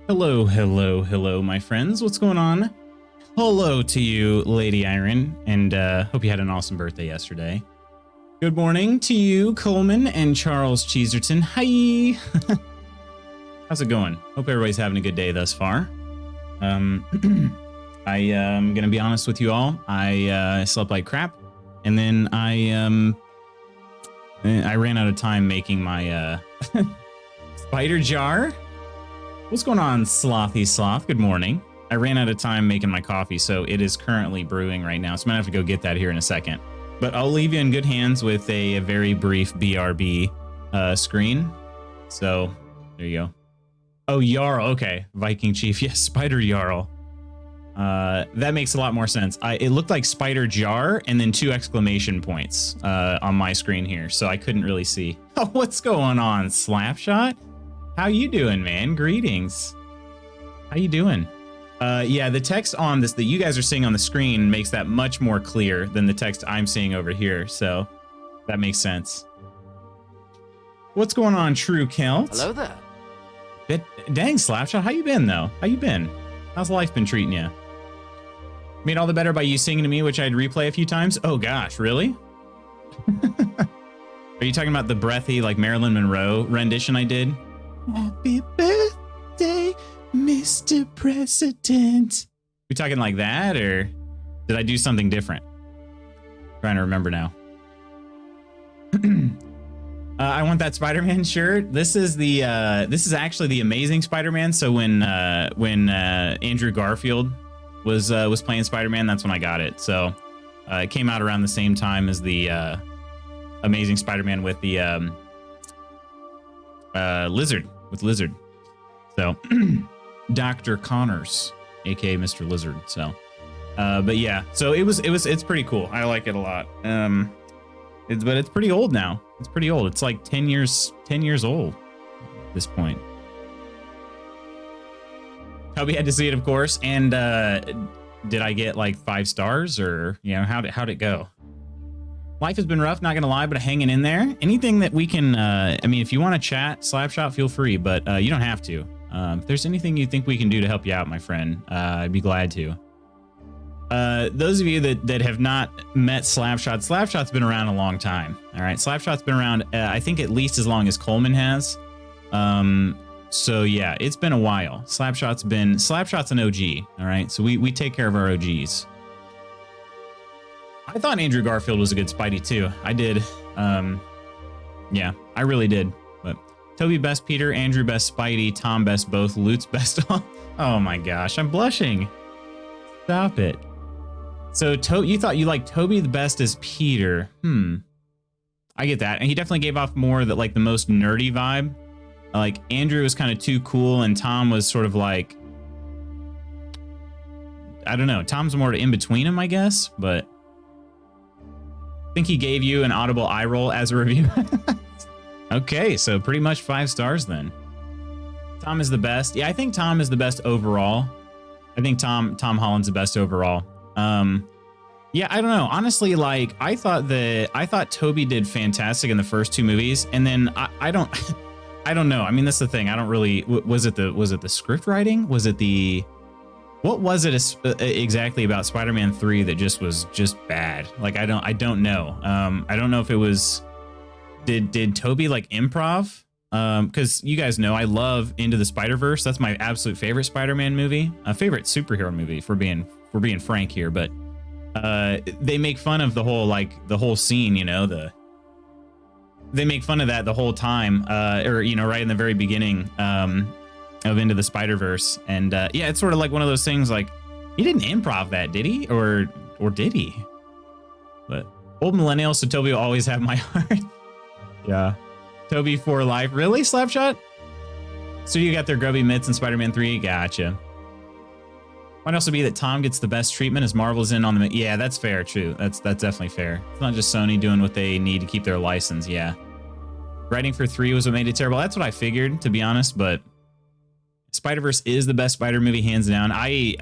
Hello, hello, hello, my friends. What's going on? Hello to you, Lady Iron, and hope you had an awesome birthday yesterday. Good morning to you, Coleman and Charles Cheeserton. Hi! How's it going? Hope everybody's having a good day thus far. I am gonna be honest with you all. I slept like crap, and then I ran out of time making my spider jar. What's going on, Slothy Sloth? Good morning. I ran out of time making my coffee, so it is currently brewing right now. So I'm gonna have to go get that here in a second. But I'll leave you in good hands with a very brief BRB screen. So there you go. Oh, Jarl. Okay, Viking Chief. Yes, Spider Jarl. That makes a lot more sense. It looked like Spider Jar and then 2 exclamation points on my screen here, so I couldn't really see. Oh, what's going on, Slapshot? How you doing, man? Greetings. How you doing? Yeah, the text on this that you guys are seeing on the screen makes that much more clear than the text I'm seeing over here, so that makes sense. What's going on, True Celt? Hello there. Dang, Slapshot, how you been, though? How you been? How's life been treating you? Made all the better by you singing to me, which I'd replay a few times. Oh, gosh, really? Are you talking about the breathy, like, Marilyn Monroe rendition I did? Happy birthday, Mr. President. We talking like that, or did I do something different? Trying to remember now. I want that Spider-Man shirt. This is actually the Amazing Spider-Man. So when Andrew Garfield was playing Spider-Man, that's when I got it. So it came out around the same time as the Amazing Spider-Man with the Lizard. With Lizard. So Dr. Connors, aka Mr. Lizard. So but yeah, so it's pretty cool. I like it a lot. But it's pretty old now. It's pretty old. It's like 10 years old at this point. Toby had to see it, of course. And did I get like 5 stars, or how'd it go? Life has been rough, not gonna lie, but hanging in there. Anything that we can, I mean, if you want to chat, Slapshot, feel free, but you don't have to. If there's anything you think we can do to help you out, my friend, I'd be glad to. Those of you that have not met Slapshot, Slapshot's been around a long time. All right, Slapshot's been around, I think at least as long as Coleman has. So yeah, it's been a while. Slapshot's an OG. All right, so we take care of our OGs. I thought Andrew Garfield was a good Spidey too. I did. Yeah, I really did. But Toby best Peter, Andrew best Spidey, Tom best both, Lutz best all. Oh my gosh, I'm blushing. Stop it. So you thought you liked Toby the best as Peter. I get that. And he definitely gave off more the most nerdy vibe. Like Andrew was kind of too cool and Tom was sort of like, I don't know. Tom's more in between him, I guess, but I think he gave you an audible eye roll as a review. Okay, so pretty much 5 stars then. Tom is the best. Yeah, I think Tom is the best overall. I think Tom Holland's the best overall. Yeah, I don't know. Honestly, like I thought Toby did fantastic in the first 2 movies, and then I don't know. I mean, that's the thing. I don't really. Was it the script writing? Was it the what was it exactly about Spider-Man 3 that was just bad? Like I don't know. I don't know if it was. Did Toby like improv? Because you guys know I love Into the Spider-Verse. That's my absolute favorite Spider-Man movie, a favorite superhero movie. For being frank here, but they make fun of the whole scene. They make fun of that the whole time, or right in the very beginning of Into the Spider-Verse, and yeah, it's sort of like one of those things. Like he didn't improv that, did he? Or did he? But old millennial, so Toby will always have my heart. Yeah. Toby for life. Really, Slapshot? So you got their grubby mitts in Spider-Man 3? Gotcha. Might also be that Tom gets the best treatment as Marvel's in on the... Yeah, that's fair, true. That's definitely fair. It's not just Sony doing what they need to keep their license, yeah. Writing for 3 was what made it terrible. That's what I figured, to be honest, but... Spider-Verse is the best Spider movie, hands down. I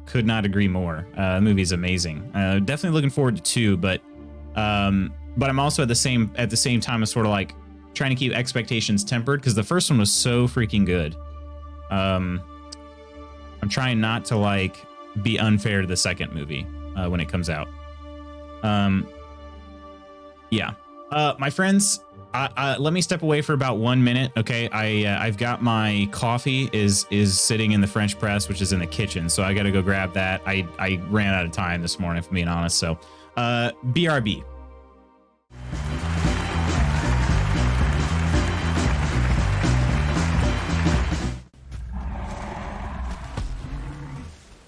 could not agree more. The movie's amazing. Definitely looking forward to 2, but I'm also at the same time as sort of like trying to keep expectations tempered because the first one was so freaking good. I'm trying not to like be unfair to the second movie when it comes out. Yeah. My friends, let me step away for about 1 minute. Okay. I've got my coffee is sitting in the French press, which is in the kitchen. So I got to go grab that. I ran out of time this morning, if I'm being honest. So, BRB.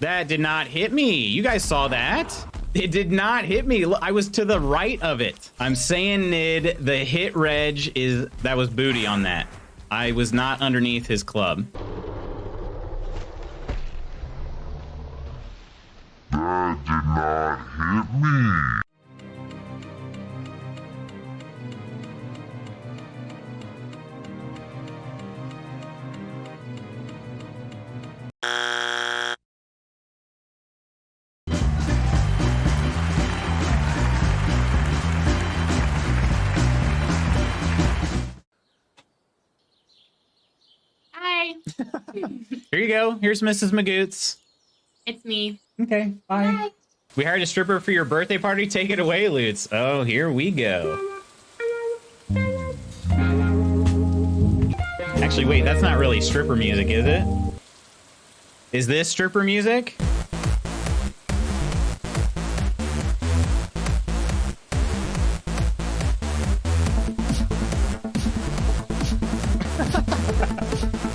That did not hit me. You guys saw that? It did not hit me. Look, I was to the right of it. I'm saying, Nid, the hit reg that was booty on that. I was not underneath his club. That did not hit me. Here you go. Here's Mrs. Magoots. It's me. Okay, bye. Bye. We hired a stripper for your birthday party. Take it away, Lutz. Oh, here we go. Actually, wait, that's not really stripper music, is it? Is this stripper music?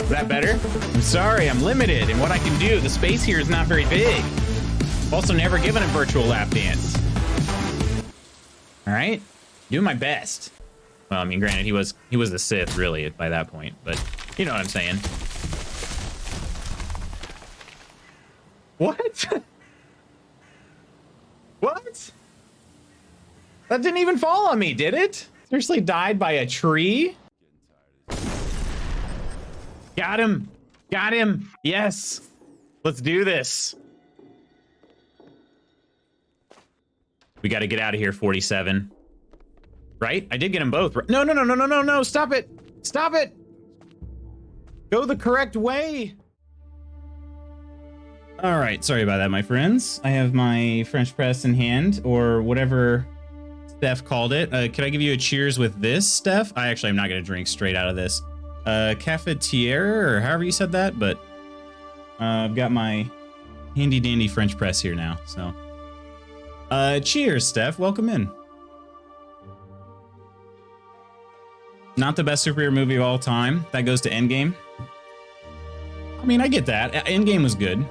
Is that better? I'm sorry, I'm limited in what I can do. The space here is not very big. I've also never given a virtual lap dance. All right, doing my best. Well, I mean, granted, he was the Sith really by that point, but you know what I'm saying. What? What? That didn't even fall on me, did it? Seriously, died by a tree? Got him. Got him. Yes. Let's do this. We got to get out of here, 47. Right? I did get them both. No, no, no, no, no, no, no. Stop it. Stop it. Go the correct way. All right. Sorry about that, my friends. I have my French press in hand, or whatever Steph called it. Could I give you a cheers with this, Steph? I actually am not going to drink straight out of this. Cafetiere, or however you said that, but I've got my handy dandy French press here now. So, cheers, Steph. Welcome in. Not the best superhero movie of all time. That goes to Endgame. I mean, I get that. Endgame was good,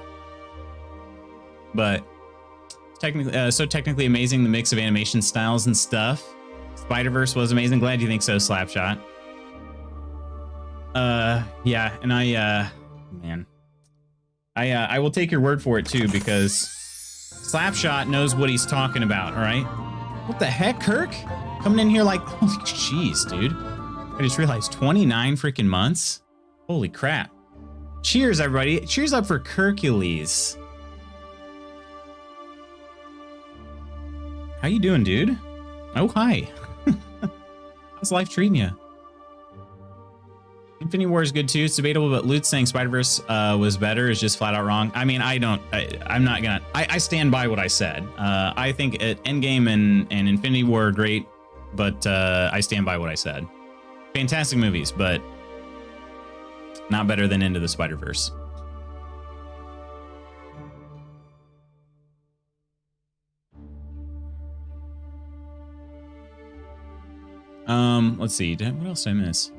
but technically, so technically amazing. The mix of animation styles and stuff. Spider-Verse was amazing. Glad you think so, Slapshot. Yeah, and man, I will take your word for it too, because Slapshot knows what he's talking about. All right, what the heck, Kirk? Coming in here like, holy jeez, dude. I just realized 29 freaking months. Holy crap. Cheers, everybody. Cheers up for Kirkules. How you doing, dude? Oh, hi. How's life treating you? Infinity War is good too. It's debatable, but Luke saying Spider-Verse was better is just flat out wrong. I mean, I'm not gonna, I stand by what I said. I think Endgame and Infinity War are great, but I stand by what I said. Fantastic movies, but not better than Into the Spider-Verse. Let's see. What else did I miss?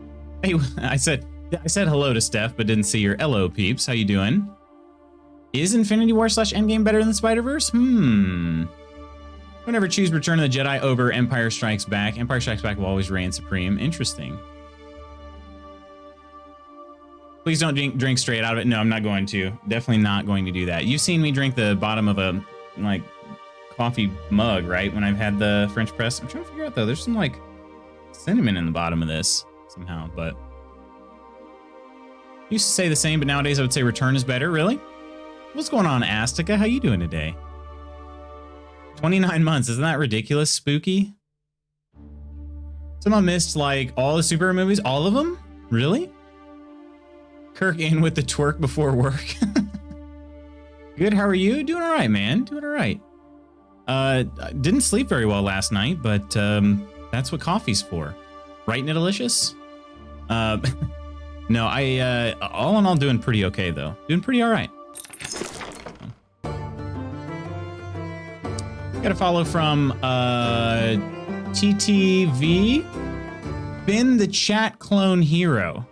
Hey, I said hello to Steph, but didn't see your hello, peeps. How you doing? Is Infinity War / Endgame better than Spider-Verse? Whenever choose Return of the Jedi over Empire Strikes Back. Empire Strikes Back will always reign supreme. Interesting. Please don't drink straight out of it. No, I'm not going to. Definitely not going to do that. You've seen me drink the bottom of a like coffee mug, right? When I've had the French press. I'm trying to figure out though. There's some like cinnamon in the bottom of this somehow, but used to say the same, but nowadays I would say Return is better. Really? What's going on, Astica? How you doing today? 29 months. Isn't that ridiculous? Spooky. Someone missed like all the superhero movies, all of them? Really? Kirk in with the twerk before work. Good. How are you? Doing all right, man. Doing all right. Didn't sleep very well last night, but that's what coffee's for, right, Nidelicious? No, all in all doing pretty okay though. Doing pretty all right. Got a follow from TTV. Finn the chat clone hero.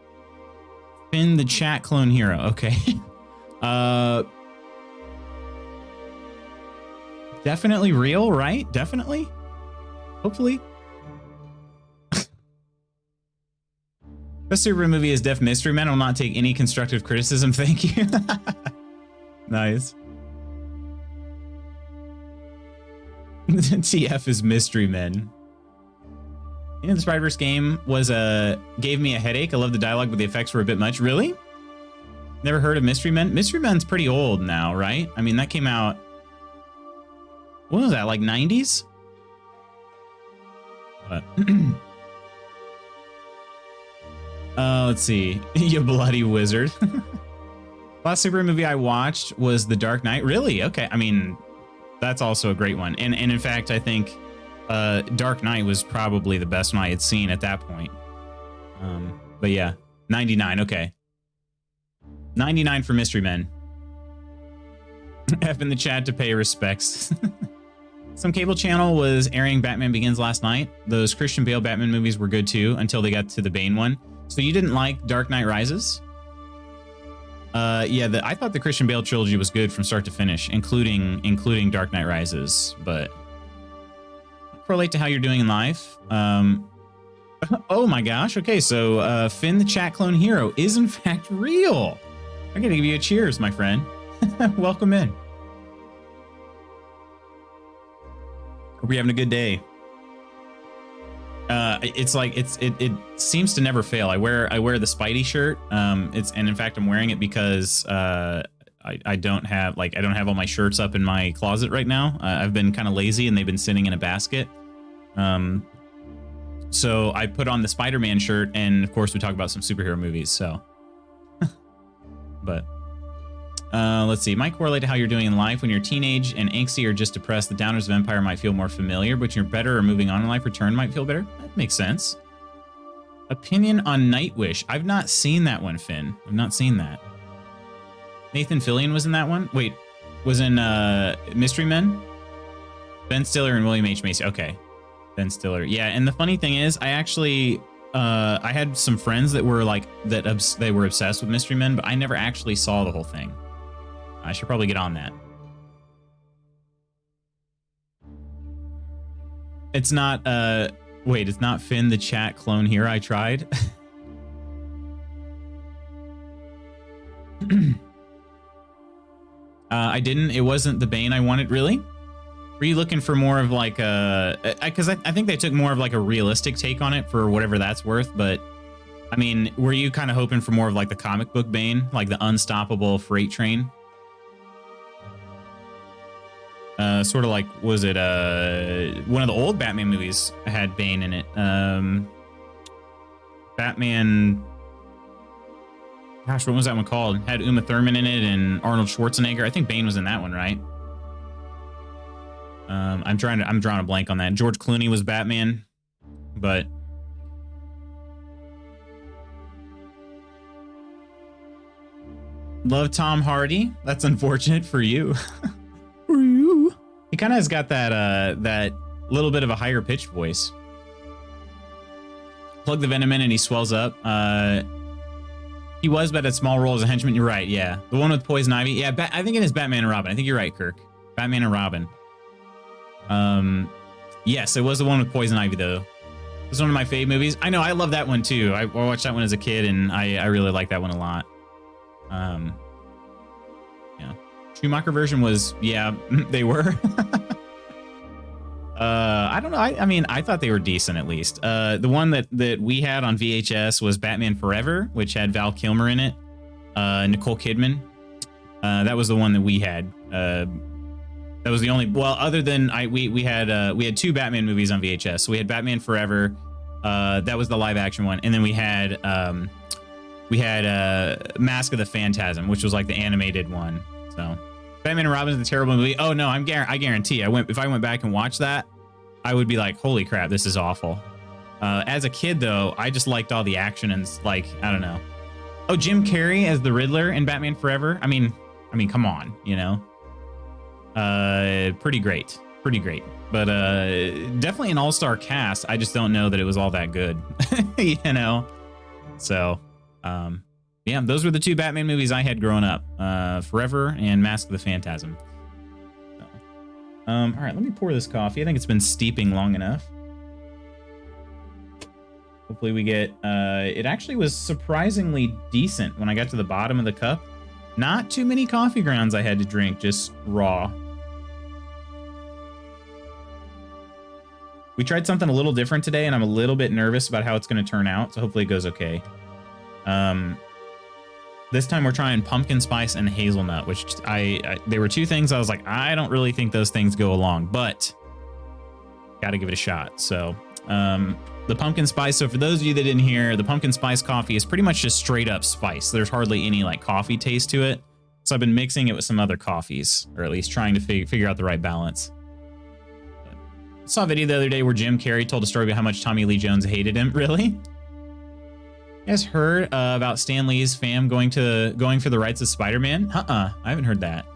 Finn the chat clone hero. Okay. Definitely real, right? Definitely. Hopefully. Best superhero movie is Def Mystery Men. I will not take any constructive criticism. Thank you. Nice. TF is Mystery Men. You know, the Spider-Verse game was gave me a headache. I love the dialogue, but the effects were a bit much. Really? Never heard of Mystery Men? Mystery Men's pretty old now, right? I mean, that came out... What was that, like 90s? But... let's see. You bloody wizard. Last superhero movie I watched was The Dark Knight. Really? Okay. I mean, that's also a great one. And in fact, I think Dark Knight was probably the best one I had seen at that point. But yeah, 99. Okay. 99 for Mystery Men. F in the chat to pay respects. Some cable channel was airing Batman Begins last night. Those Christian Bale Batman movies were good too until they got to the Bane one. So you didn't like Dark Knight Rises? Yeah, I thought the Christian Bale trilogy was good from start to finish, including Dark Knight Rises, but correlate to how you're doing in life. Oh my gosh. Okay, so Finn the chat clone hero is in fact real. I gotta give you a cheers, my friend. Welcome in. Hope you're having a good day. It's like it seems to never fail. I wear the Spidey shirt. And in fact I'm wearing it because I don't have all my shirts up in my closet right now. I've been kind of lazy and they've been sitting in a basket. So I put on the Spider-Man shirt, and of course we talk about some superhero movies. So, but let's see. Might correlate to how you're doing in life. When you're teenage and angsty or just depressed, the Downers of Empire might feel more familiar, but you're better or moving on in life, Return might feel better. That makes sense. Opinion on Nightwish. I've not seen that one, Finn. I've not seen that. Nathan Fillion was in that one? Wait, was in Mystery Men? Ben Stiller and William H. Macy. Okay. Ben Stiller. Yeah, and the funny thing is, I actually... I had some friends that were like... they were obsessed with Mystery Men, but I never actually saw the whole thing. I should probably get on that. It's not, wait, it's not Finn the chat clone here. I tried. I didn't. It wasn't the Bane I wanted, really? Were you looking for more of like a... Because I think they took more of like a realistic take on it for whatever that's worth, but... I mean, were you kind of hoping for more of like the comic book Bane? Like the unstoppable freight train? Sort of like, was it one of the old Batman movies had Bane in it? Batman... Gosh, what was that one called? Had Uma Thurman in it and Arnold Schwarzenegger. I think Bane was in that one, right? I'm drawing a blank on that. George Clooney was Batman, but... Love Tom Hardy. That's unfortunate for you. For you. He kind of has got that that little bit of a higher pitched voice. Plug the Venom in and he swells up. He was, but a small role as a henchman. You're right, yeah. The one with Poison Ivy. Yeah, I think it is Batman and Robin. I think you're right, Kirk. Batman and Robin. Yes, it was the one with Poison Ivy, though. It was one of my fave movies. I know, I love that one, too. I watched that one as a kid, and I really like that one a lot. Yeah. Schumacher version was, yeah, they were. I don't know. I mean, I thought they were decent, at least. The one that we had on VHS was Batman Forever, which had Val Kilmer in it. Nicole Kidman. That was the one that we had. That was the only, well, other than we had two Batman movies on VHS. So we had Batman Forever. That was the live action one. And then we had Mask of the Phantasm, which was like the animated one. So Batman and Robin is a terrible movie. Oh no, I guarantee. If I went back and watched that, I would be like, holy crap, this is awful. As a kid though, I just liked all the action and like, I don't know. Oh, Jim Carrey as the Riddler in Batman Forever. I mean, come on, you know. Pretty great. But definitely an all-star cast. I just don't know that it was all that good, you know. So, yeah, those were the two Batman movies I had growing up, Forever and Mask of the Phantasm. So, all right, let me pour this coffee. I think it's been steeping long enough. Hopefully we get, it actually was surprisingly decent when I got to the bottom of the cup. Not too many coffee grounds I had to drink, just raw. We tried something a little different today, and I'm a little bit nervous about how it's going to turn out, so hopefully it goes okay. This time we're trying pumpkin spice and hazelnut, which there were two things I was like, I don't really think those things go along, but got to give it a shot. So the pumpkin spice, so for those of you that didn't hear, the pumpkin spice coffee is pretty much just straight up spice. There's hardly any like coffee taste to it. So I've been mixing it with some other coffees, or at least trying to figure out the right balance. I saw a video the other day where Jim Carrey told a story about how much Tommy Lee Jones hated him. Really? You guys heard about Stan Lee's fam going for the rights of Spider-Man? I haven't heard that.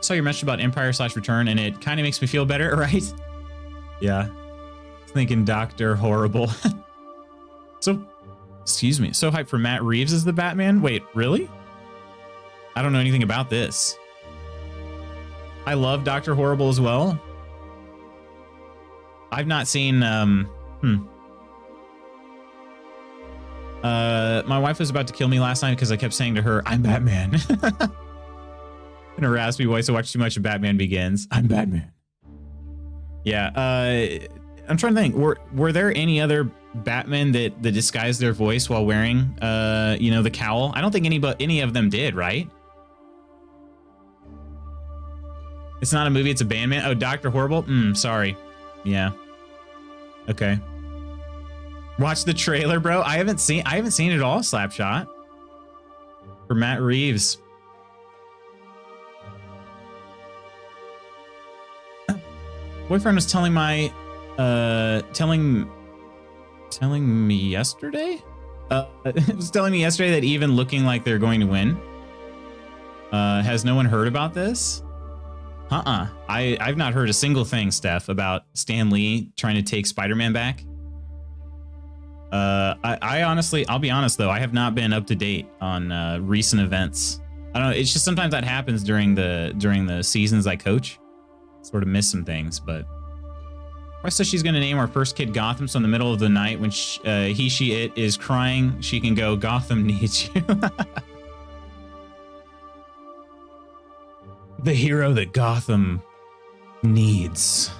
Saw your message about Empire/Return, and it kind of makes me feel better, right? Yeah. Thinking Dr. Horrible. So, excuse me. So hyped for Matt Reeves as the Batman? Wait, really? I don't know anything about this. I love Dr. Horrible as well. I've not seen, my wife was about to kill me last night because I kept saying to her, I'm Batman. In a raspy voice, I watched too much of Batman Begins. I'm Batman. Yeah, I'm trying to think. Were there any other Batmen that disguised their voice while wearing, you know, the cowl? I don't think any of them did, right? It's not a movie, it's a band man. Oh, Dr. Horrible? Sorry. Yeah. Okay. Watch the trailer, bro. I haven't seen it all, Slapshot. For Matt Reeves. Boyfriend was telling me yesterday? It was telling me yesterday that even looking like they're going to win. Has no one heard about this? I've not heard a single thing, Steph, about Stan Lee trying to take Spider-Man back. I honestly, I'll be honest though, I have not been up to date on recent events. I don't know, it's just sometimes that happens during the seasons I coach. Sort of miss some things, but Wes says she's going to name our first kid Gotham, so in the middle of the night when it is crying, she can go, Gotham needs you. The hero that Gotham needs.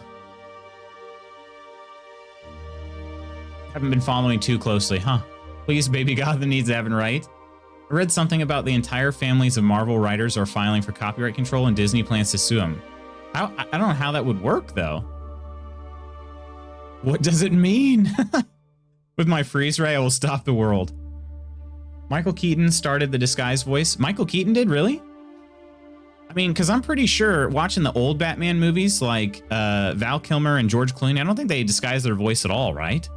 Haven't been following too closely, huh? Please, baby, Gotham needs Evan, right? I read something about the entire families of Marvel writers are filing for copyright control and Disney plans to sue them. I don't know how that would work, though. What does it mean? With my freeze ray, I will stop the world. Michael Keaton started the disguised voice. Michael Keaton did, really? I mean, because I'm pretty sure watching the old Batman movies like Val Kilmer and George Clooney, I don't think they disguised their voice at all, right?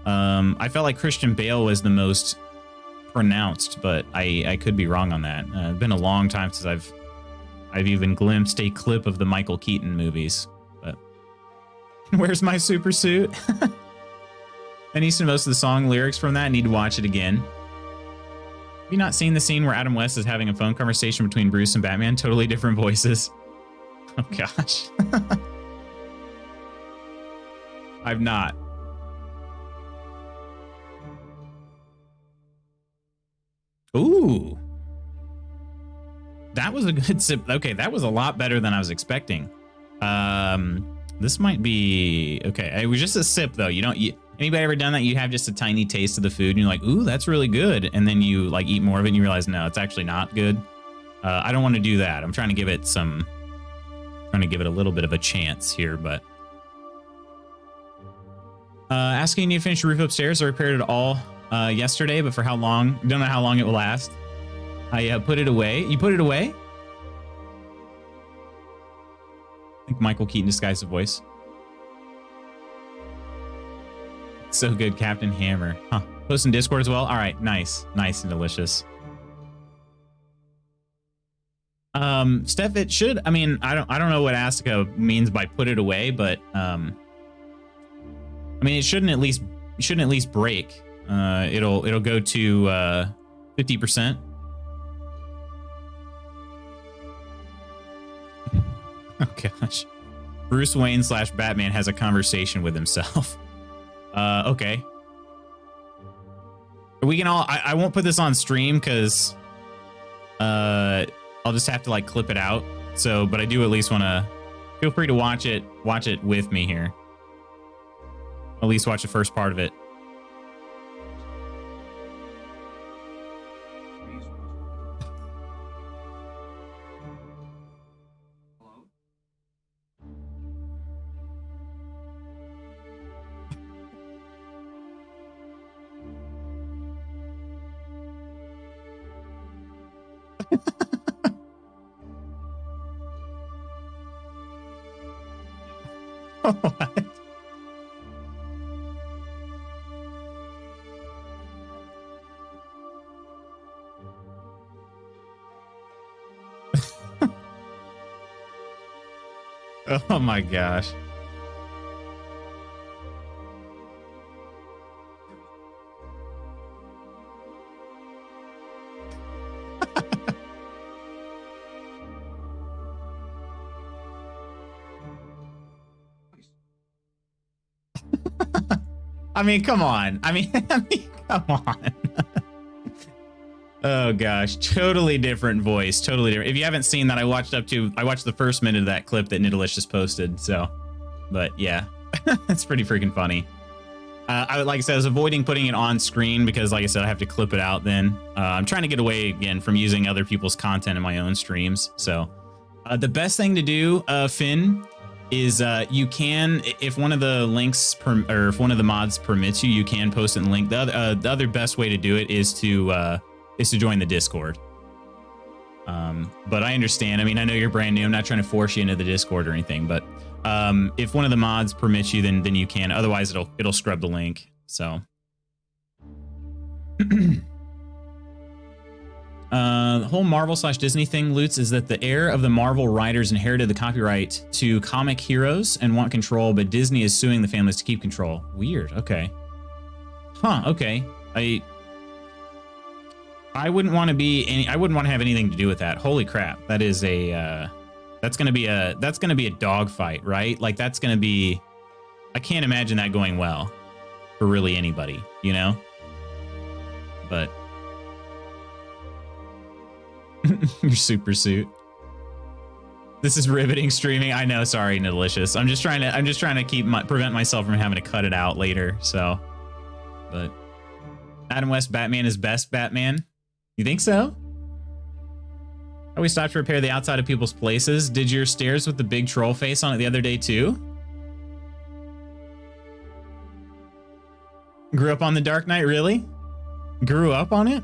I felt like Christian Bale was the most pronounced, but I could be wrong on that. It's been a long time since I've even glimpsed a clip of the Michael Keaton movies. But where's my super suit? I need to know most of the song lyrics from that. I need to watch it again. Have you not seen the scene where Adam West is having a phone conversation between Bruce and Batman? Totally different voices. Oh, gosh. I've not. Ooh. That was a good sip. Okay, that was a lot better than I was expecting. This might be... Okay, it was just a sip, though. Anybody ever done that? You have just a tiny taste of the food, and you're like, ooh, that's really good. And then you, like, eat more of it, and you realize, no, it's actually not good. I don't want to do that. I'm trying to give it a little bit of a chance here, but... asking you to finish the roof upstairs. I repaired it all yesterday, but for how long? Don't know how long it will last. I put it away. You put it away? Michael Keaton disguised the voice. So good, Captain Hammer. Huh. Post in Discord as well. All right, nice, nice and delicious. Steph, it should. I mean, I don't know what Astica means by put it away, but I mean, it shouldn't at least break. It'll go to 50%. Oh gosh, Bruce Wayne / Batman has a conversation with himself. Okay. We can all. I won't put this on stream because I'll just have to like clip it out. So, but I do at least want to. Feel free to watch it with me here. At least watch the first part of it. What? Oh my gosh. I mean, come on. I mean, come on. Oh gosh, totally different voice, totally different. If you haven't seen that, I watched the first minute of that clip that Nidalicious posted. So, but yeah, it's pretty freaking funny. Like I said, I was avoiding putting it on screen because, like I said, I have to clip it out. Then I'm trying to get away again from using other people's content in my own streams. So, the best thing to do, Finn, is you can, if one of the links or if one of the mods permits you, you can post it in link. The other best way to do it is to join the Discord. But I understand. I mean, I know you're brand new. I'm not trying to force you into the Discord or anything. But if one of the mods permits you, then you can. Otherwise, it'll scrub the link. So. The whole Marvel / Disney thing, Lutz, is that the heir of the Marvel writers inherited the copyright to comic heroes and want control, but Disney is suing the families to keep control. Weird. Okay. Huh. Okay. I wouldn't want to be I wouldn't want to have anything to do with that. Holy crap. That is that's going to be a dogfight, right? Like that's going to be, I can't imagine that going well for really anybody, you know? But your super suit. This is riveting streaming. I know. Sorry, Nidalicious. I'm just trying to prevent myself from having to cut it out later. So, but Adam West Batman is best Batman. You think so? Oh, we stopped to repair the outside of people's places. Did your stairs with the big troll face on it the other day too? Grew up on the Dark Knight, really? Grew up on it?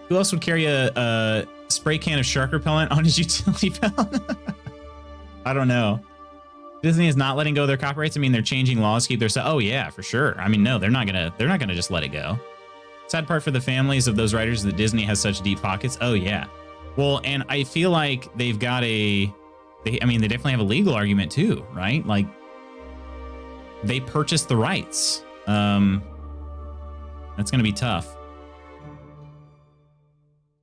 Who else would carry a spray can of shark repellent on his utility belt? I don't know. Disney is not letting go of their copyrights. I mean, they're changing laws to keep their stuff. Oh yeah, for sure. I mean, no, they're not gonna just let it go. Sad part for the families of those writers is that Disney has such deep pockets. Oh yeah. Well, and I feel like they've got I mean, they definitely have a legal argument too, right? Like they purchased the rights. That's gonna be tough.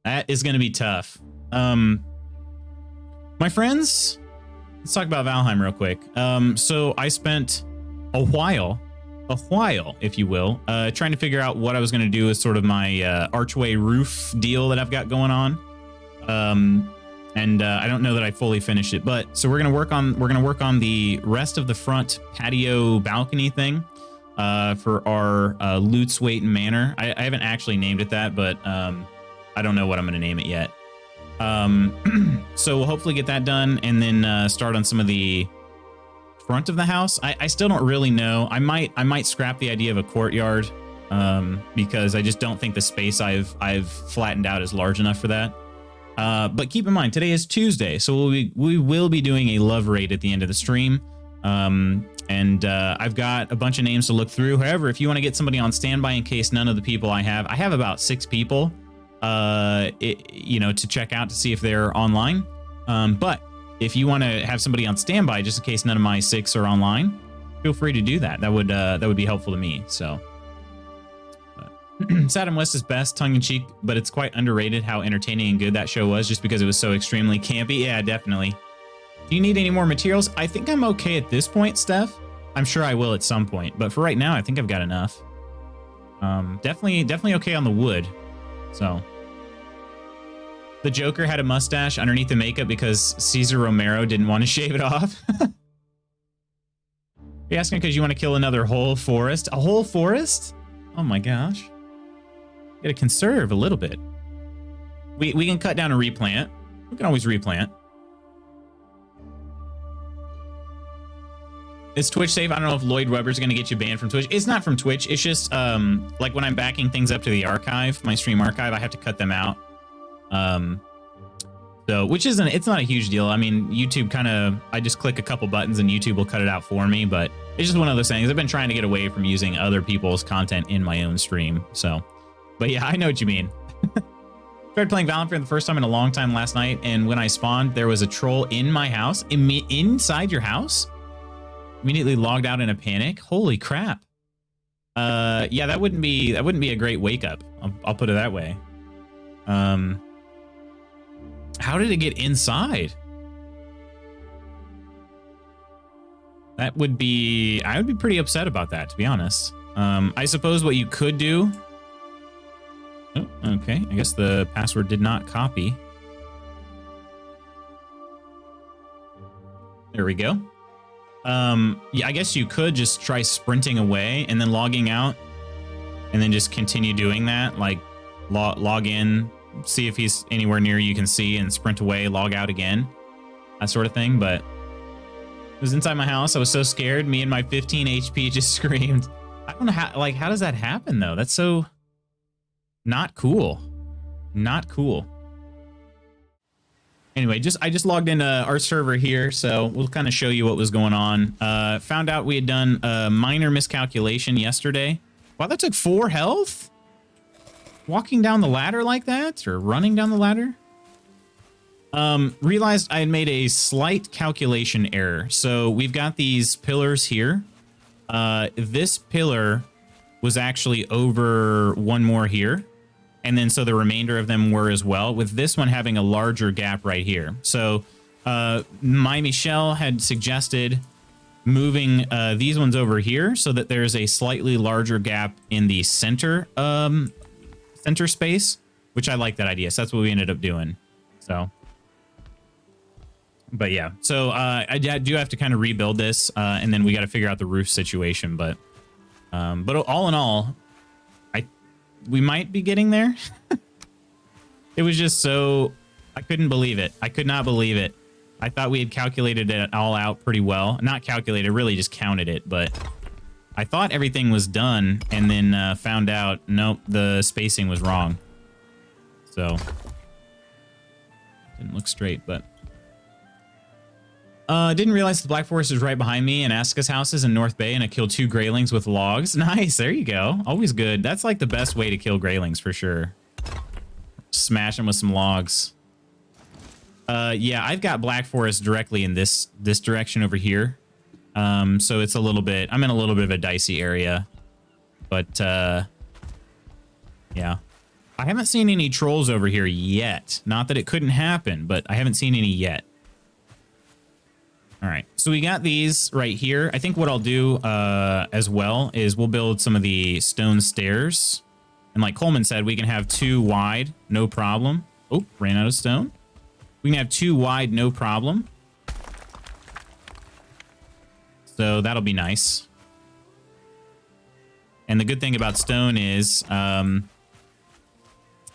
That is going to be tough. My friends, let's talk about Valheim real quick. So I spent a while, if you will, trying to figure out what I was going to do with sort of my archway roof deal that I've got going on. I don't know that I fully finished it, but so we're going to work on the rest of the front patio balcony thing for our Lutz Weight Manor. I haven't actually named it that, but I don't know what I'm going to name it yet. So we'll hopefully get that done and then start on some of the front of the house. I still don't really know. I might scrap the idea of a courtyard because I just don't think the space I've flattened out is large enough for that. But keep in mind, today is Tuesday, so we will be doing a love raid at the end of the stream. I've got a bunch of names to look through. However, if you want to get somebody on standby in case none of the people I have about 6 people, to check out to see if they're online. But if you want to have somebody on standby just in case none of my 6 are online, feel free to do that. That would be helpful to me. So. Saddam West is best, tongue-in-cheek, but it's quite underrated how entertaining and good that show was just because it was so extremely campy. Yeah, definitely. Do you need any more materials? I think I'm okay at this point, Steph. I'm sure I will at some point, but for right now, I think I've got enough. Definitely okay on the wood. So. The Joker had a mustache underneath the makeup because Cesar Romero didn't want to shave it off. Are you asking because you want to kill another whole forest? A whole forest? Oh my gosh. Gotta conserve a little bit. We can cut down and replant. We can always replant. Is Twitch safe? I don't know if Lloyd Webber's gonna get you banned from Twitch. It's not from Twitch. It's just like when I'm backing things up to the archive, my stream archive, I have to cut them out. So it's not a huge deal. I mean, YouTube I just click a couple buttons and YouTube will cut it out for me, but it's just one of those things. I've been trying to get away from using other people's content in my own stream. So, but yeah, I know what you mean. Started playing Valheim for the first time in a long time last night, and when I spawned, there was a troll in my house, inside your house. Immediately logged out in a panic. Holy crap! Yeah, that wouldn't be a great wake up. I'll put it that way. How did it get inside? I would be pretty upset about that, to be honest. I suppose what you could do. Oh, okay. I guess the password did not copy. There we go. Yeah, I guess you could just try sprinting away and then logging out and then just continue doing that. Like log in, see if he's anywhere near you can see and sprint away, log out again, that sort of thing. But it was inside my house. I was so scared. Me and my 15 HP just screamed. I don't know how does that happen though? That's so not cool. Not cool. Anyway, I just logged into our server here, so we'll kind of show you what was going on. Found out we had done a minor miscalculation yesterday. Wow, that took 4 health? Walking down the ladder like that? Or running down the ladder? Realized I had made a slight calculation error. So we've got these pillars here. This pillar was actually over one more here. And then so the remainder of them were as well, with this one having a larger gap right here. So my Michelle had suggested moving these ones over here so that there's a slightly larger gap in the center center space, which I like that idea. So that's what we ended up doing. So, but yeah, so I do have to kind of rebuild this, and then we got to figure out the roof situation. But all in all, we might be getting there. It was just so, I couldn't believe it. I could not believe it. I thought we had calculated it all out pretty well. Not calculated, really just counted it, but I thought everything was done and then found out, nope, the spacing was wrong. So, didn't look straight, but. Didn't realize the Black Forest is right behind me and Aska's house is in North Bay, and I killed 2 Greylings with logs. Nice, there you go. Always good. That's like the best way to kill Greylings for sure. Smash them with some logs. Yeah, I've got Black Forest directly in this direction over here. So it's a little bit, I'm in a little bit of a dicey area. But, yeah. I haven't seen any trolls over here yet. Not that it couldn't happen, but I haven't seen any yet. All right, so we got these right here. I think what I'll do as well is we'll build some of the stone stairs. And like Coleman said, we can have 2 wide, no problem. Oh, ran out of stone. We can have 2 wide, no problem. So that'll be nice. And the good thing about stone is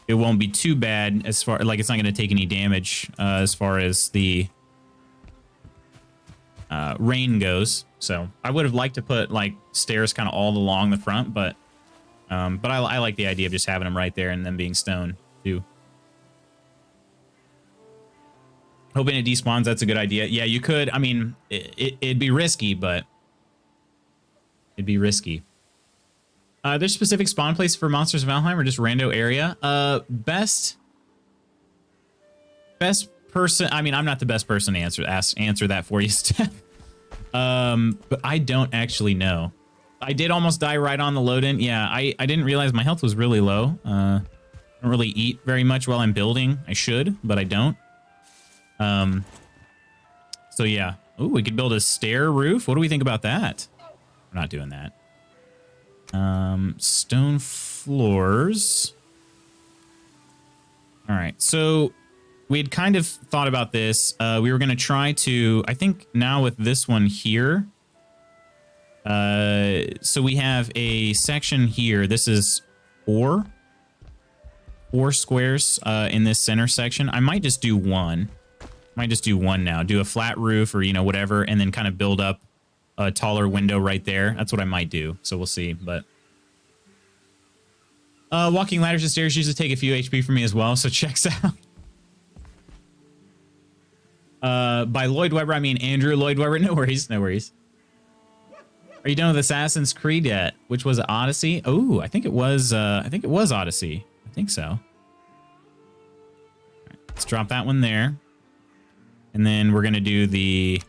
it won't be too bad as far, like it's not going to take any damage as far as the rain goes. So I would have liked to put like stairs kind of all along the front, but I like the idea of just having them right there and them being stone too. Hoping it despawns. That's a good idea. Yeah, you could. I mean, it'd be risky, but it'd be risky. There's specific spawn place for monsters of Valheim or just rando area. Best person. I mean, I'm not the best person to answer that for you, Steph. But I don't actually know. I did almost die right on the load-in. Yeah, I didn't realize my health was really low. I don't really eat very much while I'm building. I should, but I don't. So yeah. Ooh, we could build a stair roof. What do we think about that? We're not doing that. Stone floors. All right. So we had kind of thought about this. We were going to try to, I think now with this one here. So we have a section here. This is four squares, in this center section. I might just do one. Now. Do a flat roof or, you know, whatever, and then kind of build up a taller window right there. That's what I might do. So we'll see. But walking ladders and stairs usually take a few HP from me as well. So checks out. By Lloyd Webber, I mean Andrew Lloyd Webber. No worries. No worries. Are you done with Assassin's Creed yet? Which was Odyssey? Oh, I think it was Odyssey. I think so. All right, let's drop that one there. And then we're going to do the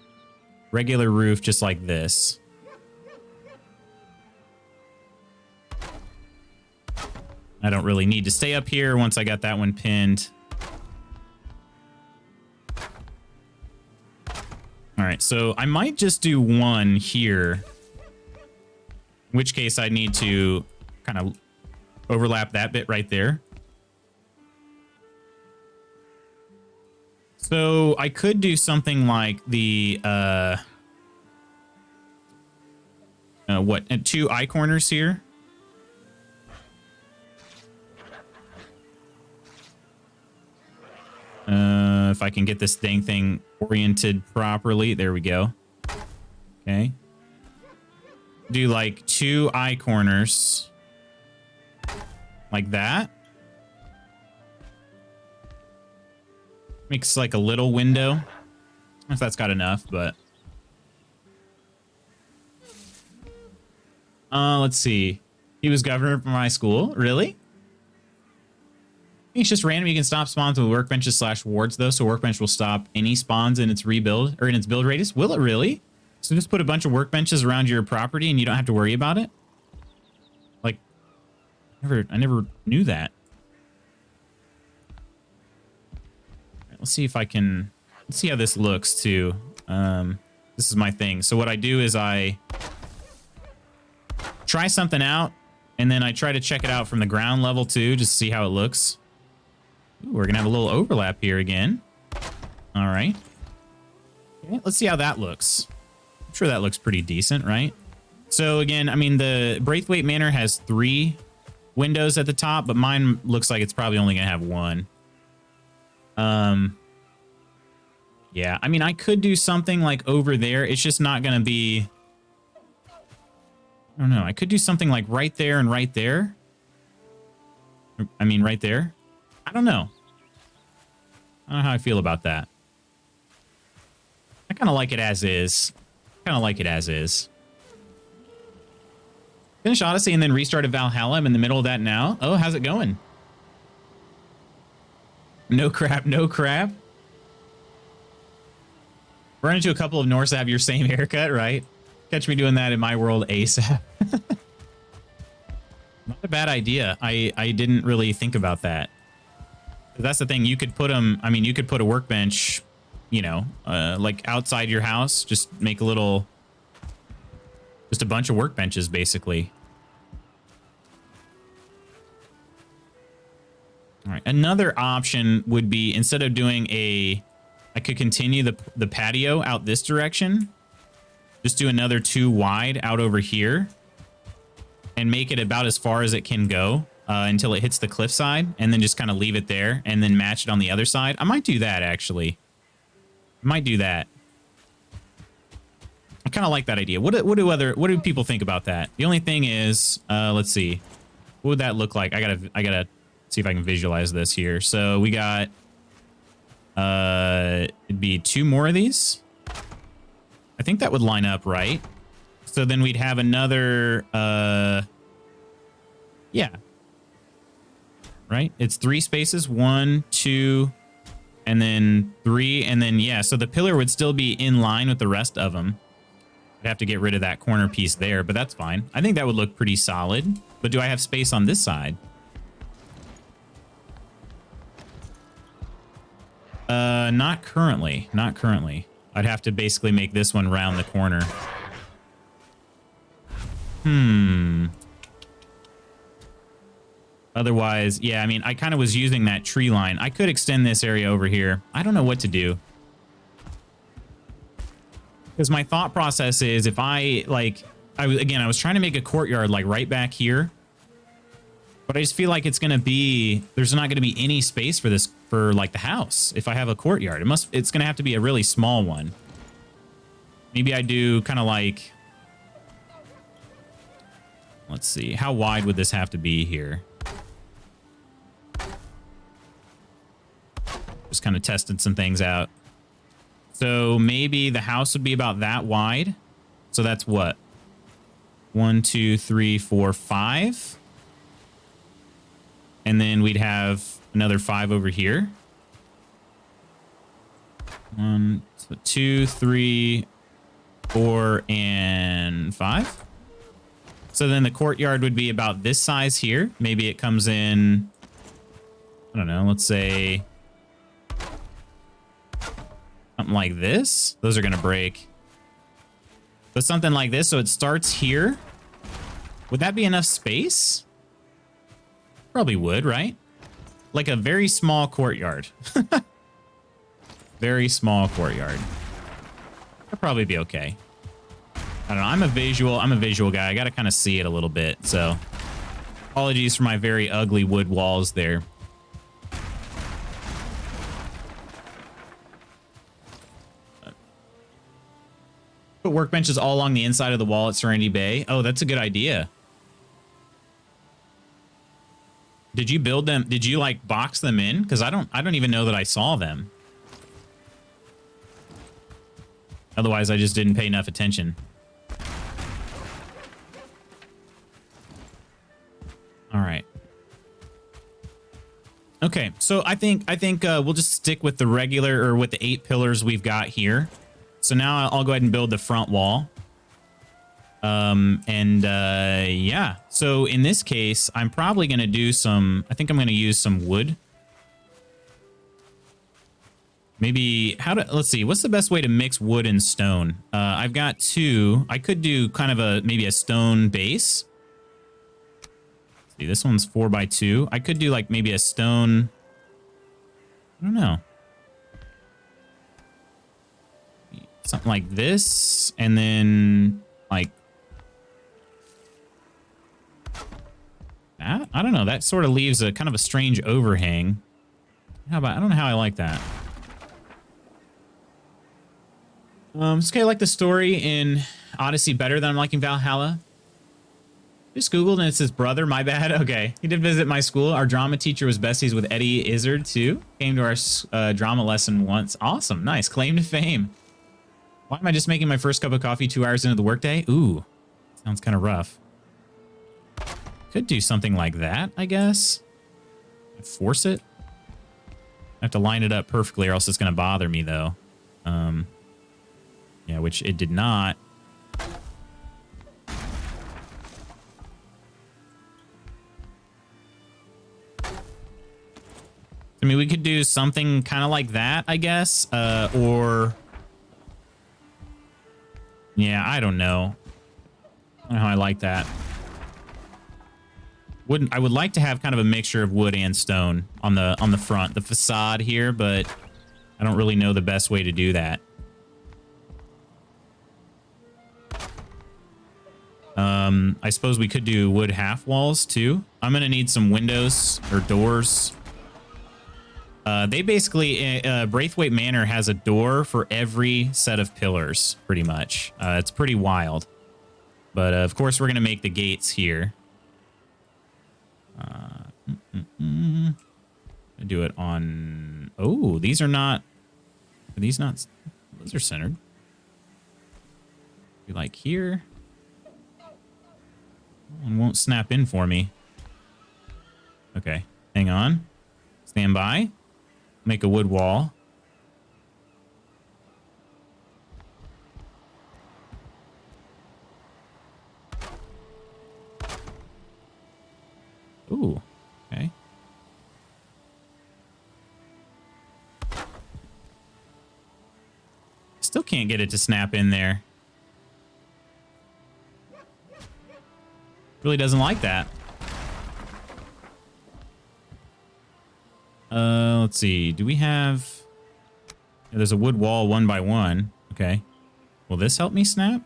regular roof just like this. I don't really need to stay up here once I got that one pinned. All right, so I might just do one here. In which case I need to kind of overlap that bit right there. So I could do something like the, two eye corners here. If I can get this thing oriented properly. There we go. Okay. Do like two eye corners. Like that. Makes like a little window. I don't know if that's got enough, but... let's see. He was governor for my school. Really? It's just random. You can stop spawns with workbenches / wards, though, so workbench will stop any spawns in its rebuild or in its build radius. Will it really? So just put a bunch of workbenches around your property and you don't have to worry about it? Like, I never knew that. Let's see if I can... Let's see how this looks, too. This is my thing. So what I do is I try something out, and then I try to check it out from the ground level, too, just to see how it looks. Ooh, we're going to have a little overlap here again. All right. Okay, let's see how that looks. I'm sure that looks pretty decent, right? So, again, I mean, the Braithwaite Manor has 3 windows at the top, but mine looks like it's probably only going to have 1. Yeah, I mean, I could do something like over there. It's just not going to be... I don't know. I could do something like right there and right there. I mean, right there. I don't know. I don't know how I feel about that. I kind of like it as is. Finish Odyssey and then restarted Valhalla. I'm in the middle of that now. Oh, how's it going? No crap, no crap. Run into a couple of Norse that have your same haircut, right? Catch me doing that in my world ASAP. Not a bad idea. I didn't really think about that. That's the thing. You could put them, I mean, you could put a workbench, you know, like outside your house. Just make a little, just a bunch of workbenches, basically. All right. Another option would be, instead of doing I could continue the patio out this direction. Just do another 2 wide out over here. And make it about as far as it can go until it hits the cliffside. And then just kind of leave it there. And then match it on the other side. I might do that, actually. I might do that. I kind of like that idea. What do people think about that? The only thing is, let's see. What would that look like? I gotta see if I can visualize this here. So we got It'd be 2 more of these. I think that would line up, right? So then we'd have another, yeah. Right? It's 3 spaces, 1, 2, and then 3, and then, yeah. So the pillar would still be in line with the rest of them. I'd have to get rid of that corner piece there, but that's fine. I think that would look pretty solid. But do I have space on this side? Not currently. Not currently. I'd have to basically make this one round the corner. Otherwise, yeah, I mean, I kind of was using that tree line. I could extend this area over here. I don't know what to do. Because my thought process is if I, like, I was trying to make a courtyard, like, right back here. But I just feel like it's going to be, there's not going to be any space for this, for, like, the house. If I have a courtyard, it's going to have to be a really small one. Maybe I do kind of like, let's see, how wide would this have to be here? Just kind of tested some things out. So maybe the house would be about that wide. So that's what? 1, 2, 3, 4, 5. And then we'd have another 5 over here. 1, 2, 3, 4, and 5. So then the courtyard would be about this size here. Maybe it comes in, I don't know, let's say something like this. Those are going to break. But something like this. So it starts here. Would that be enough space? Probably would, right? Like a very small courtyard. Very small courtyard. That'd probably be okay. I don't know. I'm a visual guy. I got to kind of see it a little bit. So apologies for my very ugly wood walls there. Put workbenches all along the inside of the wall at Serenity Bay. Oh, that's a good idea. Did you build them? Did you like box them in? Because I don't even know that I saw them. Otherwise, I just didn't pay enough attention. All right. Okay, so I think we'll just stick with the regular, or with the 8 pillars we've got here. So now I'll go ahead and build the front wall. Yeah. So in this case, I'm probably going to do some, I think I'm going to use some wood. Maybe, let's see, what's the best way to mix wood and stone? I've got 2. I could do kind of maybe a stone base. Let's see, this one's 4x2. I could do like maybe a stone, I don't know. Something like this, and then like that. I don't know. That sort of leaves a kind of a strange overhang. How about, I don't know how I like that. Okay, I like the story in Odyssey better than I'm liking Valhalla. Just Googled and it's his brother. My bad. Okay. He did visit my school. Our drama teacher was besties with Eddie Izzard too. Came to our drama lesson once. Awesome. Nice. Claim to fame. Why am I just making my first cup of coffee 2 hours into the workday? Ooh, sounds kind of rough. Could do something like that, I guess. Force it. I have to line it up perfectly or else it's going to bother me, though. Yeah, which it did not. I mean, we could do something kind of like that, I guess. Or... yeah, I don't know. I don't know how I like that. I would like to have kind of a mixture of wood and stone on the front, the facade here, but I don't really know the best way to do that. I suppose we could do wood half walls too. I'm gonna need some windows or doors. They basically, Braithwaite Manor has a door for every set of pillars, pretty much. It's pretty wild. But of course, we're going to make the gates here. Do it on... oh, these are not... Are these not? Those are centered. Be like here. One won't snap in for me. Okay, hang on. Stand by. Make a wood wall. Ooh, okay. Still can't get it to snap in there. Really doesn't like that. Let's see. Do we have... There's a wood wall 1 by 1. Okay. Will this help me snap?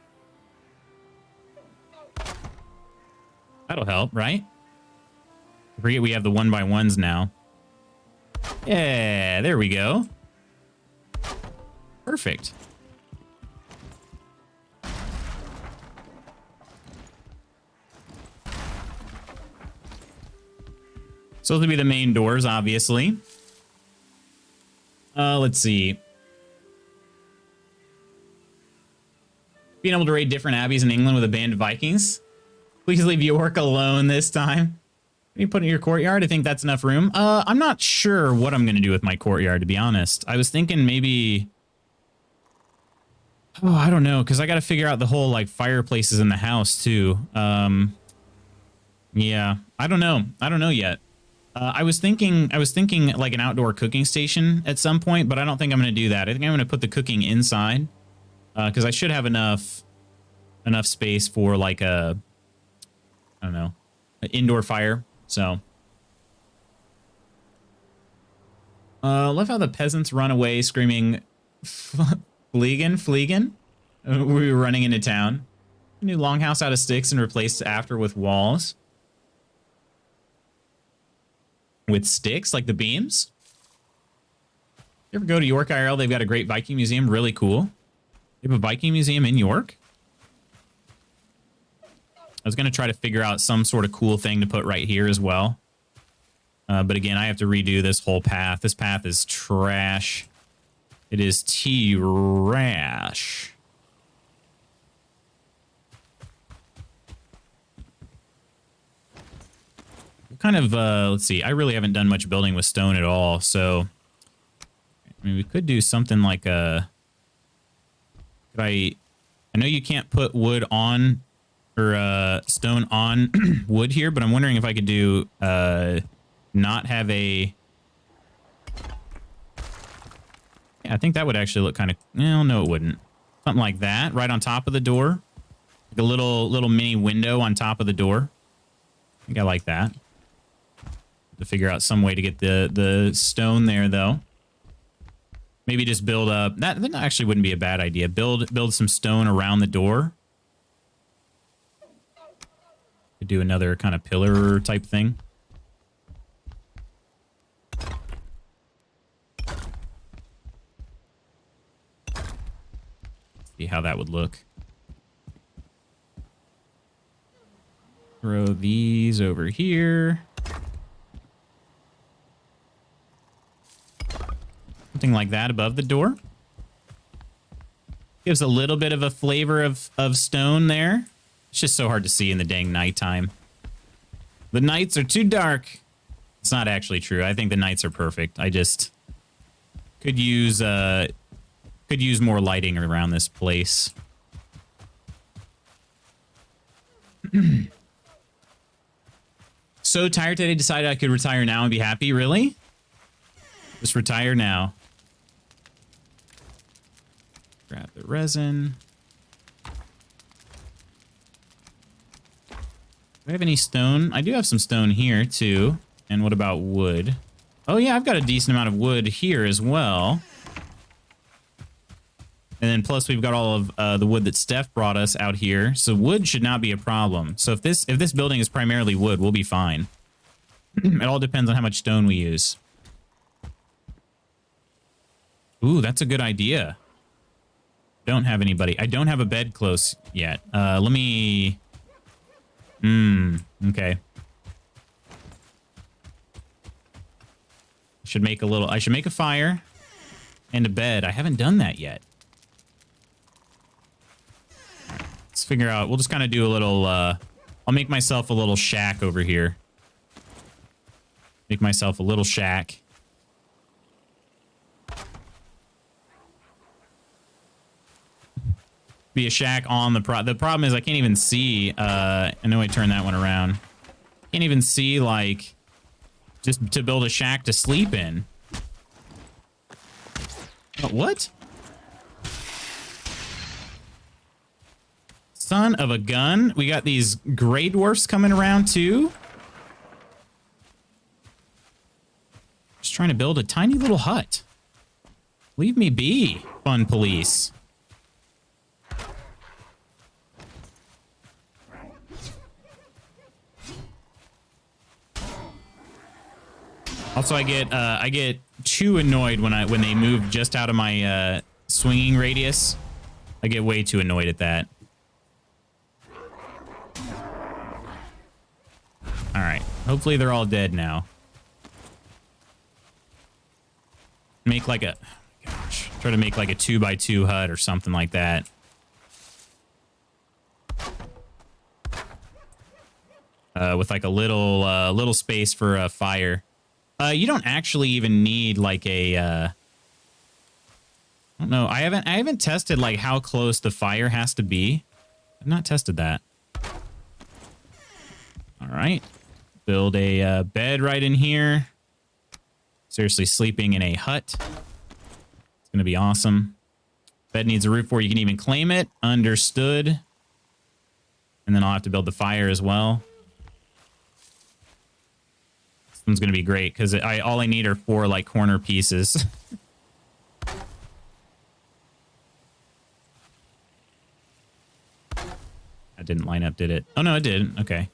That'll help, right? I forget we have the 1 by 1s now. Yeah, there we go. Perfect. So those will be the main doors, obviously. Let's see. Being able to raid different abbeys in England with a band of Vikings. Please leave York alone this time. What do you put in your courtyard? I think that's enough room. I'm not sure what I'm going to do with my courtyard, to be honest. I was thinking maybe... Oh, I don't know, because I got to figure out the whole, like, fireplaces in the house, too. Yeah, I don't know. I don't know yet. I was thinking like an outdoor cooking station at some point, but I don't think I'm going to do that. I think I'm going to put the cooking inside because I should have enough space for like a, I don't know, an indoor fire. So, love how the peasants run away screaming, "Fliegen, Fliegen!" We were running into town. A new longhouse out of sticks and replaced after with walls. With sticks, like the beams. You ever go to York IRL? They've got a great Viking museum. Really cool. They have a Viking museum in York. I was going to try to figure out some sort of cool thing to put right here as well. But again, I have to redo this whole path. This path is trash. It is trash. Kind of, let's see. I really haven't done much building with stone at all, so... I mean, we could do something like a... I know you can't put wood on, or stone on wood here, but I'm wondering if I could do, not have a... Yeah, I think that would actually look kind of... Well, no, it wouldn't. Something like that, right on top of the door. Like a little mini window on top of the door. I think I like that. To figure out some way to get the stone there, though. Maybe just build up... That actually wouldn't be a bad idea. Build some stone around the door. Could do another kind of pillar type thing. See how that would look. Throw these over here. Something like that above the door. Gives a little bit of a flavor of stone there. It's just so hard to see in the dang nighttime. The nights are too dark. It's not actually true. I think the nights are perfect. I just could use more lighting around this place. So tired today, decided I could retire now and be happy. Really? Just retire now. Grab the resin. Do I have any stone? I do have some stone here, too. And what about wood? Oh, yeah, I've got a decent amount of wood here as well. And then plus we've got all of the wood that Steph brought us out here. So wood should not be a problem. So if this building is primarily wood, we'll be fine. It all depends on how much stone we use. Ooh, that's a good idea. Don't have anybody. I don't have a bed close yet. Let me... okay. I should make a fire. and a bed. I haven't done that yet. Let's figure out. We'll just kind of do a little... I'll make myself a little shack over here. Make myself a little shack. Be a shack on the the problem is I can't even see. I know I turned that one around. Can't even see, like, just to build a shack to sleep in. What? Son of a gun. We got these gray dwarfs coming around too. Just trying to build a tiny little hut. Leave me be, fun police. Also, I get too annoyed when they move just out of my swinging radius. I get way too annoyed at that. All right. Hopefully they're all dead now. Make like a... Gosh. Try to make like a 2x2 hut or something like that. With like a little space for a fire. You don't actually even need like a... I don't know. I haven't tested like how close the fire has to be. I've not tested that. All right. Build a bed right in here. Seriously, sleeping in a hut. It's going to be awesome. Bed needs a roof where you can even claim it. Understood. And then I'll have to build the fire as well. This one's going to be great because all I need are 4 like corner pieces. That didn't line up, did it? Oh, no, it did. Okay.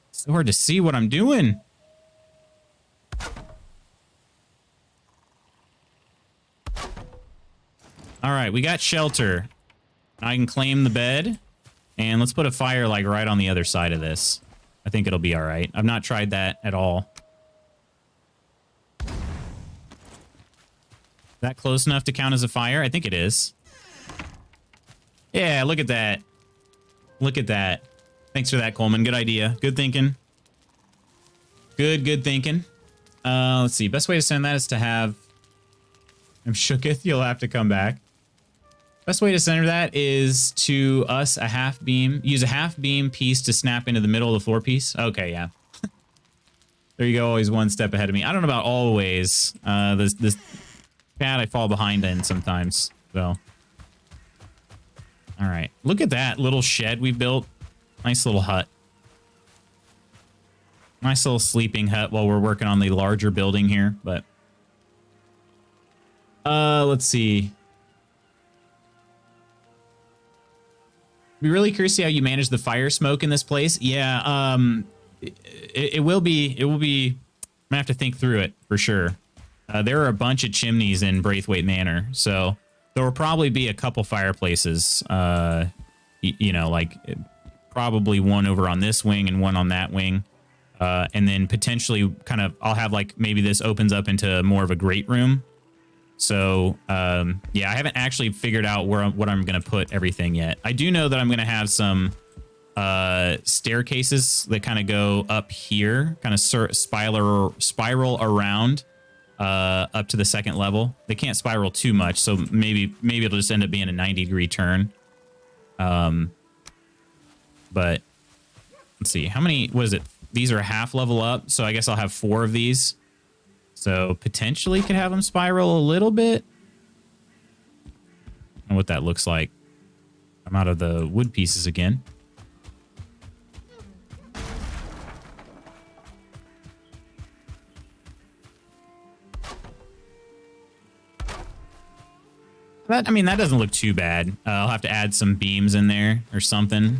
It's so hard to see what I'm doing. All right, we got shelter. I can claim the bed. And let's put a fire like right on the other side of this. I think it'll be all right. I've not tried that at all. Is that close enough to count as a fire? I think it is. Yeah, look at that. Look at that. Thanks for that, Coleman. Good idea. Good thinking. Good thinking. Let's see. Best way to send that is to have... I'm shooketh. You'll have to come back. Best way to center that is to us a half beam. Use a half beam piece to snap into the middle of the floor piece. Okay, yeah. There you go. Always one step ahead of me. I don't know about always. This pad I fall behind in sometimes. So... All right. Look at that little shed we built. Nice little hut. Nice little sleeping hut while we're working on the larger building here, but... let's see. Be really curious to see how you manage the fire smoke in this place. Yeah, it will be... I'm gonna have to think through it, for sure. There are a bunch of chimneys in Braithwaite Manor, so... There will probably be a couple fireplaces, you know, like probably one over on this wing and one on that wing. And then potentially kind of, I'll have like, maybe this opens up into more of a great room. So, yeah, I haven't actually figured out what I'm going to put everything yet. I do know that I'm going to have some staircases that kind of go up here, kind of spiral around. Up to the second level. They can't spiral too much, so maybe it'll just end up being a 90-degree turn. But let's see. How many, what is it? These are half level up, so I guess I'll have 4 of these. So potentially could have them spiral a little bit. I don't know what that looks like. I'm out of the wood pieces again. I mean, that doesn't look too bad. I'll have to add some beams in there or something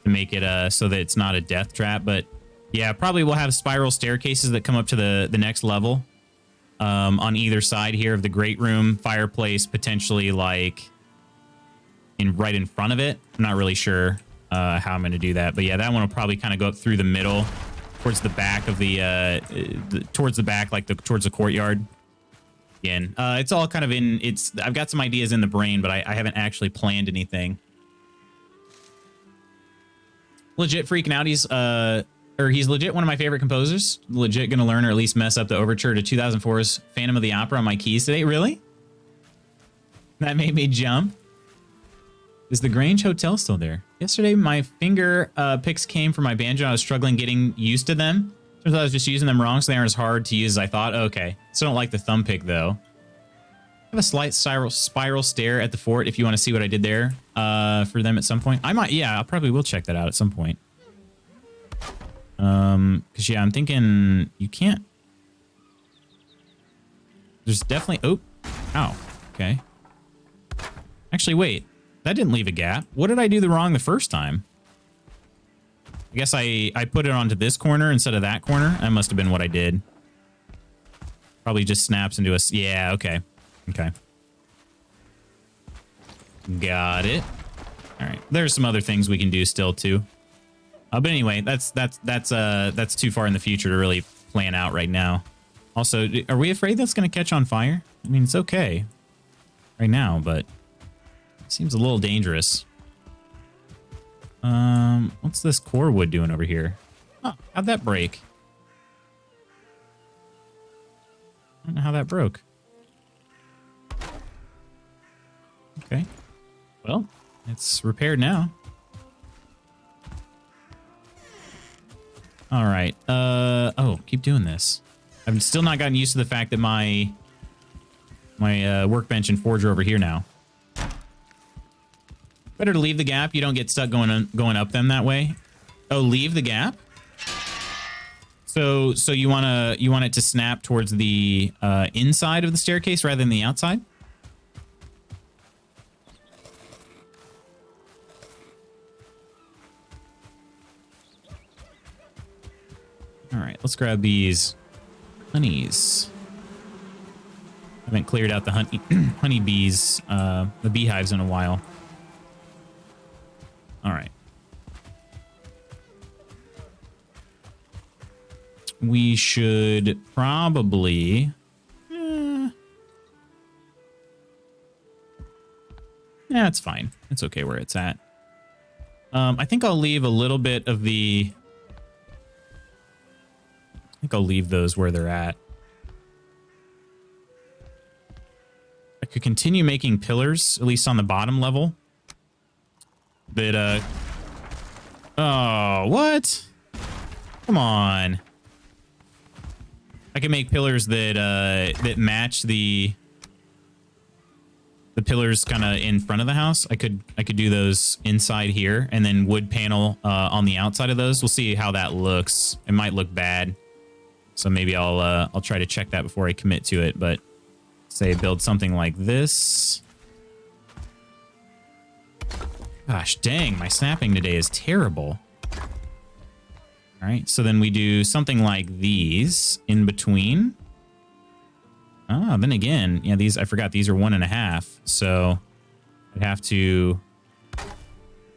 to make it so that it's not a death trap. But yeah, probably we'll have spiral staircases that come up to the next level on either side here of the great room, fireplace, potentially like right in front of it. I'm not really sure how I'm going to do that. But yeah, that one will probably kind of go up through the middle towards the back of towards the back, like towards the courtyard. again. It's all kind of I've got some ideas in the brain, but I haven't actually planned anything. Legit freaking out. He's legit one of my favorite composers. Legit gonna learn or at least mess up the overture to 2004's Phantom of the Opera on my keys today. Really? That made me jump. Is the Grange Hotel still there? Yesterday, my finger picks came from my banjo. I was struggling getting used to them. Turns out I was just using them wrong, so they aren't as hard to use as I thought. Okay. Still don't like the thumb pick, though. I have a slight spiral stare at the fort if you want to see what I did there for them at some point. I might, yeah, I probably will check that out at some point. Because, yeah, I'm thinking you can't. There's definitely, oh, ow, okay. Actually, wait. That didn't leave a gap. What did I do wrong the first time? I guess I put it onto this corner instead of that corner. That must have been what I did. Probably just snaps into a... Yeah, okay. Okay. Got it. All right. There's some other things we can do still, too. But anyway, that's too far in the future to really plan out right now. Also, are we afraid that's going to catch on fire? I mean, it's okay right now, but... Seems a little dangerous. What's this core wood doing over here? Oh, how'd that break? I don't know how that broke. Okay. Well, it's repaired now. All right. Oh, keep doing this. I've still not gotten used to the fact that my workbench and forge are over here now. Better to leave the gap. You don't get stuck going up them that way. Oh, leave the gap. So you want it to snap towards the inside of the staircase rather than the outside. All right, let's grab these honeys. I haven't cleared out the honeybees, the beehives in a while. All right. We should probably... Yeah, it's fine. It's okay where it's at. I think I'll leave a little bit of the... I think I'll leave those where they're at. I could continue making pillars, at least on the bottom level. That, oh, what? Come on. I can make pillars that, that match the pillars kind of in front of the house. I could do those inside here and then wood panel, on the outside of those. We'll see how that looks. It might look bad. So maybe I'll try to check that before I commit to it, but say build something like this. Gosh, dang, my snapping today is terrible. All right, so then we do something like these in between. Oh, then again, yeah, these, I forgot, these are 1.5. So I'd have to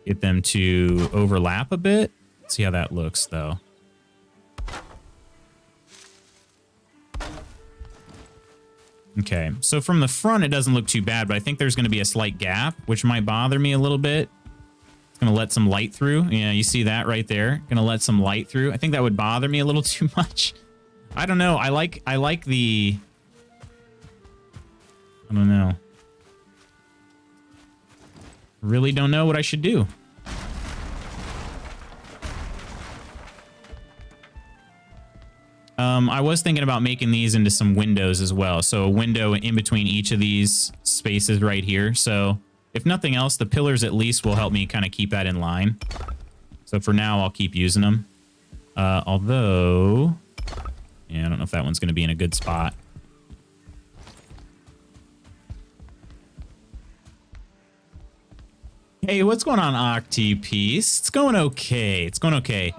get them to overlap a bit. Let's see how that looks, though. Okay, so from the front, it doesn't look too bad, but I think there's going to be a slight gap, which might bother me a little bit. It's going to let some light through. Yeah, you see that right there? Going to let some light through. I think that would bother me a little too much. I don't know. I like the... I don't know. Really don't know what I should do. I was thinking about making these into some windows as well. So a window in between each of these spaces right here. So if nothing else, the pillars at least will help me kind of keep that in line. So for now, I'll keep using them. Although, yeah, I don't know if that one's going to be in a good spot. Hey, what's going on, Octipiece? It's going okay. It's going okay.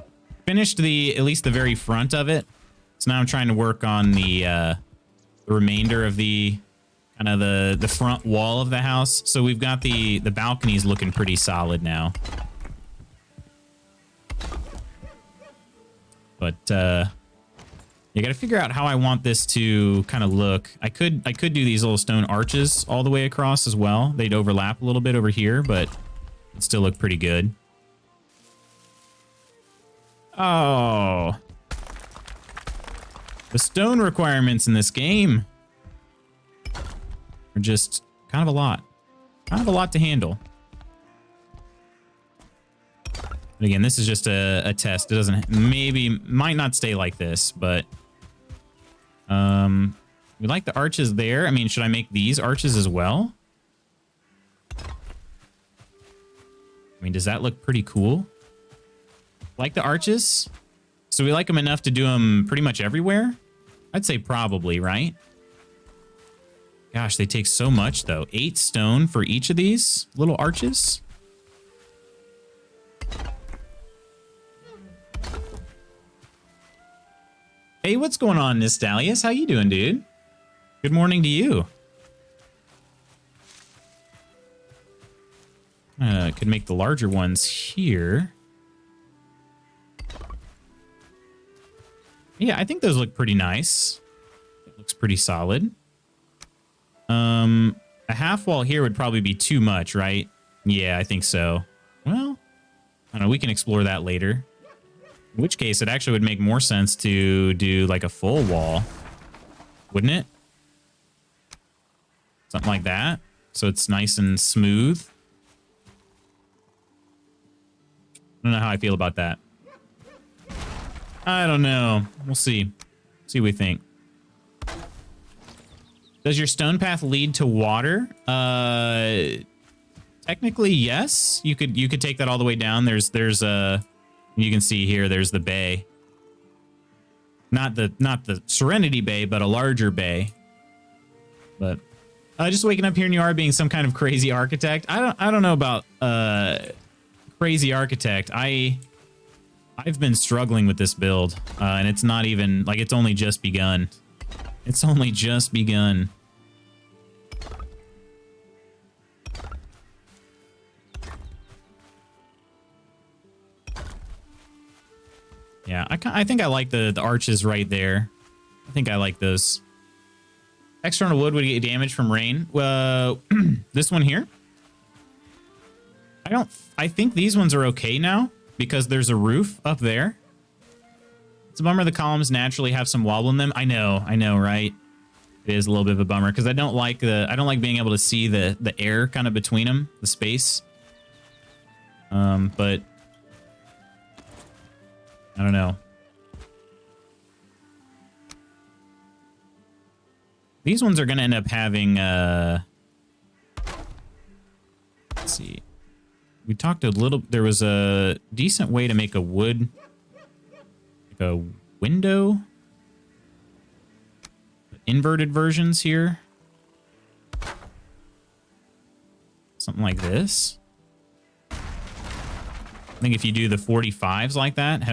Finished at least the very front of it. So now I'm trying to work on the remainder of the kind of the front wall of the house. So we've got the balconies looking pretty solid now. But You got to figure out how I want this to kind of look. I could do these little stone arches all the way across as well. They'd overlap a little bit over here, but it'd still look pretty good. Oh. The stone requirements in this game are just kind of a lot. Kind of a lot to handle. But again, this is just a test. It doesn't, might not stay like this, but we like the arches there. I mean, should I make these arches as well? I mean, does that look pretty cool? Like the arches? So we like them enough to do them pretty much everywhere? I'd say probably, right? Gosh, they take so much though. 8 stone for each of these little arches. Hey, what's going on, Nystalius? How you doing, dude? Good morning to you. Could make the larger ones here. Yeah, I think those look pretty nice. It looks pretty solid. A half wall here would probably be too much, right? Yeah, I think so. Well, I don't know. We can explore that later. In which case, it actually would make more sense to do like a full wall, wouldn't it? Something like that. So it's nice and smooth. I don't know how I feel about that. I don't know. We'll see. See what we think. Does your stone path lead to water? Technically, yes. You could take that all the way down. There's you can see here, there's the bay. Not the Serenity Bay, but a larger bay. But just waking up here and you are being some kind of crazy architect. I don't know about crazy architect. I've been struggling with this build, and it's not even like, it's only just begun. It's only just begun. Yeah, I think I like the arches right there. I think I like those. External wood would get damage from rain. This one here. I think these ones are okay now because there's a roof up there. It's a bummer the columns naturally have some wobble in them. I know, right? It is a little bit of a bummer because I don't like being able to see the air kind of between them, the space. But I don't know. These ones are going to end up having, let's see. We talked a little, there was a decent way to make a wood, like a window. Inverted versions here. Something like this. I think if you do the 45s like that, I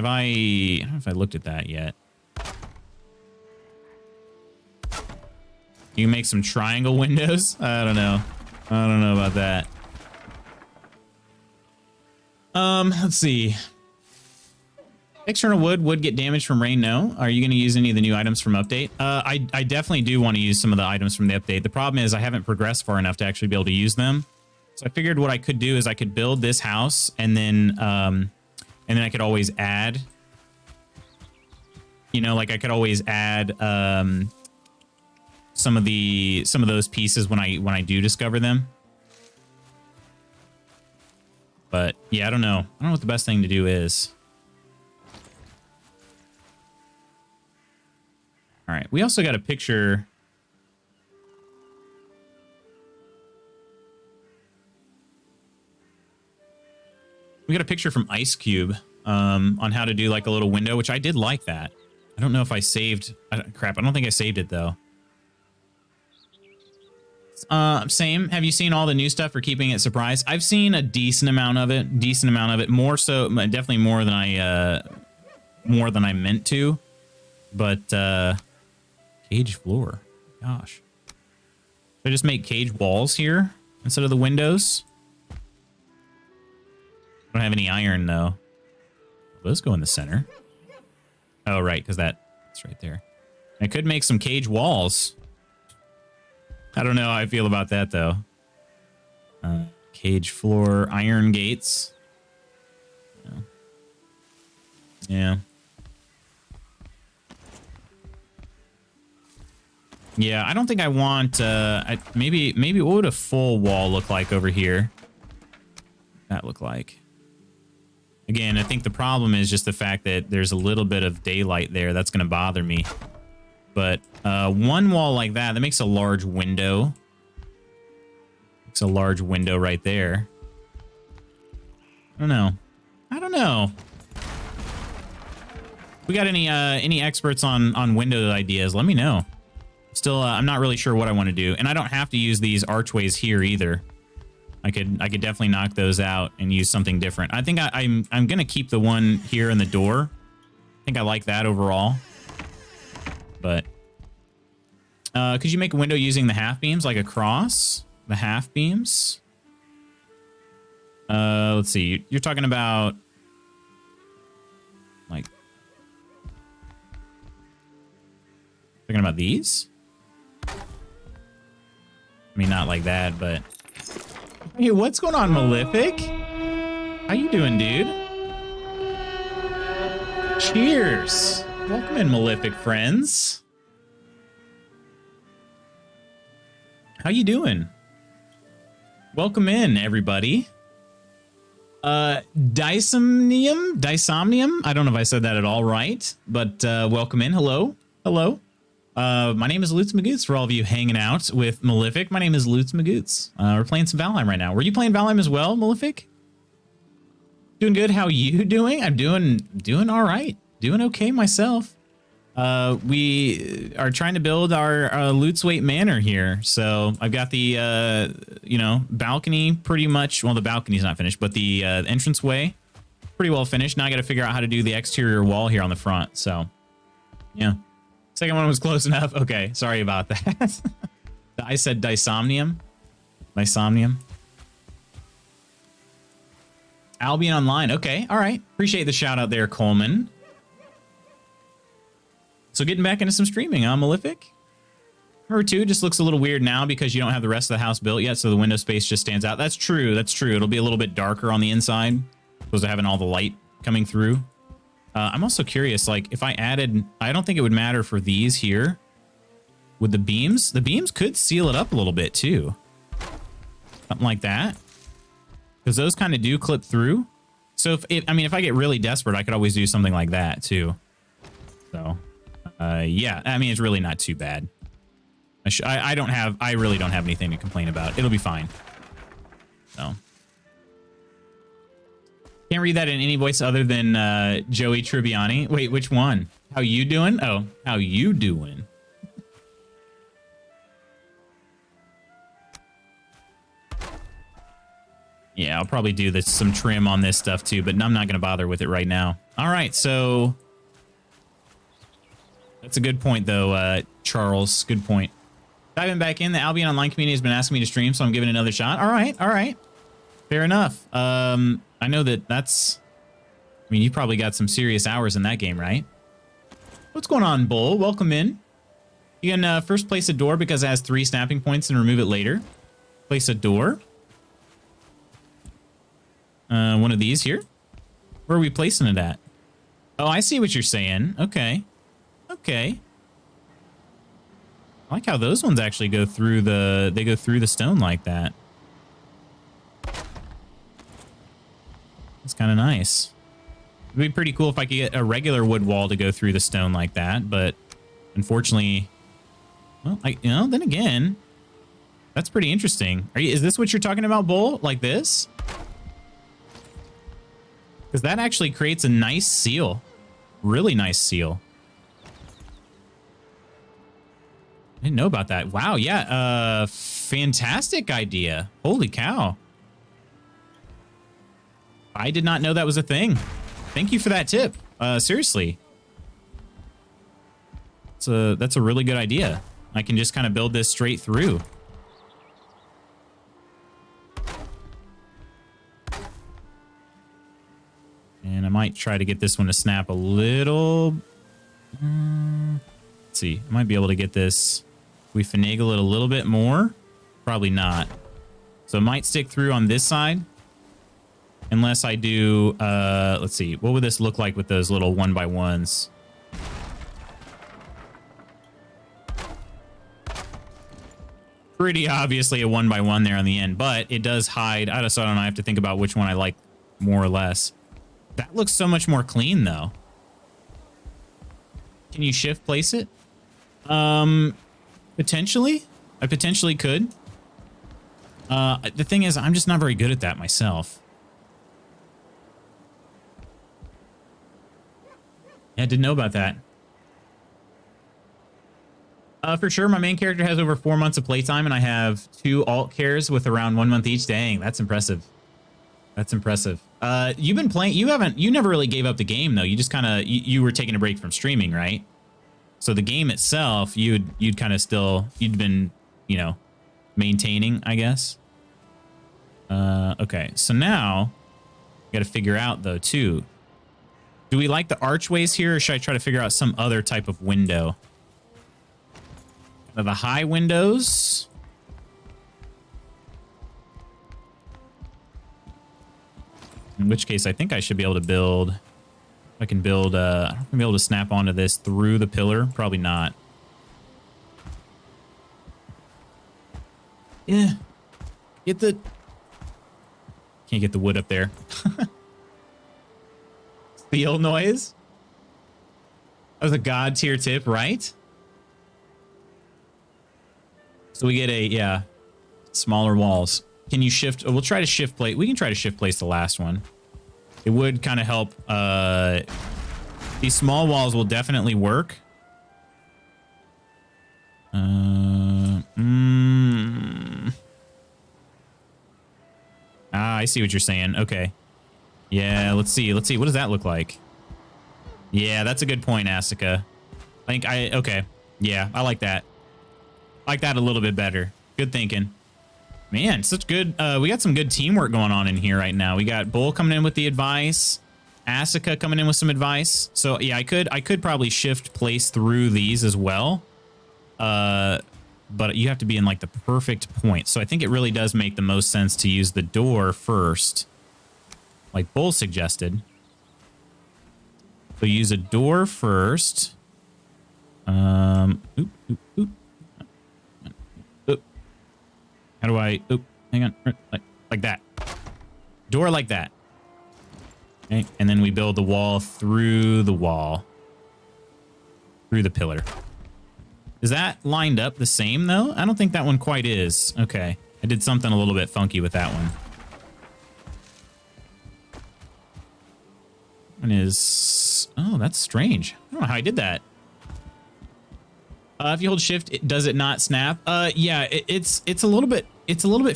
don't know if I looked at that yet. You can make some triangle windows. I don't know. I don't know about that. Let's see. External wood would get damaged from rain. No. Are you going to use any of the new items from update? I definitely do want to use some of the items from the update. The problem is I haven't progressed far enough to actually be able to use them. So I figured what I could do is I could build this house and then I could always add, you know, like I could always add some of those pieces when I do discover them. But yeah, I don't know. I don't know what the best thing to do is. All right. We also got a picture. We got a picture from Ice Cube on how to do like a little window, which I did like that. I don't know if I saved. Crap. I don't think I saved it though. Same. Have you seen all the new stuff for keeping it surprised? I've seen a decent amount of it. More so, definitely more than I meant to. But cage floor. Gosh. Should I just make cage walls here instead of the windows? I don't have any iron though. Let's go in the center. Oh, right, because that's right there. I could make some cage walls. I don't know how I feel about that, though. Cage floor, iron gates. Yeah. Yeah, I don't think I want... maybe what would a full wall look like over here? That look like? Again, I think the problem is just the fact that there's a little bit of daylight there. That's going to bother me. But one wall like that makes a large window. Makes a large window right there. I don't know. If we got any experts on window ideas, let me know. Still, I'm not really sure what I want to do. And I don't have to use these archways here either. I could definitely knock those out and use something different. I think I'm going to keep the one here in the door. I think I like that overall. But could you make a window using the half beams, like across the half beams? Let's see. You're talking about like these? I mean, not like that, but hey, what's going on, Malefic? How you doing, dude? Cheers. Welcome in, Malefic friends. How you doing? Welcome in, everybody. Dysomnium? I don't know if I said that at all right, but welcome in. Hello. My name is Lutz Magoots. For all of you hanging out with Malefic, my name is Lutz Magoots. We're playing some Valheim right now. Were you playing Valheim as well, Malefic? Doing good. How you doing? I'm doing all right. Doing okay myself. We are trying to build our Lutz-Waite Manor here. So I've got the, balcony pretty much. Well, the balcony's not finished, but the entranceway pretty well finished. Now I got to figure out how to do the exterior wall here on the front. So, yeah. Second one was close enough. Okay, sorry about that. I said Dysomnium. Albion Online. Okay, all right. Appreciate the shout out there, Coleman. So getting back into some streaming, Malefic. Number 2 just looks a little weird now because you don't have the rest of the house built yet, so the window space just stands out. That's true. It'll be a little bit darker on the inside, opposed to having all the light coming through. I'm also curious, like, if I added... I don't think it would matter for these here. With the beams? The beams could seal it up a little bit, too. Something like that. Because those kind of do clip through. So, if I get really desperate, I could always do something like that, too. So, yeah. I mean, it's really not too bad. I really don't have anything to complain about. It'll be fine. So... Can't read that in any voice other than Joey Tribbiani. Wait, which one? How you doing? Oh, how you doing? Yeah, I'll probably do some trim on this stuff too, but I'm not going to bother with it right now. All right, so that's a good point though, Charles. Good point. Diving back in, the Albion Online community has been asking me to stream, so I'm giving it another shot. All right. Fair enough. I know that's... I mean, you probably got some serious hours in that game, right? What's going on, Bull? Welcome in. You can first place a door because it has 3 snapping points and remove it later. Place a door. One of these here. Where are we placing it at? Oh, I see what you're saying. Okay. I like how those ones actually go through the stone like that. It's kind of nice. It'd be pretty cool if I could get a regular wood wall to go through the stone like that, but unfortunately, well, then again, that's pretty interesting. Is this what you're talking about, Bull? Like this? Because that actually creates a nice seal. Really nice seal. I didn't know about that. Wow, yeah, fantastic idea. Holy cow. I did not know that was a thing. Thank you for that tip. Seriously. That's a really good idea. I can just kind of build this straight through. And I might try to get this one to snap a little. Let's see. I might be able to get this. We finagle it a little bit more. Probably not. So it might stick through on this side. Unless I do, let's see. What would this look like with those little 1x1s? Pretty obviously a 1x1 there on the end, but it does hide. I don't know. I have to think about which one I like more or less. That looks so much more clean though. Can you shift place it? Potentially. I potentially could. The thing is, I'm just not very good at that myself. Yeah, I didn't know about that. For sure, my main character has over 4 months of playtime, and I have 2 alt cares with around 1 month each. Dang, that's impressive. That's impressive. You've been playing. You never really gave up the game though. You just kind of you were taking a break from streaming, right? So the game itself, you'd kind of still you'd been, you know, maintaining, I guess. Okay, so now got to figure out though too. Do we like the archways here, or should I try to figure out some other type of window? The high windows. In which case, I think I should be able to build. I can build. I'm gonna be able to snap onto this through the pillar. Probably not. Yeah. Get the. Can't get the wood up there. Steel noise. That was a god tier tip, right? So we get a, smaller walls. Can you shift? We'll try to shift place. We can try to shift place the last one. It would kind of help. These small walls will definitely work. Ah, I see what you're saying. Okay. Yeah, let's see. Let's see. What does that look like? Yeah, that's a good point, Asuka. Okay. Yeah, I like that. I like that a little bit better. Good thinking. Man, such good. We got some good teamwork going on in here right now. We got Bull coming in with the advice. Asuka coming in with some advice. So yeah, I could probably shift place through these as well. But you have to be in like the perfect point. So I think it really does make the most sense to use the door first, like Bull suggested. So use a door first. Oop. How do I? Oop, hang on. Like that. Door like that. Okay, and then we build the wall through the wall. Through the pillar. Is that lined up the same, though? I don't think that one quite is. Okay. I did something a little bit funky with that one. One is... Oh, that's strange. I don't know how I did that. If you hold shift, does it not snap? Yeah, it's a little bit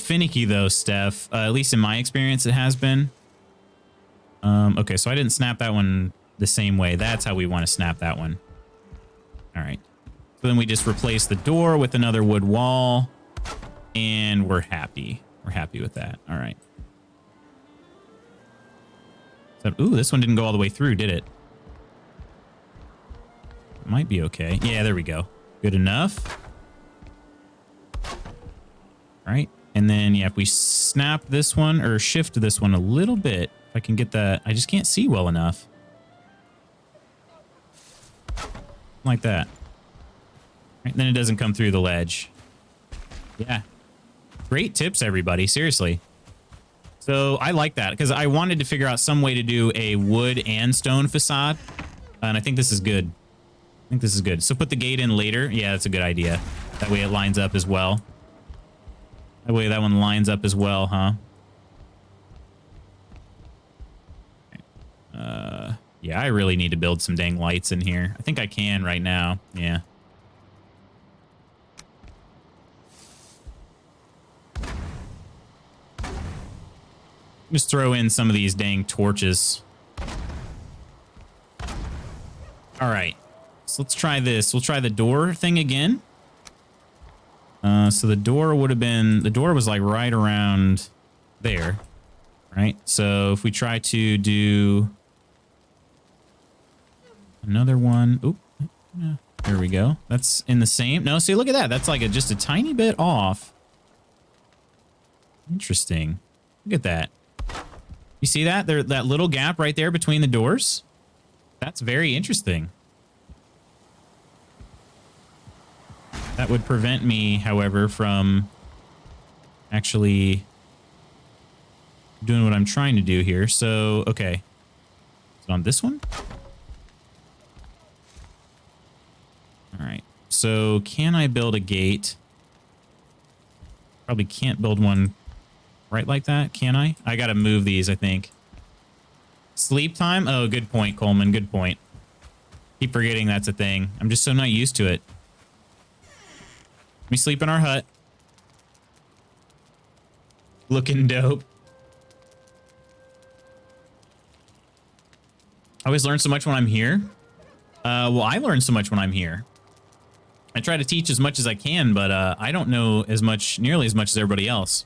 finicky though, Steph. At least in my experience, it has been. Okay, so I didn't snap that one the same way. That's how we want to snap that one. All right. So then we just replace the door with another wood wall, and we're happy. We're happy with that. All right. So, ooh, this one didn't go all the way through, did it? Might be okay. Yeah, there we go. Good enough. All right. And then, yeah, if we snap this one or shift this one a little bit, if I can get that, I just can't see well enough. Like that. Right, then it doesn't come through the ledge. Yeah. Great tips, everybody. Seriously. So I like that because I wanted to figure out some way to do a wood and stone facade. And I think this is good. I think this is good. So put the gate in later. Yeah, that's a good idea. That way it lines up as well. That way that one lines up as well, huh? Yeah, I really need to build some dang lights in here. I think I can right now. Yeah. Just throw in some of these dang torches. All right. So let's try this. We'll try the door thing again. So the door would have been... The door was like right around there. Right? So if we try to do... Another one. Oop. There we go. That's in the same. No, see, look at that. That's like just a tiny bit off. Interesting. Look at that. You see that? There, that little gap right there between the doors? That's very interesting. That would prevent me, however, from actually doing what I'm trying to do here. So, okay. Is it on this one? All right. So, can I build a gate? Probably can't build one right like that, can I? I gotta move these, I think. Sleep time? Oh, good point, Coleman. Good point. Keep forgetting that's a thing. I'm just so not used to it. We sleep in our hut. Looking dope. I always learn so much when I'm here. Well, I learn so much when I'm here. I try to teach as much as I can, but I don't know as much, nearly as much as everybody else.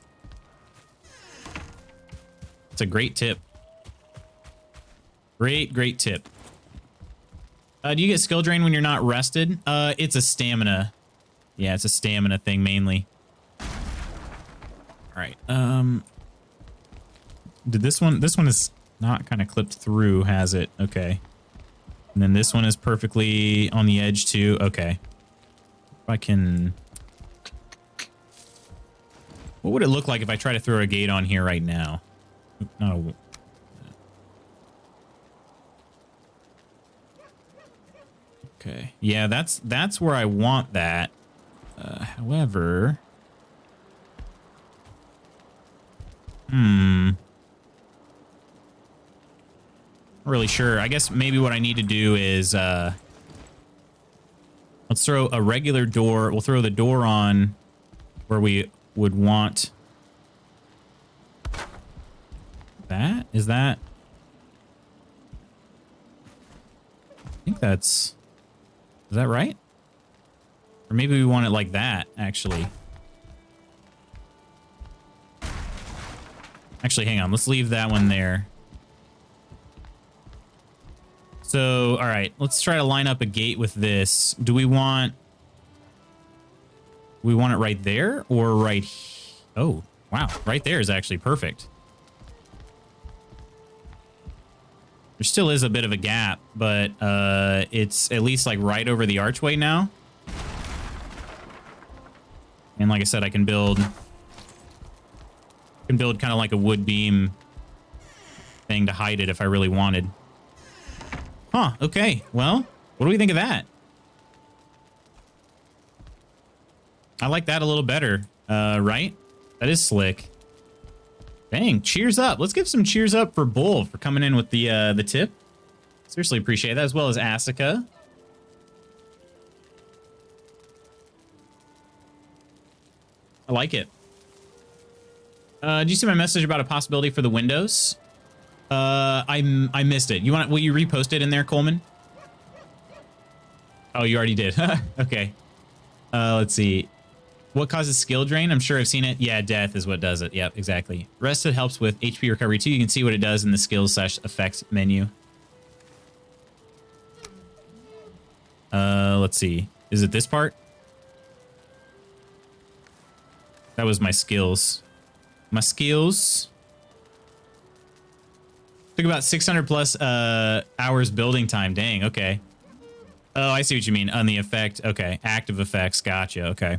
It's a great tip. Great tip. Do you get skill drain when you're not rested? It's a stamina. Yeah, it's a stamina thing mainly. All right. Did this one is not kind of clipped through, has it? Okay. And then this one is perfectly on the edge too. Okay. If I can... What would it look like if I try to throw a gate on here right now? Not a... Okay. Yeah, that's where I want that. However... Not really sure. I guess maybe what I need to do is let's throw a regular door. We'll throw the door on where we would want that. Is that? I think that's... Is that right? Or maybe we want it like that, actually. Actually, hang on. Let's leave that one there. So, all right. Let's try to line up a gate with this. Do we want... We want it right there or right... Oh, wow. Right there is actually perfect. There still is a bit of a gap, but it's at least like right over the archway now. And like I said, I can build kind of like a wood beam thing to hide it if I really wanted. Huh, okay. Well, what do we think of that? I like that a little better, right? That is slick. Dang, cheers up. Let's give some cheers up for Bull for coming in with the tip. Seriously appreciate that, as well as Asuka. I like it. Did you see my message about a possibility for the windows? I missed it. Will you repost it in there, Coleman? Oh, you already did. Okay. Let's see. What causes skill drain? I'm sure I've seen it. Yeah, death is what does it. Yep, exactly. Rested helps with HP recovery too. You can see what it does in the skills/effects menu. Let's see. Is it this part? That was my skills. My skills. Took about 600 plus hours building time. Dang, okay. Oh, I see what you mean. On the effect. Okay. Active effects. Gotcha. Okay.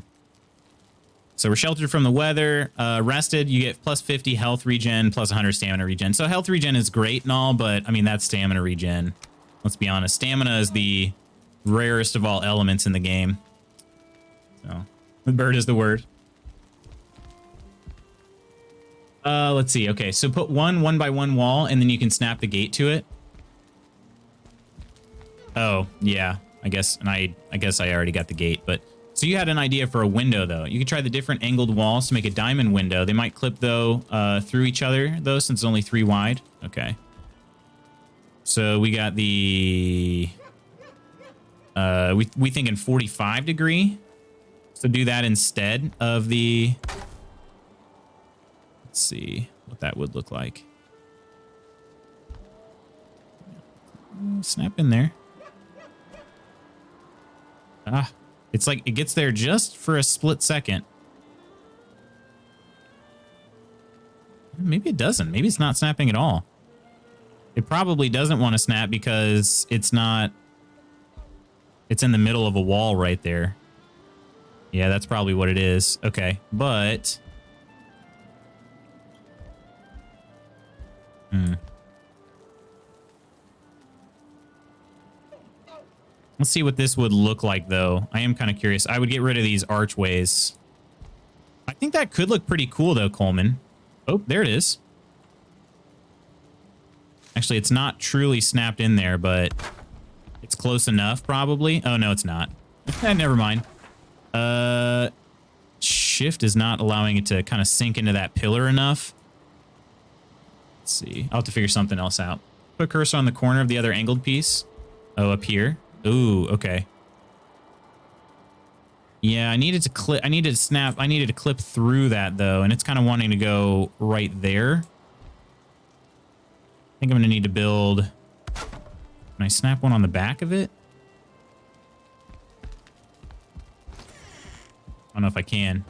So we're sheltered from the weather. Rested, you get plus 50 health regen, plus 100 stamina regen. So health regen is great and all, but I mean, that's stamina regen. Let's be honest. Stamina is the rarest of all elements in the game. So the bird is the word. Let's see. Okay, so put one by one wall, and then you can snap the gate to it. Oh, yeah. I guess I already got the gate, but so you had an idea for a window though. You could try the different angled walls to make a diamond window. They might clip though through each other though, since it's only 3 wide. Okay. So we got the we thinking 45 degree. So do that instead of the... Let's see what that would look like. Snap in there. It's like it gets there just for a split second. Maybe it doesn't. Maybe it's not snapping at all. It probably doesn't want to snap because it's not... It's in the middle of a wall right there. Yeah, that's probably what it is. Okay, but... Let's see what this would look like, though. I am kind of curious. I would get rid of these archways. I think that could look pretty cool, though, Coleman. Oh, there it is. Actually, it's not truly snapped in there, but it's close enough, probably. Oh, no, it's not. Never mind. Shift is not allowing it to kind of sink into that pillar enough. Let's see. I'll have to figure something else out. Put cursor on the corner of the other angled piece. Oh, up here. Ooh, okay. Yeah, I needed to clip. I needed to snap. I needed to clip through that, though, and it's kind of wanting to go right there. I think I'm going to need to build... Can I snap one on the back of it? I don't know if I can.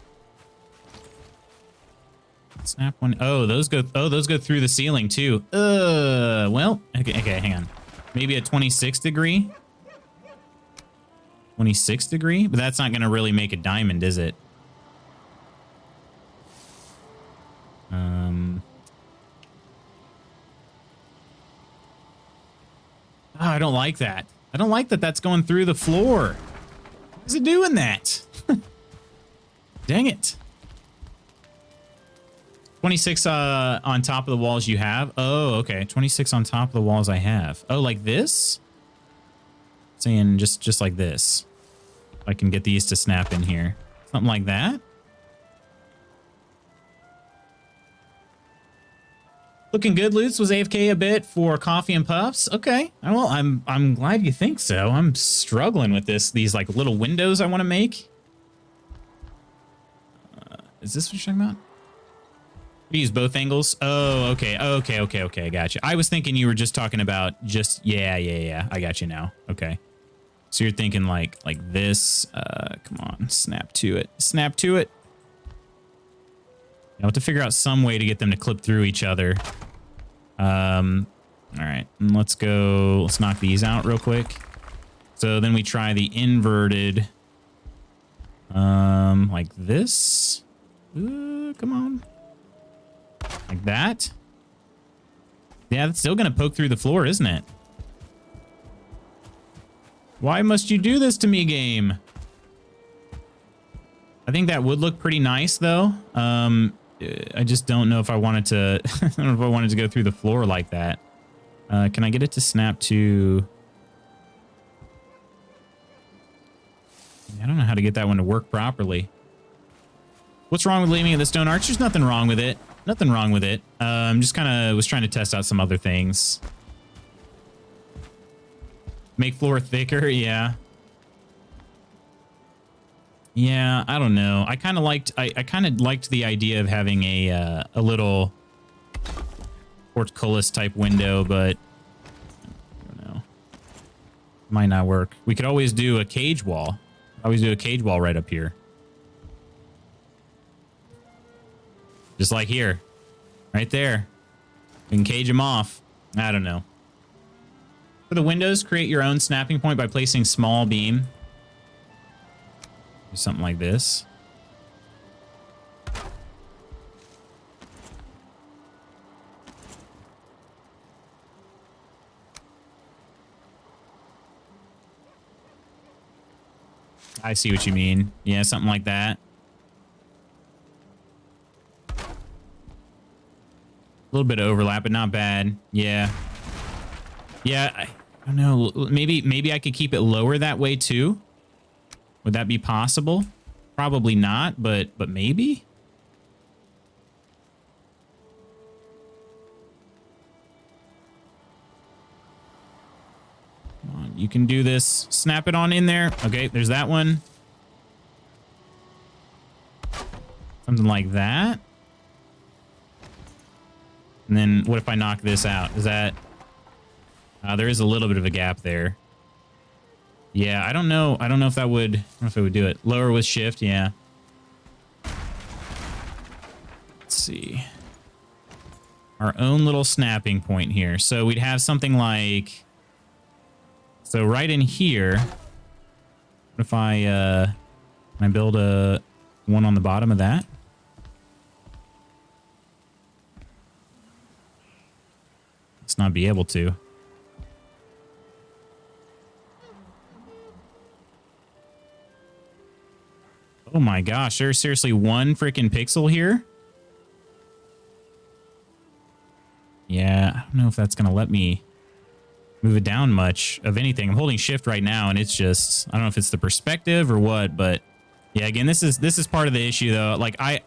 Snap one. Oh, those go. Oh, those go through the ceiling too. Well, okay, hang on. Maybe a 26 degree. 26 degree, but that's not going to really make a diamond, is it? Oh, I don't like that. I don't like that that's going through the floor. Why is it doing that? Dang it. 26 on top of the walls you have. Oh, okay. 26 on top of the walls I have. Oh, like this? Saying just like this. I can get these to snap in here. Something like that. Looking good, Lutz. Was AFK a bit for coffee and puffs? Okay. Well, I'm glad you think so. I'm struggling with these like little windows I want to make. Is this what you're talking about? Use both angles. Oh, okay. Okay. Gotcha. I was thinking you were just talking about just yeah. I got you now. Okay. So you're thinking like this. Come on, snap to it. Snap to it. I have to figure out some way to get them to clip through each other. All right, and let's go. Let's knock these out real quick. So then we try the inverted. Like this. Come on. Like that. Yeah, that's still gonna poke through the floor, isn't it? Why must you do this to me, game? I think that would look pretty nice, though. I just don't know if I wanted to. I don't know if I wanted to go through the floor like that. Can I get it to snap to? I don't know how to get that one to work properly. What's wrong with leaving it the stone arch? There's nothing wrong with it. Nothing wrong with it. Just kind of was trying to test out some other things. Make floor thicker, yeah. Yeah, I don't know. I kind of liked the idea of having a little portcullis type window, but I don't know. Might not work. We could always do a cage wall. Always do a cage wall right up here. Just like here. Right there. We can cage them off. I don't know. For the windows, create your own snapping point by placing small beam. Do something like this. I see what you mean. Yeah, something like that. A little bit of overlap, but not bad. Yeah. Yeah, I don't know. Maybe I could keep it lower that way too. Would that be possible? Probably not, but maybe. Come on, you can do this. Snap it on in there. Okay, there's that one. Something like that. And then what if I knock this out? Is that... there is a little bit of a gap there. Yeah, I don't know. I don't know if that would, I don't know if it would do it. Lower with shift, yeah. Let's see. Our own little snapping point here. So we'd have something like, so right in here, what if can I build a one on the bottom of that? Let's not be able to. Oh my gosh, there's seriously one freaking pixel here? Yeah, I don't know if that's going to let me move it down much of anything. I'm holding shift right now, and it's just, I don't know if it's the perspective or what, but yeah, again, this is part of the issue, though. Like, I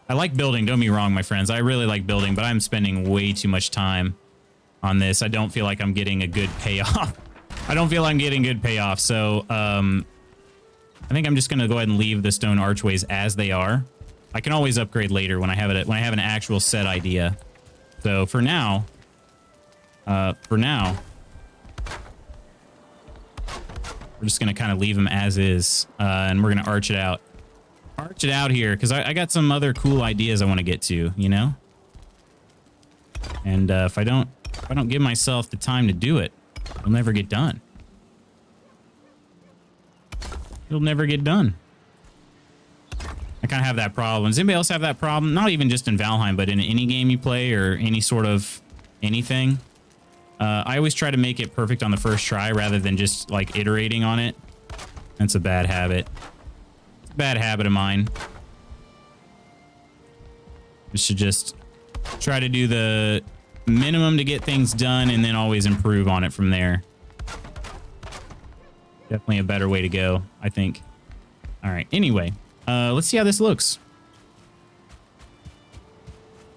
like building, don't be wrong, my friends. I really like building, but I'm spending way too much time on this. I don't feel like I'm getting a good payoff. I don't feel I'm getting good payoff, so I think I'm just going to go ahead and leave the stone archways as they are. I can always upgrade later when I have it, when I have an actual set idea. So for now, we're just going to kind of leave them as is, and we're going to arch it out. Arch it out here, because I got some other cool ideas I want to get to, you know? And if I don't give myself the time to do it, it'll never get done. It'll never get done. I kind of have that problem. Does anybody else have that problem? Not even just in Valheim, but in any game you play or any sort of anything. I always try to make it perfect on the first try rather than just like iterating on it. That's a bad habit. It's a bad habit of mine. You should just try to do the minimum to get things done and then always improve on it from there. Definitely a better way to go, I think. All right. Anyway, let's see how this looks.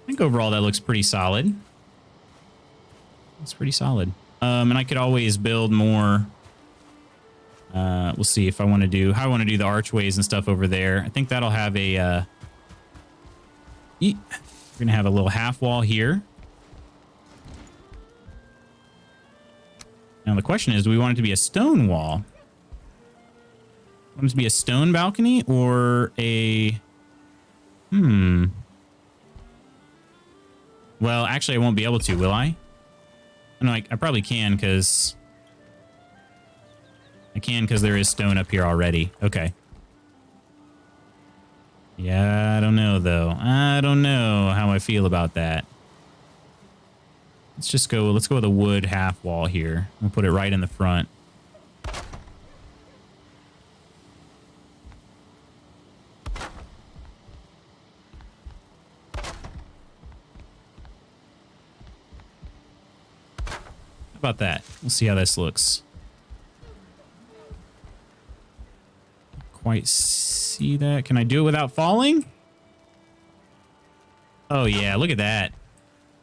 I think overall that looks pretty solid. It's pretty solid. And I could always build more. We'll see if I want to do how I want to do the archways and stuff over there. I think that'll have a. We're gonna have a little half wall here. Now the question is, do we want it to be a stone wall? Want it to be a stone balcony or a... Well, actually, I won't be able to, will I? No, I probably can, because... I can, because there is stone up here already. Okay. Yeah, I don't know, though. I don't know how I feel about that. Let's go with a wood half wall here. We'll put it right in the front. How about that? We'll see how this looks. Quite see that. Can I do it without falling? Oh yeah, look at that.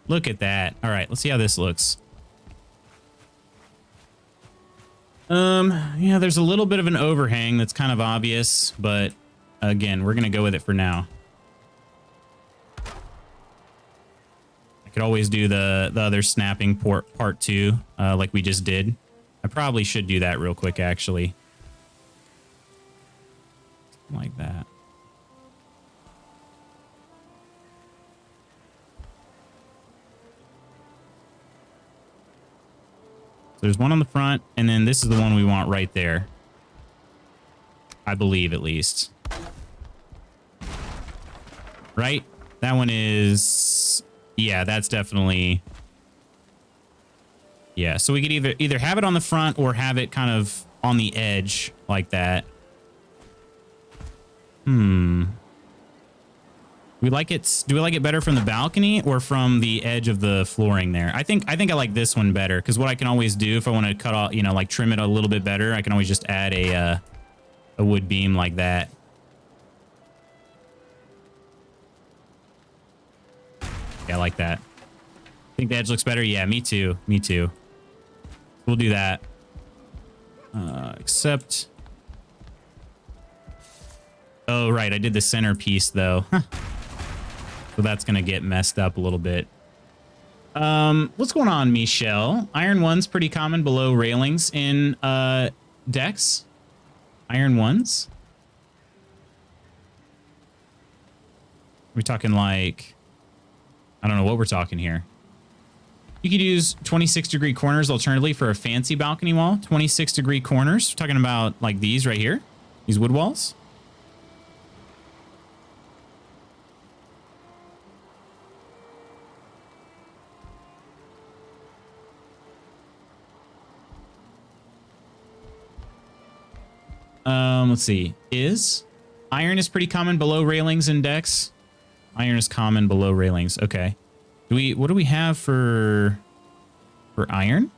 Look at that. All right, let's see how this looks. Yeah, there's a little bit of an overhang that's kind of obvious, but again, we're gonna go with it for now. I could always do the other snapping part 2, like we just did. I probably should do that real quick, actually. Like that. So there's one on the front, and then this is the one we want right there. I believe, at least. Right? That one is... Yeah, that's definitely... Yeah, so we could either have it on the front or have it kind of on the edge like that. Do we like it better from the balcony or from the edge of the flooring there? I think I like this one better, because what I can always do if I want to cut off, you know, like trim it a little bit better, I can always just add a wood beam like that. Yeah, I like that. Think the edge looks better? Yeah, me too. Me too. We'll do that. Except... Oh, right. I did the centerpiece, though. So that's going to get messed up a little bit. What's going on, Michelle? Iron 1's pretty common below railings in decks? Iron ones? Are we talking like... I don't know what we're talking here. You could use 26-degree corners alternatively for a fancy balcony wall. 26-degree corners. We're talking about like these right here. These wood walls. Let's see. Iron is pretty common below railings and decks. Iron is common below railings. Okay. What do we have for iron?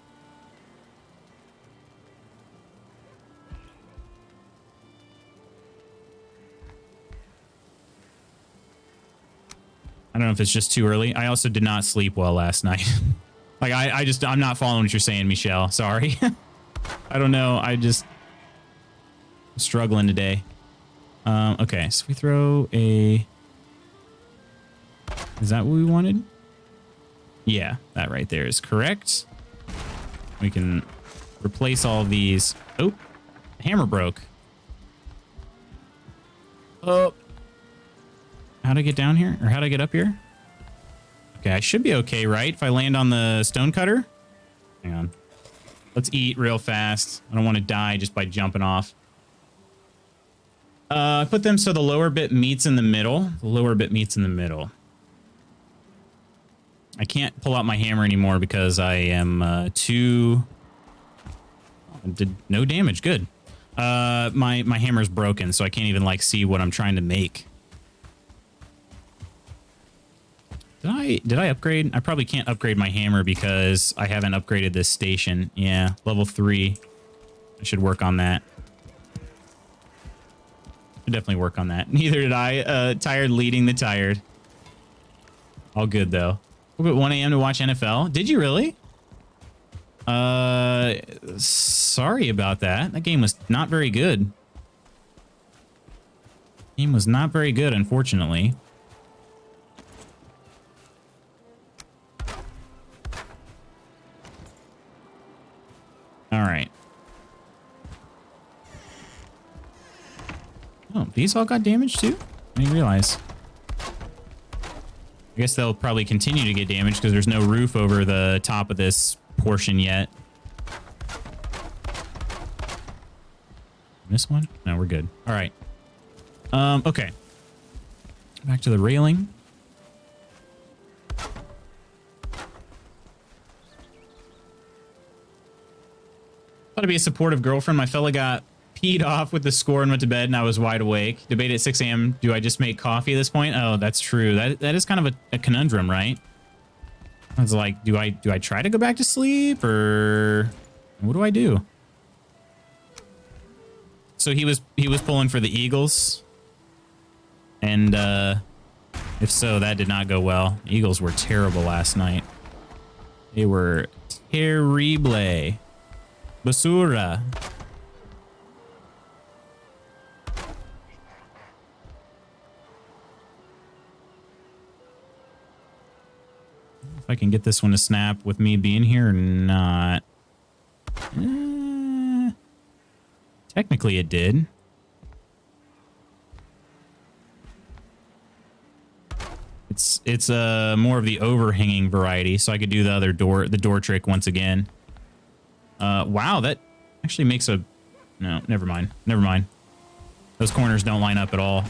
I don't know if it's just too early. I also did not sleep well last night. Like I'm not following what you're saying, Michelle. Sorry. I don't know. I'm struggling today. Okay, so we throw a... Is that what we wanted? Yeah, that right there is correct. We can replace all of these. Oh, the hammer broke. Oh. How'd I get down here? Or how'd I get up here? Okay, I should be okay, right? If I land on the stone cutter? Hang on. Let's eat real fast. I don't want to die just by jumping off. I put them so the lower bit meets in the middle. The lower bit meets in the middle. I can't pull out my hammer anymore because I am too... Did no damage. Good. My hammer's broken, so I can't even like see what I'm trying to make. Did I upgrade? I probably can't upgrade my hammer because I haven't upgraded this station. Yeah, level 3. I should work on that. Should definitely work on that. Neither did I. Tired leading the tired. All good though. Woke up at 1 a.m. to watch NFL. Did you really? Sorry about that. That game was not very good. Game was not very good, unfortunately. All right. Oh, these all got damaged too? I didn't realize. I guess they'll probably continue to get damaged because there's no roof over the top of this portion yet. This one? No, we're good. All right. Okay. Back to the railing. Thought to be a supportive girlfriend. My fella got peed off with the score and went to bed, and I was wide awake. Debate at 6 a.m. Do I just make coffee at this point? Oh, that's true. That is kind of a conundrum, right? I was like, do I try to go back to sleep, or what do I do? So he was pulling for the Eagles, and if so, that did not go well. Eagles were terrible last night. They were terrible. Basura. If I can get this one to snap with me being here or not. Technically it did. It's more of the overhanging variety, so I could do the door trick once again. Wow, that actually makes a... No, never mind. Never mind. Those corners don't line up at all.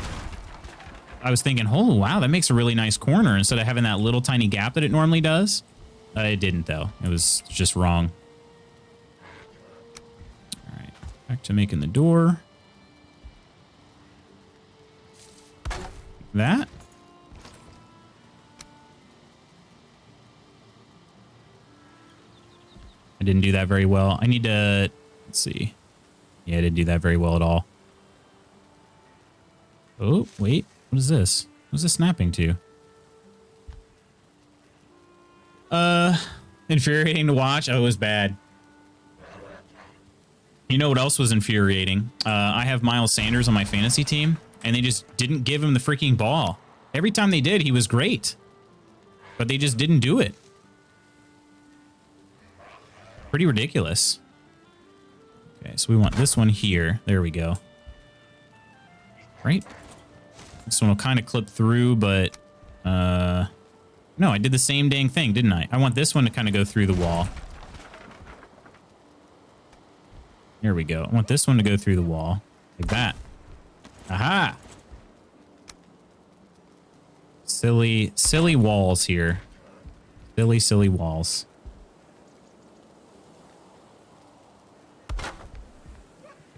I was thinking, oh, wow, that makes a really nice corner instead of having that little tiny gap that it normally does. It didn't, though. It was just wrong. All right, back to making the door. That. I didn't do that very well. I need to... Let's see. Yeah, I didn't do that very well at all. Oh, wait. What is this? What's this snapping to? Infuriating to watch. Oh, it was bad. You know what else was infuriating? I have Miles Sanders on my fantasy team, and they just didn't give him the freaking ball. Every time they did, he was great. But they just didn't do it. Pretty ridiculous. Okay, so we want this one here. There we go. Right? This one will kind of clip through, but... no, I did the same dang thing, didn't I? I want this one to kind of go through the wall. There we go. I want this one to go through the wall. Like that. Aha! Silly, silly walls here. Silly, silly walls. There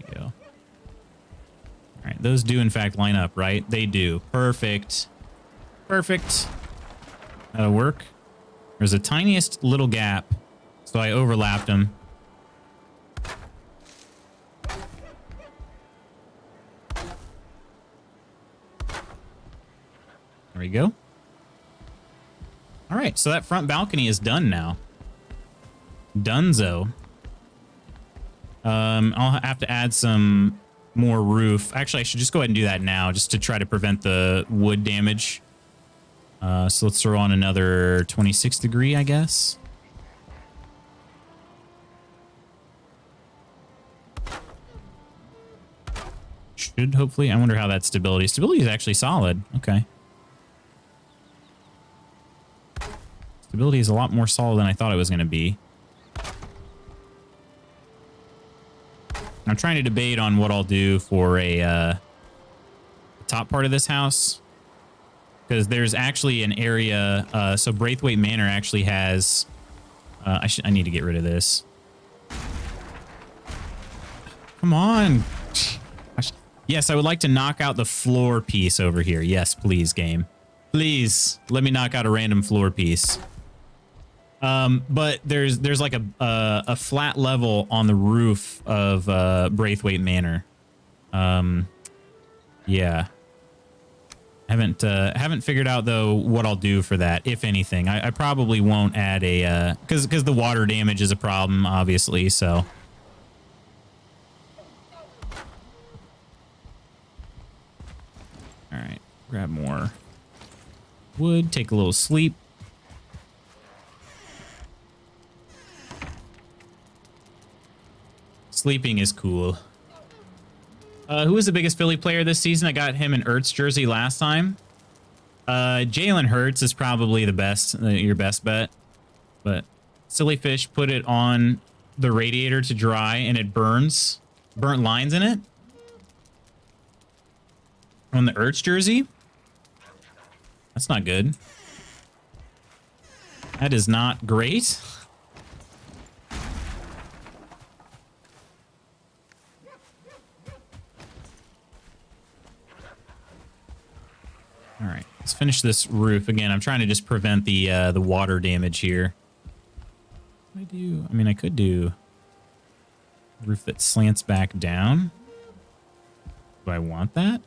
we go. Alright, those do in fact line up, right? They do. Perfect. Perfect. That'll work. There's the tiniest little gap, so I overlapped them. There we go. All right, so that front balcony is done now. Dunzo. I'll have to add some more roof. Actually, I should just go ahead and do that now, just to try to prevent the wood damage. So let's throw on another 26 degree, I guess. Should hopefully. I wonder how that stability. Stability is actually solid. Okay. Stability is a lot more solid than I thought it was going to be. I'm trying to debate on what I'll do for a top part of this house. Because there's actually an area, so Braithwaite Manor actually has... I need to get rid of this. Come on. Yes, I would like to knock out the floor piece over here. Yes, please, game. Please, let me knock out a random floor piece. But there's like a flat level on the roof of Braithwaite Manor. Yeah. Haven't figured out though what I'll do for that, if anything. I probably won't add a because the water damage is a problem, obviously. So. All right, grab more wood. Take a little sleep. Sleeping is cool. Who was the biggest Philly player this season? I got him an Ertz jersey last time. Jalen Hurts is probably the best, your best bet. But Silly Fish put it on the radiator to dry and it burns. Burnt lines in it. On the Ertz jersey? That's not good. That is not great. All right, let's finish this roof. Again, I'm trying to just prevent the water damage here. What do I do? I mean, I could do a roof that slants back down. Do I want that?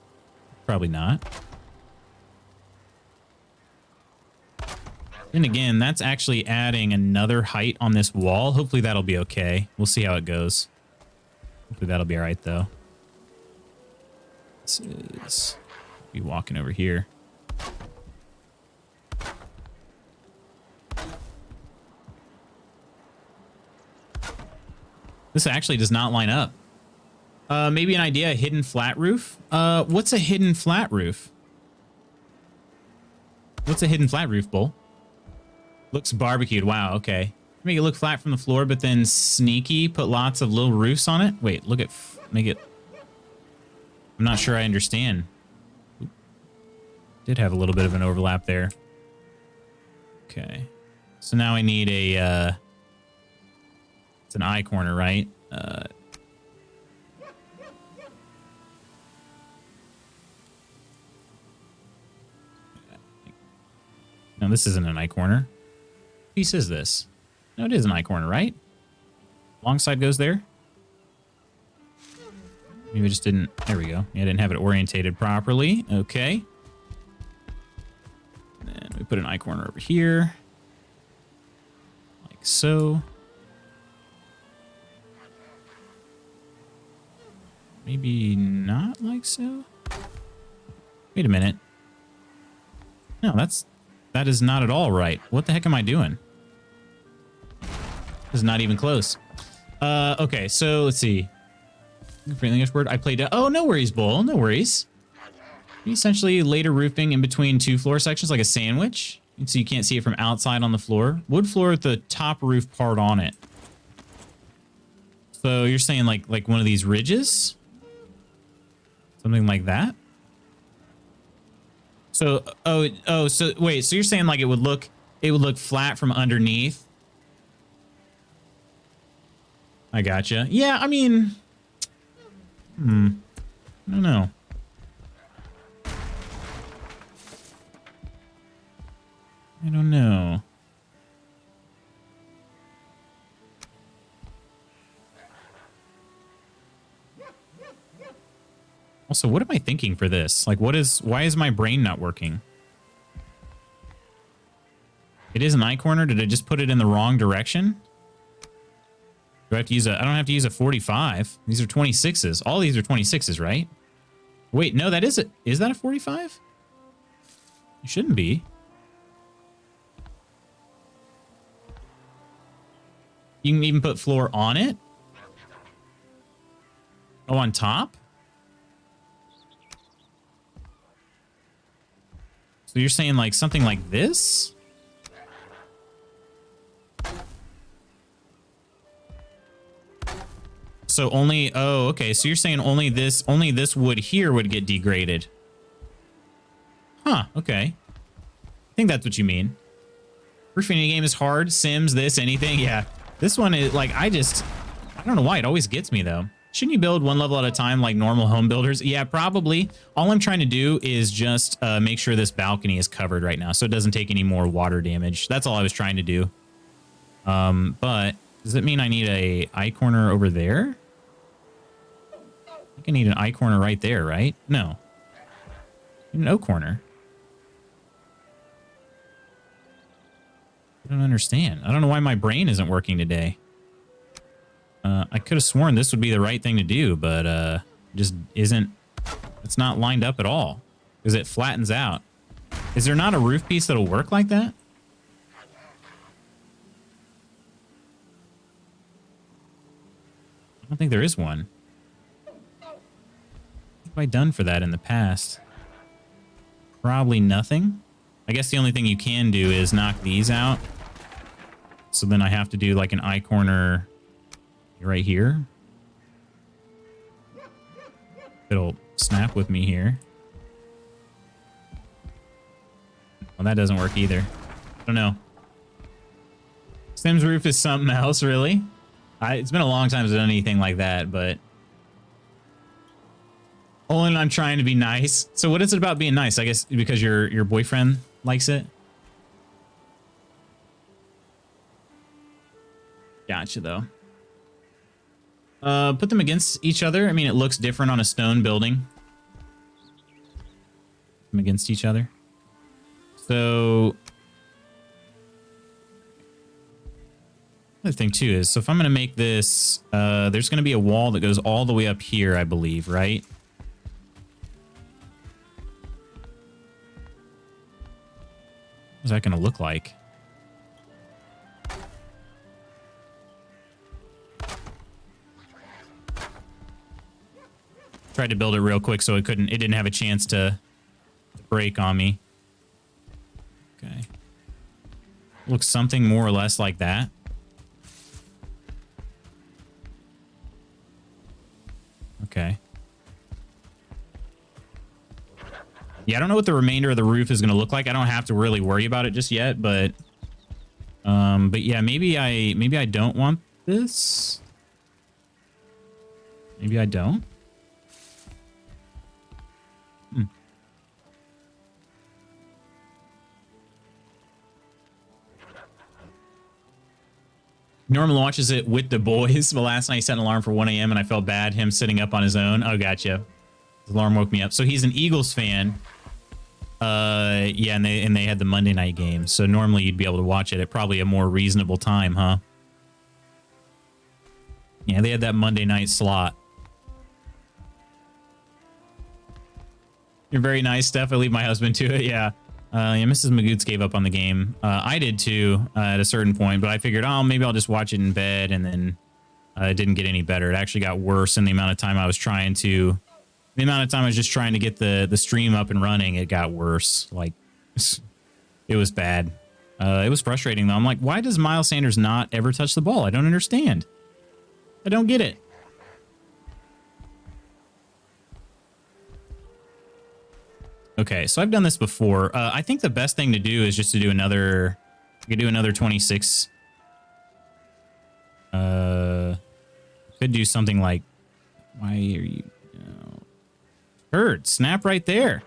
Probably not. And again, that's actually adding another height on this wall. Hopefully that'll be okay. We'll see how it goes. Hopefully that'll be all right, though. This is... be walking over here. This actually does not line up. Maybe an idea, a hidden flat roof? What's a hidden flat roof? What's a hidden flat roof, Bull? Looks barbecued. Wow, okay. Make it look flat from the floor, but then sneaky, put lots of little roofs on it? Wait, look at... make it... I'm not sure I understand. Did have a little bit of an overlap there. Okay. So now I need a... it's an eye corner, right? No, this isn't an eye corner. What piece is this? No, it is an eye corner, right? Long side goes there. Maybe I just didn't... there we go. Yeah, I didn't have it orientated properly. Okay. And we put an eye corner over here. Like so. Maybe not like so. Wait a minute. No, that is not at all right. What the heck am I doing? This is not even close. Okay, so let's see. For English word, I played. Oh, no worries, Bull. No worries. You essentially laid a roofing in between two floor sections like a sandwich, so you can't see it from outside on the floor. Wood floor with the top roof part on it. So you're saying like one of these ridges? Something like that? So so wait, so you're saying like it would look flat from underneath? I gotcha. Yeah, I mean, I don't know. I don't know. Also, what am I thinking for this? Like, why is my brain not working? It is an eye corner. Did I just put it in the wrong direction? Do I have to use I don't have to use a 45. These are 26s. All these are 26s, right? Wait, no, that is it. Is that a 45? It shouldn't be. You can even put floor on it? Oh, on top? So you're saying like something like this? So only, oh, okay. So you're saying only this wood here would get degraded. Huh, okay. I think that's what you mean. Roofing in a game is hard. Sims, this, anything. Yeah. This one is like, I don't know why it always gets me though. Shouldn't you build one level at a time like normal home builders? Yeah, probably. All I'm trying to do is just make sure this balcony is covered right now so it doesn't take any more water damage. That's all I was trying to do. But does it mean I need a eye corner over there? I think I need an eye corner right there, right? No. An O corner. I don't understand. I don't know why my brain isn't working today. I could have sworn this would be the right thing to do, but just isn't. It's not lined up at all because it flattens out. Is there not a roof piece that'll work like that? I don't think there is one. What have I done for that in the past? Probably nothing. I guess the only thing you can do is knock these out. So then I have to do like an eye corner right here. It'll snap with me here. Well, that doesn't work either. I don't know. Sims roof is something else, really. It's been a long time since I've done anything like that, but only when I'm trying to be nice. So what is it about being nice? I guess because your boyfriend likes it? Gotcha, though. Put them against each other. I mean, it looks different on a stone building. Put them against each other. So another thing too is, so if I'm going to make this, there's going to be a wall that goes all the way up here, I believe, right? What's that going to look like? Tried to build it real quick so it didn't have a chance to break on me. Okay. Looks something more or less like that. Okay. Yeah, I don't know what the remainder of the roof is going to look like. I don't have to really worry about it just yet, but yeah, maybe I don't want this. Maybe I don't. Norman watches it with the boys, but last night he set an alarm for 1 a.m. and I felt bad him sitting up on his own. Oh, gotcha. The alarm woke me up. So he's an Eagles fan. Yeah, and they had the Monday night game. So normally you'd be able to watch it at probably a more reasonable time, huh? Yeah, they had that Monday night slot. You're very nice, Steph. I leave my husband to it. Yeah. Yeah, Mrs. Magoots gave up on the game. I did too at a certain point, but I figured, oh, maybe I'll just watch it in bed and then It didn't get any better. It actually got worse in the amount of time I was trying to... The amount of time I was just trying to get the stream up and running, it got worse. Like, it was bad. It was frustrating, though. I'm like, why does Miles Sanders not ever touch the ball? I don't understand. I don't get it. Okay, so I've done this before. I think the best thing to do is just to do another... You could do another 26. Could do something like... Why are you... Bird, snap right there.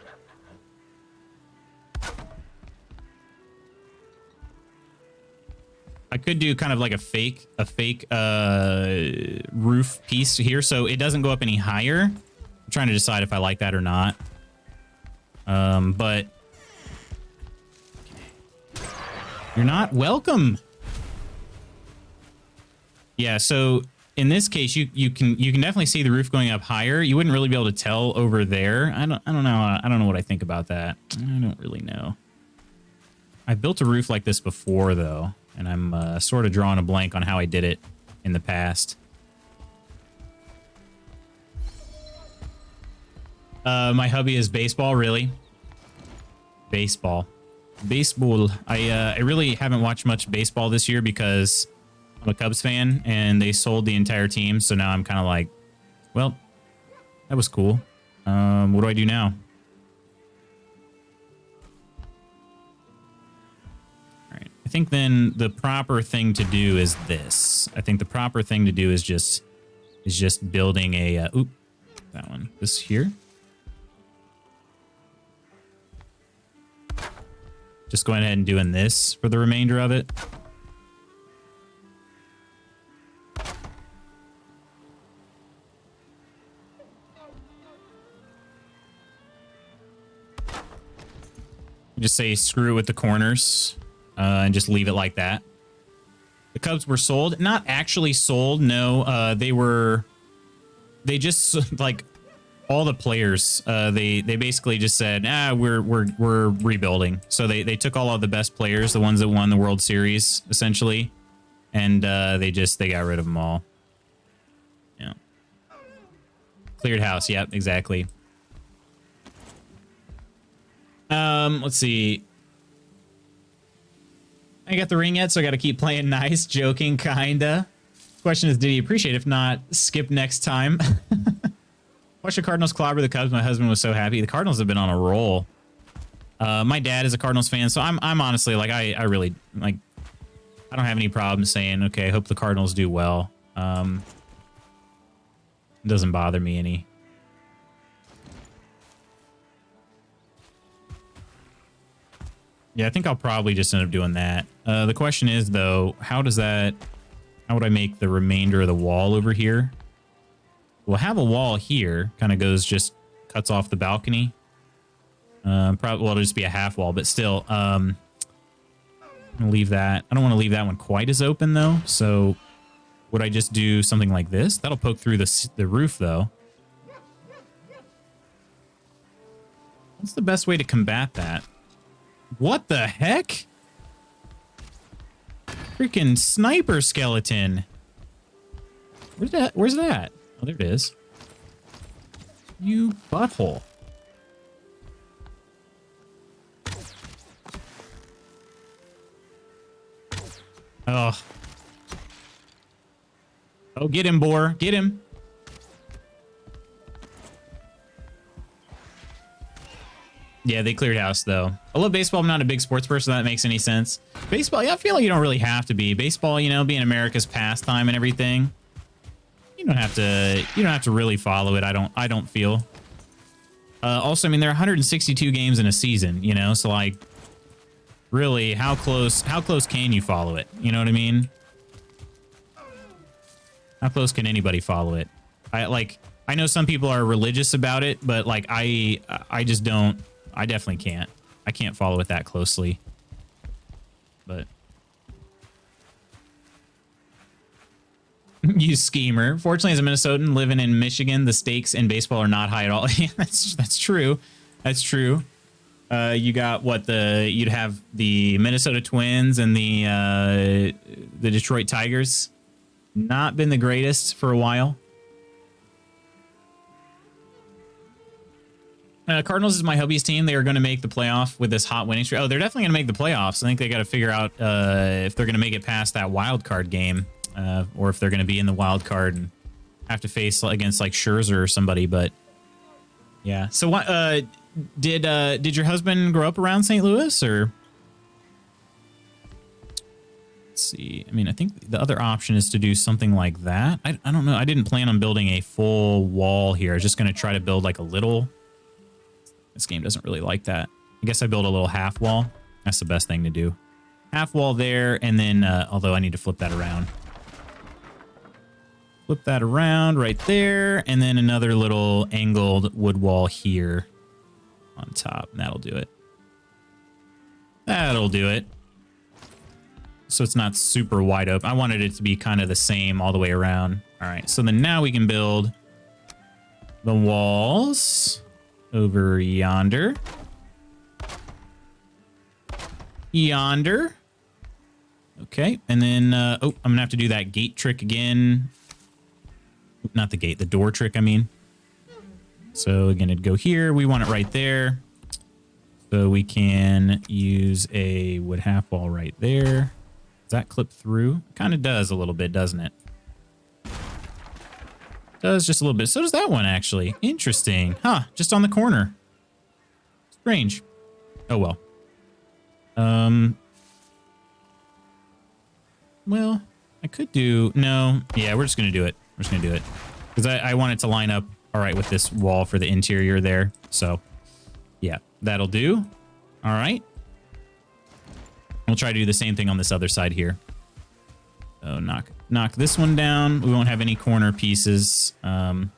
I could do kind of like a fake roof piece here, so it doesn't go up any higher. I'm trying to decide if I like that or not. But you're not welcome. Yeah, so in this case, you can definitely see the roof going up higher. You wouldn't really be able to tell over there. I don't know. I don't know what I think about that. I don't really know. I've built a roof like this before, though, and I'm sort of drawing a blank on how I did it in the past. My hobby is baseball, really. Baseball. I really haven't watched much baseball this year because I'm a Cubs fan, and they sold the entire team, so now I'm kind of like, well, that was cool. What do I do now? All right. I think then the proper thing to do is this. I think the proper thing to do is just building a oop, that one. This here. Just going ahead and doing this for the remainder of it. Just say screw it with the corners and just leave it like that. The Cubs were sold. Not actually sold, no. They just, like, all the players, they basically just said, we're rebuilding. So they took all of the best players, the ones that won the World Series, essentially, and they got rid of them all. Yeah. Cleared house, yep, exactly. Let's see. I got the ring yet, so I got to keep playing nice, joking, kinda. Question is, did he appreciate it? If not, skip next time. Watch the Cardinals clobber the Cubs. My husband was so happy. The Cardinals have been on a roll. My dad is a Cardinals fan, so I'm honestly like I really like. I don't have any problem saying, okay, I hope the Cardinals do well. It doesn't bother me any. Yeah, I think I'll probably just end up doing that. The question is, though, how would I make the remainder of the wall over here? We'll have a wall here, kind of cuts off the balcony. Probably, well, it'll just be a half wall, but still, I'm gonna leave that. I don't want to leave that one quite as open, though. So would I just do something like this? That'll poke through the roof, though. What's the best way to combat that? What the heck? Freaking sniper skeleton. Where's that? Oh, there it is. You butthole. Oh. Oh, get him, Boar. Get him. Yeah, they cleared house, though. I love baseball. I'm not a big sports person. That makes any sense. Baseball, yeah, I feel like you don't really have to be. Baseball, you know, being America's pastime and everything. You don't have to really follow it. I don't feel. Also, I mean, there are 162 games in a season, you know, so like, really, how close can you follow it? You know what I mean? How close can anybody follow it? I know some people are religious about it, but like, I just don't. I definitely can't. I can't follow it that closely. But you schemer. Fortunately, as a Minnesotan living in Michigan, the stakes in baseball are not high at all. Yeah, that's true. That's true. You got you'd have the Minnesota Twins and the Detroit Tigers. not been the greatest for a while. Cardinals is my hubby's team. They are going to make the playoff with this hot winning streak. Oh, they're definitely going to make the playoffs. I think they got to figure out if they're going to make it past that wild card game, or if they're going to be in the wild card and have to face against like Scherzer or somebody. But yeah. So what did your husband grow up around St. Louis, or? Let's see. I mean, I think the other option is to do something like that. I don't know. I didn't plan on building a full wall here. I was just going to try to build like a little. This game doesn't really like that. I guess I build a little half wall. That's the best thing to do. Half wall there, and then, although I need to flip that around. Flip that around right there, and then another little angled wood wall here on top. And that'll do it. That'll do it. So it's not super wide open. I wanted it to be kind of the same all the way around. All right, so then now we can build the walls over yonder. Yonder. Okay, and then, oh, I'm gonna have to do that gate trick again. Not the gate, the door trick, I mean. So again, it'd go here. We want it right there. So we can use a wood half wall right there. Does that clip through? Kind of does a little bit, doesn't it? Does just a little bit. So does that one, actually. Interesting. Huh, just on the corner. Strange. Oh, well. Well, I could do... No. Yeah, we're just going to do it. We're just going to do it. Because I want it to line up all right with this wall for the interior there. So, yeah, that'll do. All right. We'll try to do the same thing on this other side here. So knock this one down. We won't have any corner pieces. We'll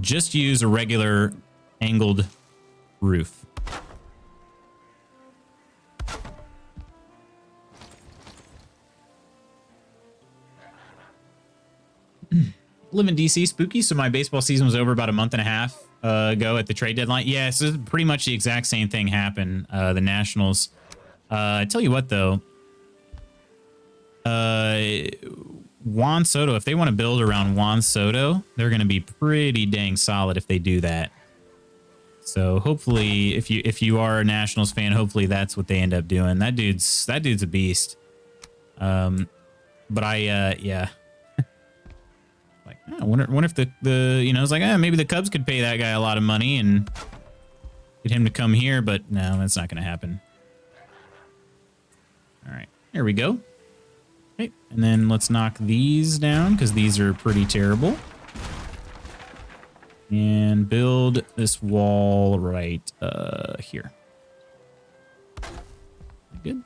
just use a regular angled roof. Live in DC, spooky. So my baseball season was over about a month and a half ago at the trade deadline. Yeah, so pretty much the exact same thing happened. The Nationals. I tell you what, though. Juan Soto, if they want to build around Juan Soto, they're going to be pretty dang solid if they do that. So hopefully, if you are a Nationals fan, hopefully that's what they end up doing. That dude's a beast. But yeah. Like, I wonder if the you know, it's like, maybe the Cubs could pay that guy a lot of money and get him to come here, but no, that's not going to happen. All right, here we go. Okay, and then let's knock these down because these are pretty terrible. And build this wall right here. Good.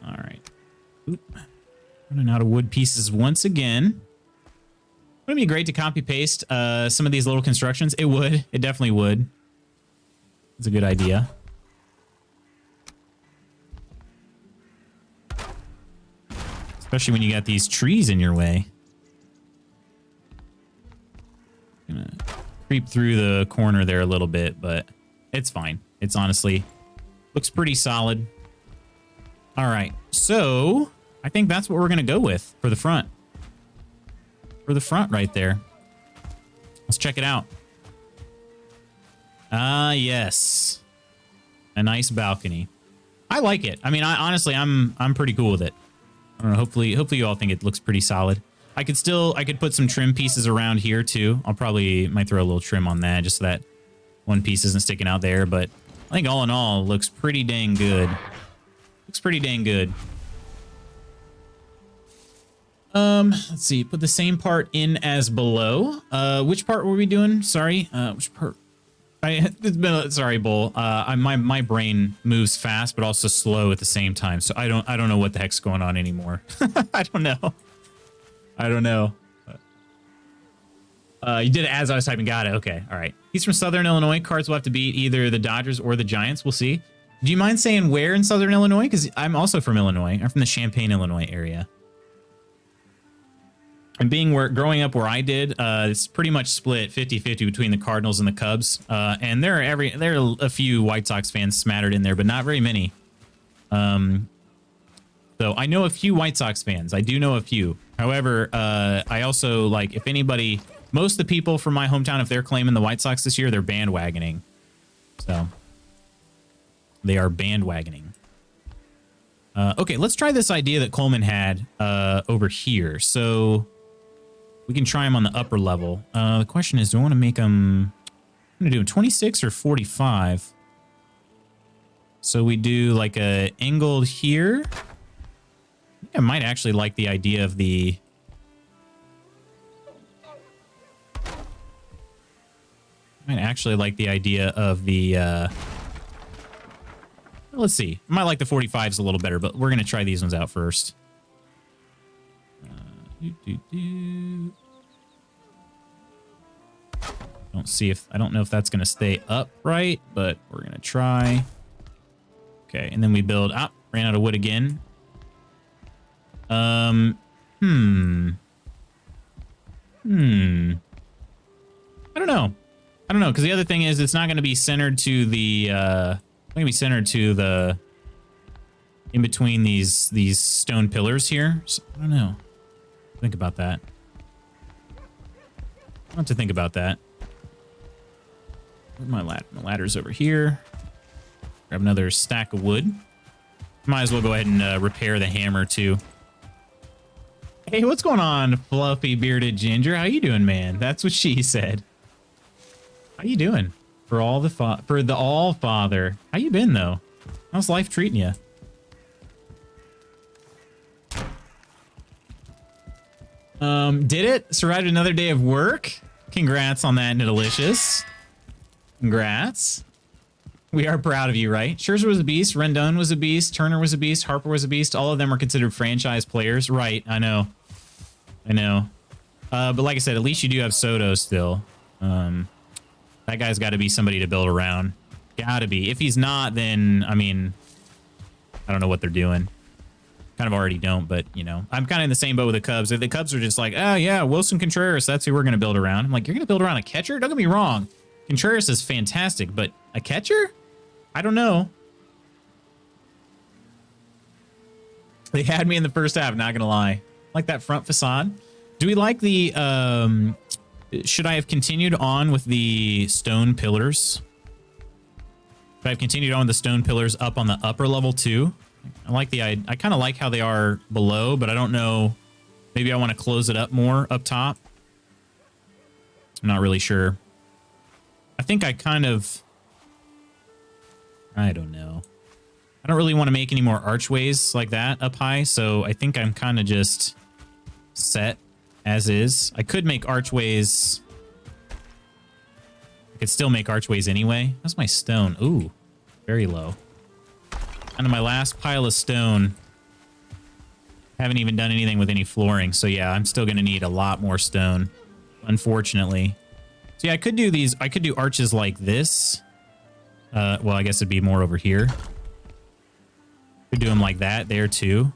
All right. Oop. Running out of wood pieces once again. Would it be great to copy paste some of these little constructions? It would. It definitely would. It's a good idea. Especially when you got these trees in your way. Gonna creep through the corner there a little bit, but it's fine. It's honestly looks pretty solid. All right, so I think that's what we're gonna go with for the front. For the front right there. Let's check it out. Ah, yes. A nice balcony. I like it. I mean, honestly, I'm pretty cool with it. I don't know, hopefully you all think it looks pretty solid. I could put some trim pieces around here too. Might throw a little trim on that just so that one piece isn't sticking out there, but I think all in all, it looks pretty dang good. Looks pretty dang good. Let's see, put the same part in as below. Which part were we doing? Sorry, which part? Sorry, Bull. My brain moves fast, but also slow at the same time. So I don't know what the heck's going on anymore. I don't know. You did it as I was typing. Got it. Okay. All right. He's from Southern Illinois. Cards will have to beat either the Dodgers or the Giants. We'll see. Do you mind saying where in Southern Illinois? Because I'm also from Illinois. I'm from the Champaign, Illinois area. And growing up where I did, it's pretty much split 50-50 between the Cardinals and the Cubs. And there are a few White Sox fans smattered in there, but not very many. So I know a few White Sox fans. I do know a few. However, I also, like, if anybody, most of the people from my hometown, if they're claiming the White Sox this year, they're bandwagoning. So they are bandwagoning. Okay, let's try this idea that Coleman had over here. So we can try them on the upper level. The question is, do I want to make them... I'm going to do them 26 or 45. So we do like a angled here. I think I might actually like the idea of the... let's see. I might like the 45s a little better, but we're going to try these ones out first. I don't know if that's going to stay upright, but we're going to try. Okay, and then we build... ran out of wood again. I don't know. Because the other thing is it's not going to be centered to the... in between these stone pillars here. So, I don't know. Think about that. I want to think about that. Where's my ladder? My ladder's over here. Grab another stack of wood. Might as well go ahead and repair the hammer too. Hey, what's going on, fluffy bearded ginger? How you doing, man? That's what she said. How you doing? For the All Father. How you been though? How's life treating you? Did it? Survived another day of work? Congrats on that, Delicious. Congrats. We are proud of you, right? Scherzer was a beast. Rendon was a beast. Turner was a beast. Harper was a beast. All of them are considered franchise players. Right, I know. But like I said, at least you do have Soto still. That guy's got to be somebody to build around. Gotta be. If he's not, then, I mean, I don't know what they're doing. Kind of already don't, but, you know. I'm kind of in the same boat with the Cubs. If the Cubs are just like, oh, yeah, Wilson Contreras, that's who we're going to build around. I'm like, you're going to build around a catcher? Don't get me wrong. Contreras is fantastic, but a catcher? I don't know. They had me in the first half, not going to lie. Like that front facade. Do we like the... should I have continued on with the stone pillars? Should I have continued on with the stone pillars up on the upper level too? I like the... I kind of like how they are below, but I don't know. Maybe I want to close it up more up top. I'm not really sure. I think I kind of... I don't know. I don't really want to make any more archways like that up high, so I think I'm kind of just set as is. I could make archways... I could still make archways anyway. That's my stone. Ooh, very low. And my last pile of stone. Haven't even done anything with any flooring, so yeah, I'm still going to need a lot more stone, unfortunately. So yeah, I could do these. I could do arches like this. Well, I guess it'd be more over here. Could do them like that there too,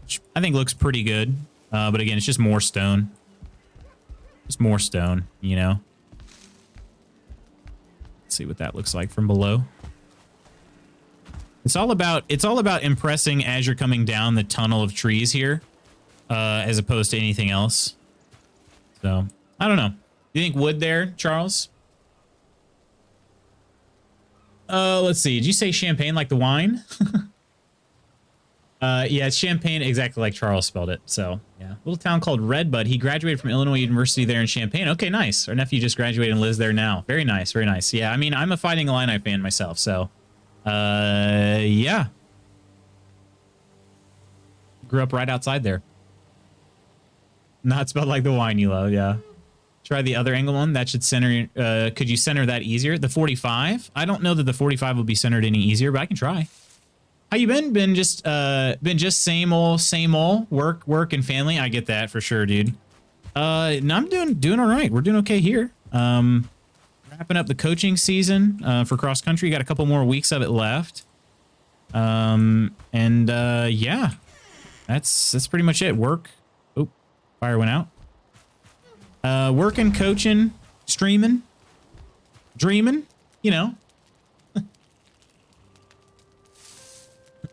which I think looks pretty good. But again, it's just more stone. Just more stone, you know. Let's see what that looks like from below. It's all about impressing as you're coming down the tunnel of trees here, as opposed to anything else. So I don't know. Do you think wood there, Charles? Let's see. Did you say champagne like the wine? Yeah, it's champagne exactly like Charles spelled it. So, yeah. Little town called Redbud. He graduated from Illinois University there in Champaign. Okay, nice. Our nephew just graduated and lives there now. Very nice, very nice. Yeah, I mean, I'm a Fighting Illini fan myself, so... yeah. Grew up right outside there. Not spelled like the wine you love, yeah. Try the other angle one. That should center... could you center that easier? The 45? I don't know that the 45 will be centered any easier, but I can try. How you been? Been just same old work and family. I get that for sure, dude. No, I'm doing all right. We're doing okay here. Wrapping up the coaching season for cross country. Got a couple more weeks of it left. Yeah, that's pretty much it. Work. Oh, fire went out. Working, coaching, streaming, dreaming. You know.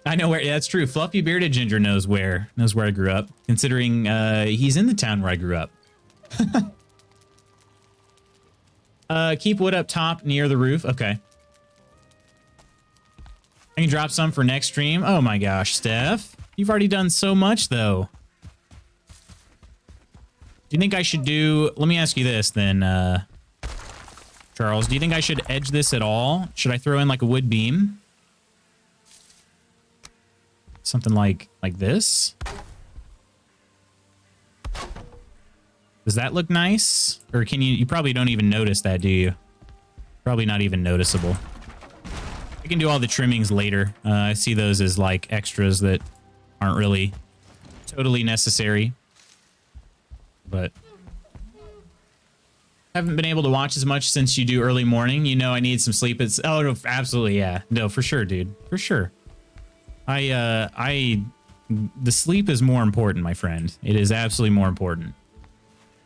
I know where. Yeah, that's true. Fluffy bearded ginger knows where I grew up. Considering he's in the town where I grew up. Keep wood up top near the roof. Okay. I can drop some for next stream. Oh my gosh, Steph. You've already done so much, though. Do you think I should do... Let me ask you this, then, Charles. Do you think I should edge this at all? Should I throw in, like, a wood beam? Something like this? Does that look nice? Or can you... You probably don't even notice that, do you? Probably not even noticeable. I can do all the trimmings later. I see those as, like, extras that aren't really totally necessary. But haven't been able to watch as much since you do early morning. You know I need some sleep. It's oh no, absolutely, yeah. No, for sure, dude. For sure. The sleep is more important, my friend. It is absolutely more important.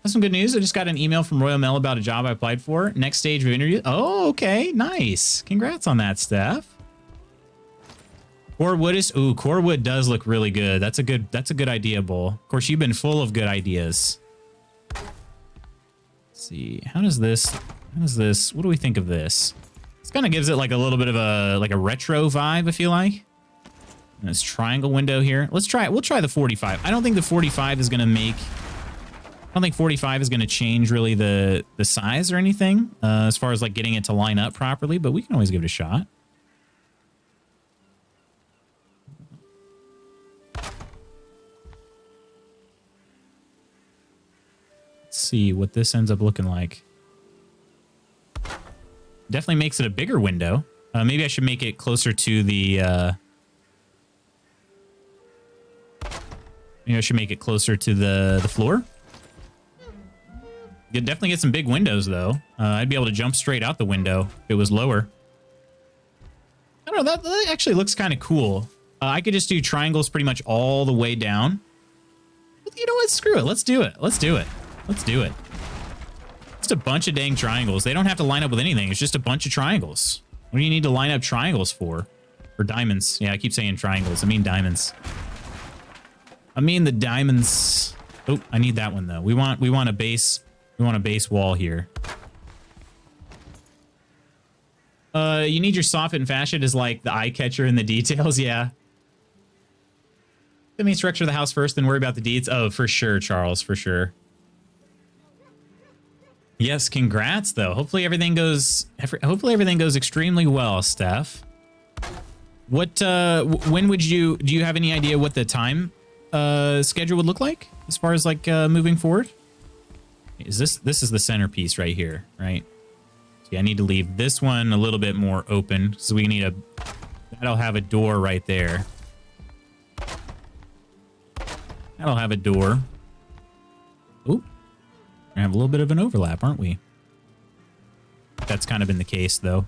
That's some good news. I just got an email from Royal Mail about a job I applied for. Next stage of interview. Oh, okay. Nice. Congrats on that, Steph. Core wood is... Ooh, core wood does look really good. That's a good idea, Bull. Of course, you've been full of good ideas. Let's see. How does this... What do we think of this? This kind of gives it like a little bit of a retro vibe, I feel like. And this triangle window here. Let's try it. We'll try the 45. I don't think the 45 is going to make... I don't think 45 is going to change really the size or anything as far as like getting it to line up properly, but we can always give it a shot. Let's see what this ends up looking like. Definitely makes it a bigger window. Maybe I should make it closer to the... maybe I should make it closer to the floor. You'd definitely get some big windows, though. I'd be able to jump straight out the window if it was lower. I don't know. That actually looks kind of cool. I could just do triangles pretty much all the way down. But you know what? Screw it. Let's do it. Let's do it. Let's do it. Just a bunch of dang triangles. They don't have to line up with anything. It's just a bunch of triangles. What do you need to line up triangles for? Or diamonds. Yeah, I keep saying triangles. I mean diamonds. I mean the diamonds. Oh, I need that one, though. We want a base... We want a base wall here. You need your soffit and fashion as like the eye catcher in the details. Yeah. Let me structure the house first, then worry about the deeds. Oh, for sure, Charles, for sure. Yes, congrats though. Hopefully everything goes extremely well, Steph. What when would you do you have any idea what the time schedule would look like as far as like moving forward? Is this is the centerpiece right here, right? So yeah, I need to leave this one a little bit more open. So we need that'll have a door right there. That'll have a door. Ooh. We're gonna have a little bit of an overlap, aren't we? That's kind of been the case, though.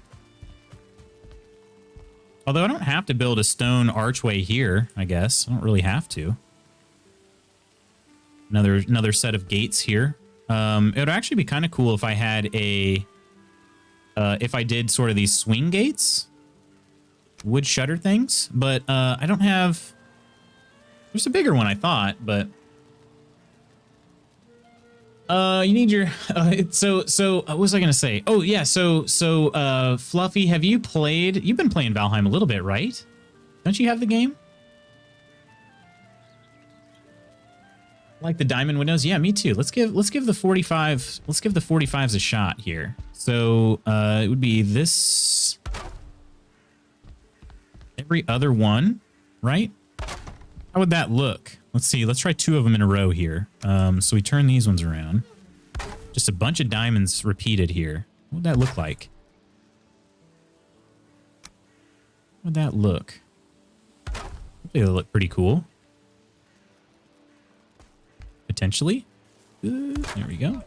Although I don't have to build a stone archway here, I guess. I don't really have to. Another set of gates here. It would actually be kind of cool if I had if I did sort of these swing gates, wood shutter things, but I don't have. There's a bigger one, I thought, but you need your. So what was I gonna say? Oh yeah, so Fluffy, have you played? You've been playing Valheim a little bit, right? Don't you have the game? Like the diamond windows? Yeah, me too. Let's give the 45. Let's give the 45s a shot here. So it would be this every other one, right? How would that look? Let's see. Let's try 2 of them in a row here. So we turn these ones around. Just a bunch of diamonds repeated here. What would that look like? How would that look? Hopefully it'll look pretty cool. Potentially. There we go.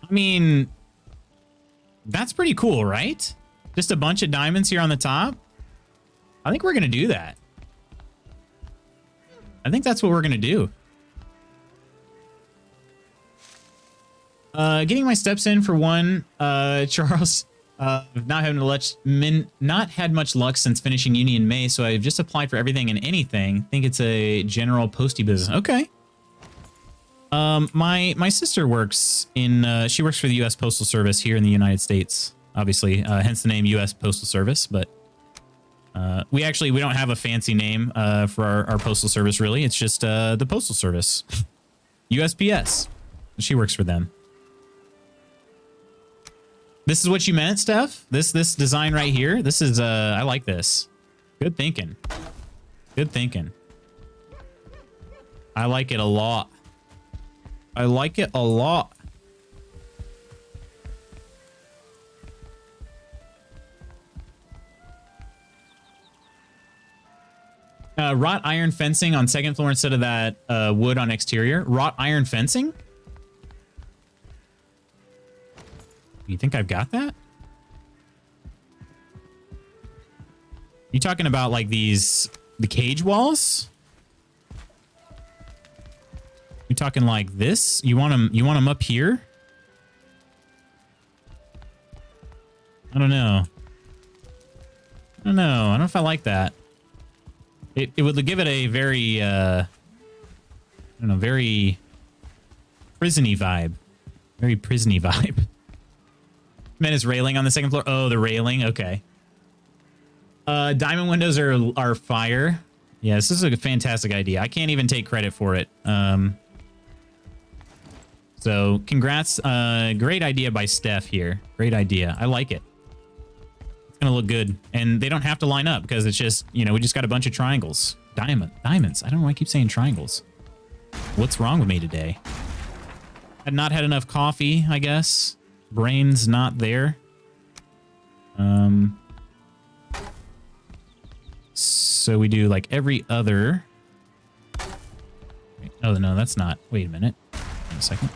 I mean, that's pretty cool, right? Just a bunch of diamonds here on the top. I think we're going to do that. I think that's what we're going to do. Getting my steps in for one, Charles. I've not had much luck since finishing uni in May, so I've just applied for everything and anything. Think it's a general postie business. Okay. My sister works in she works for the U.S. Postal Service here in the United States. Obviously, hence the name U.S. Postal Service. But we don't have a fancy name for our postal service. Really, it's just the Postal Service, USPS. She works for them. This is what you meant, Steph? This design right here? This is, I like this. Good thinking. Good thinking. I like it a lot. I like it a lot. Wrought iron fencing on second floor instead of that wood on exterior. Wrought iron fencing? You think I've got that? You talking about like the cage walls? You talking like this? You want them up here? I don't know. I don't know if I like that. It would give it a very I don't know, very prison-y vibe. Very prison-y vibe. Man is railing on the second floor. Oh, the railing. Okay. Diamond windows are fire. Yeah, this is a fantastic idea. I can't even take credit for it. So congrats. Great idea by Steph here. Great idea. I like it. It's gonna look good. And they don't have to line up because it's just, you know, we just got a bunch of triangles. Diamonds. I don't know why I keep saying triangles. What's wrong with me today? I've not had enough coffee, I guess. Brain's not there. So we do like every other. Oh no, that's not. Wait a minute. Wait a second.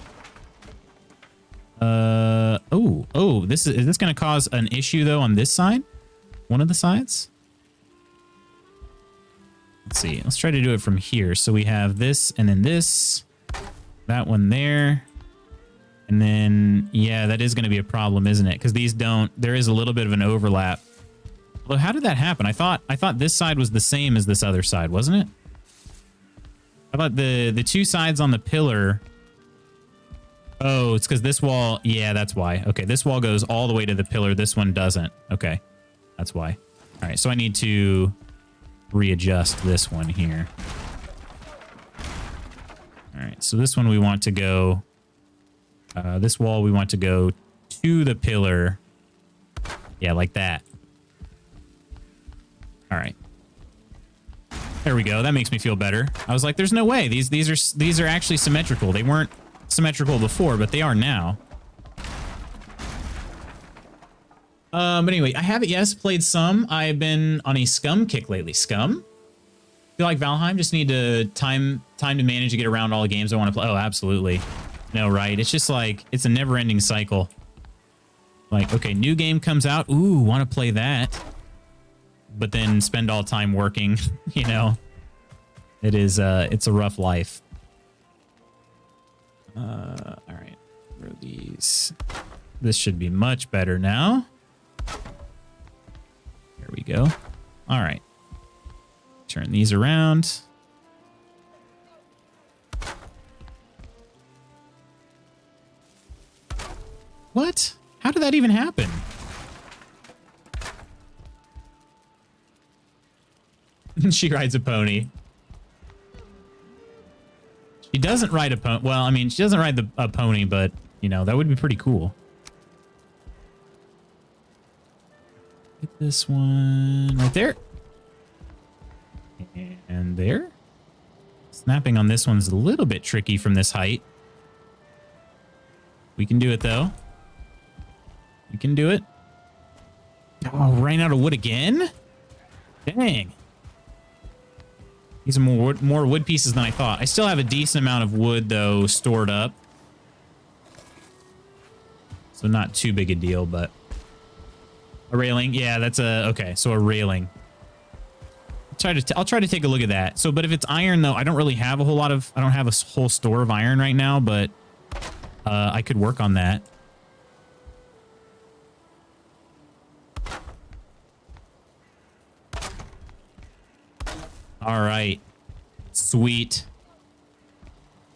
Is this going to cause an issue though on this side? One of the sides? Let's see. Let's try to do it from here. So we have this and then this. That one there. And then, yeah, that is going to be a problem, isn't it? Because these don't, there is a little bit of an overlap. Although, how did that happen? I thought this side was the same as this other side, wasn't it? I thought the two sides on the pillar. Oh, it's because this wall, yeah, that's why. Okay, this wall goes all the way to the pillar. This one doesn't. Okay, that's why. All right, so I need to readjust this one here. All right, so this one we want to go... this wall, we want to go to the pillar. Yeah, like that. All right. There we go. That makes me feel better. I was like, there's no way. These are actually symmetrical. They weren't symmetrical before, but they are now. But anyway, I haven't, yes, played some. I've been on a Scum kick lately. Scum? Feel like Valheim? Just need to time to manage to get around all the games I want to play. Oh, absolutely. No, right? It's just like, it's a never-ending cycle. Like, okay, new game comes out. Ooh, want to play that. But then spend all time working, you know? It's a rough life. All right. Where are these? This should be much better now. There we go. All right. Turn these around. What? How did that even happen? She rides a pony. She doesn't ride a pony. Well, I mean, she doesn't ride a pony, but, you know, that would be pretty cool. Get this one right there. And there. Snapping on this one's a little bit tricky from this height. We can do it, though. We can do it. Oh, ran out of wood again? Dang. These are more wood pieces than I thought. I still have a decent amount of wood, though, stored up. So not too big a deal, but... A railing? Yeah, that's a... Okay, so a railing. I'll try to take a look at that. So, but if it's iron, though, I don't really have a whole lot of... I don't have a whole store of iron right now, but... I could work on that. All right. Sweet.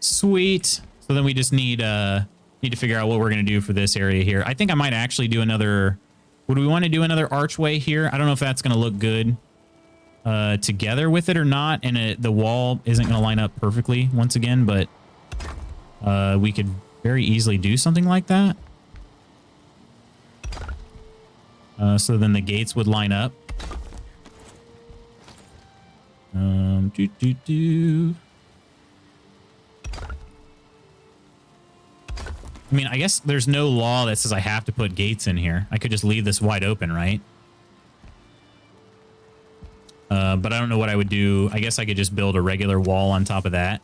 Sweet. So then we just need to figure out what we're going to do for this area here. I think I might actually do another... Would we want to do another archway here? I don't know if that's going to look good together with it or not. And the wall isn't going to line up perfectly once again, but we could very easily do something like that. So then the gates would line up. I mean, I guess there's no law that says I have to put gates in here. I could just leave this wide open, right? But I don't know what I would do. I guess I could just build a regular wall on top of that.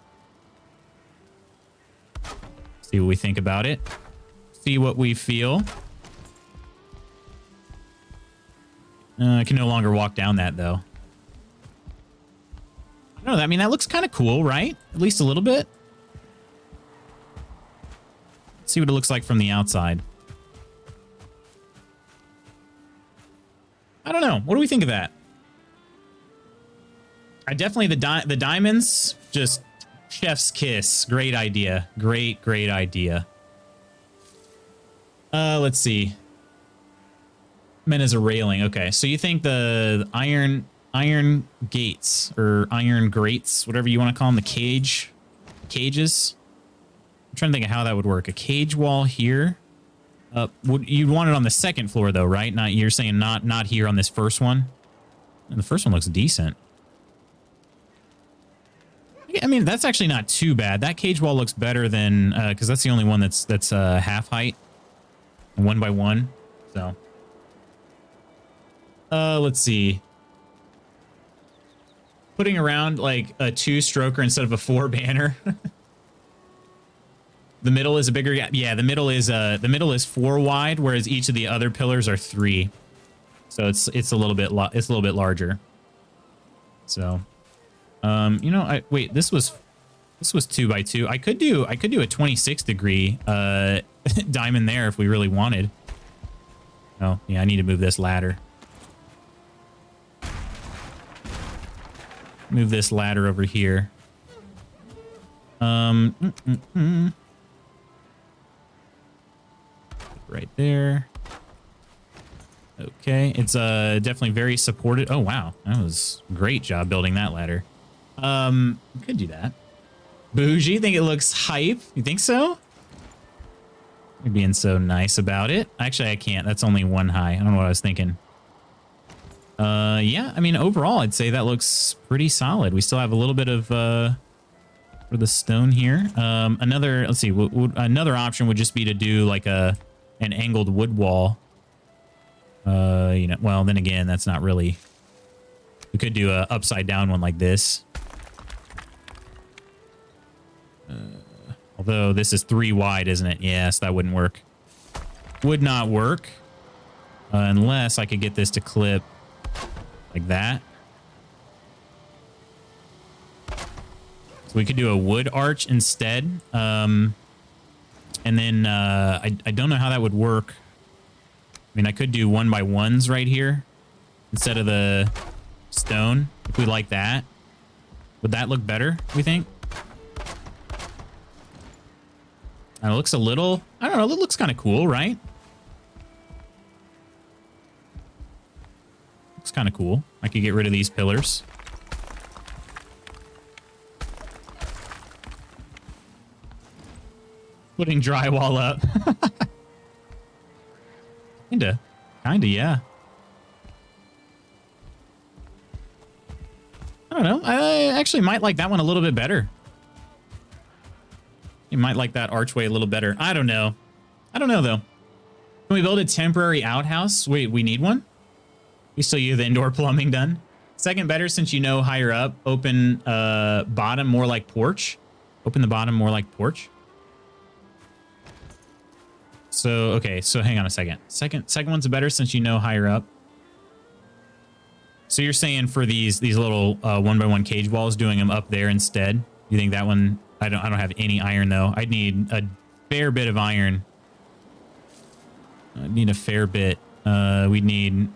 See what we think about it. See what we feel. I can no longer walk down that, though. I don't know. I mean, that looks kind of cool, right? At least a little bit. Let's see what it looks like from the outside. I don't know. What do we think of that? I definitely, the diamonds, just chef's kiss. Great idea. Great idea. Let's see. Meant as a railing. Okay, so you think the iron gates or iron grates, whatever you want to call them, the cages. I'm trying to think of how that would work. A cage wall here. You'd want it on the second floor though, right? Not, you're saying not here on this first one. And the first one looks decent. I mean, that's actually not too bad. That cage wall looks better than because that's the only one that's half height, 1 by 1. So. Let's see. Putting around like a 2-stroker instead of a 4-banner. The middle is a bigger gap. Yeah, the middle is 4 wide, whereas each of the other pillars are 3. So it's a little bit larger. So, you know, wait, this was 2 by 2. I could do a 26-degree diamond there if we really wanted. Oh, yeah, I need to move this ladder. Move this ladder over here. Right there. Okay, it's definitely very supported. Oh wow, that was a great job building that ladder. Could do that. Bougie, think it looks hype? You think so? You're being so nice about it. Actually, I can't. That's only 1 high. I don't know what I was thinking. Yeah, I mean, overall, I'd say that looks pretty solid. We still have a little bit of, for the stone here. Let's see, another option would just be to do like an angled wood wall. You know, well, then again, that's not really, we could do a upside down one like this. Although this is 3 wide, isn't it? Yes, that wouldn't work. Would not work. Unless I could get this to clip like that. So we could do a wood arch instead. And then I don't know how that would work. I mean, I could do 1 by 1s right here instead of the stone. If we like that, would that look better, we think? And it looks a little, I don't know, it looks kind of cool, right? Looks kind of cool. I could get rid of these pillars. Putting drywall up. Kinda, yeah. I don't know. I actually might like that one a little bit better. You might like that archway a little better. I don't know. I don't know, though. Can we build a temporary outhouse? Wait, we need one? We still get the indoor plumbing done. Second better since you know higher up. Open bottom more like porch. Open the bottom more like porch. So, okay, so hang on a second. Second one's better since you know higher up. So you're saying for these little 1 by 1 cage walls, doing them up there instead? You think that one? I don't have any iron though. I'd need a fair bit of iron. I'd need a fair bit. We'd need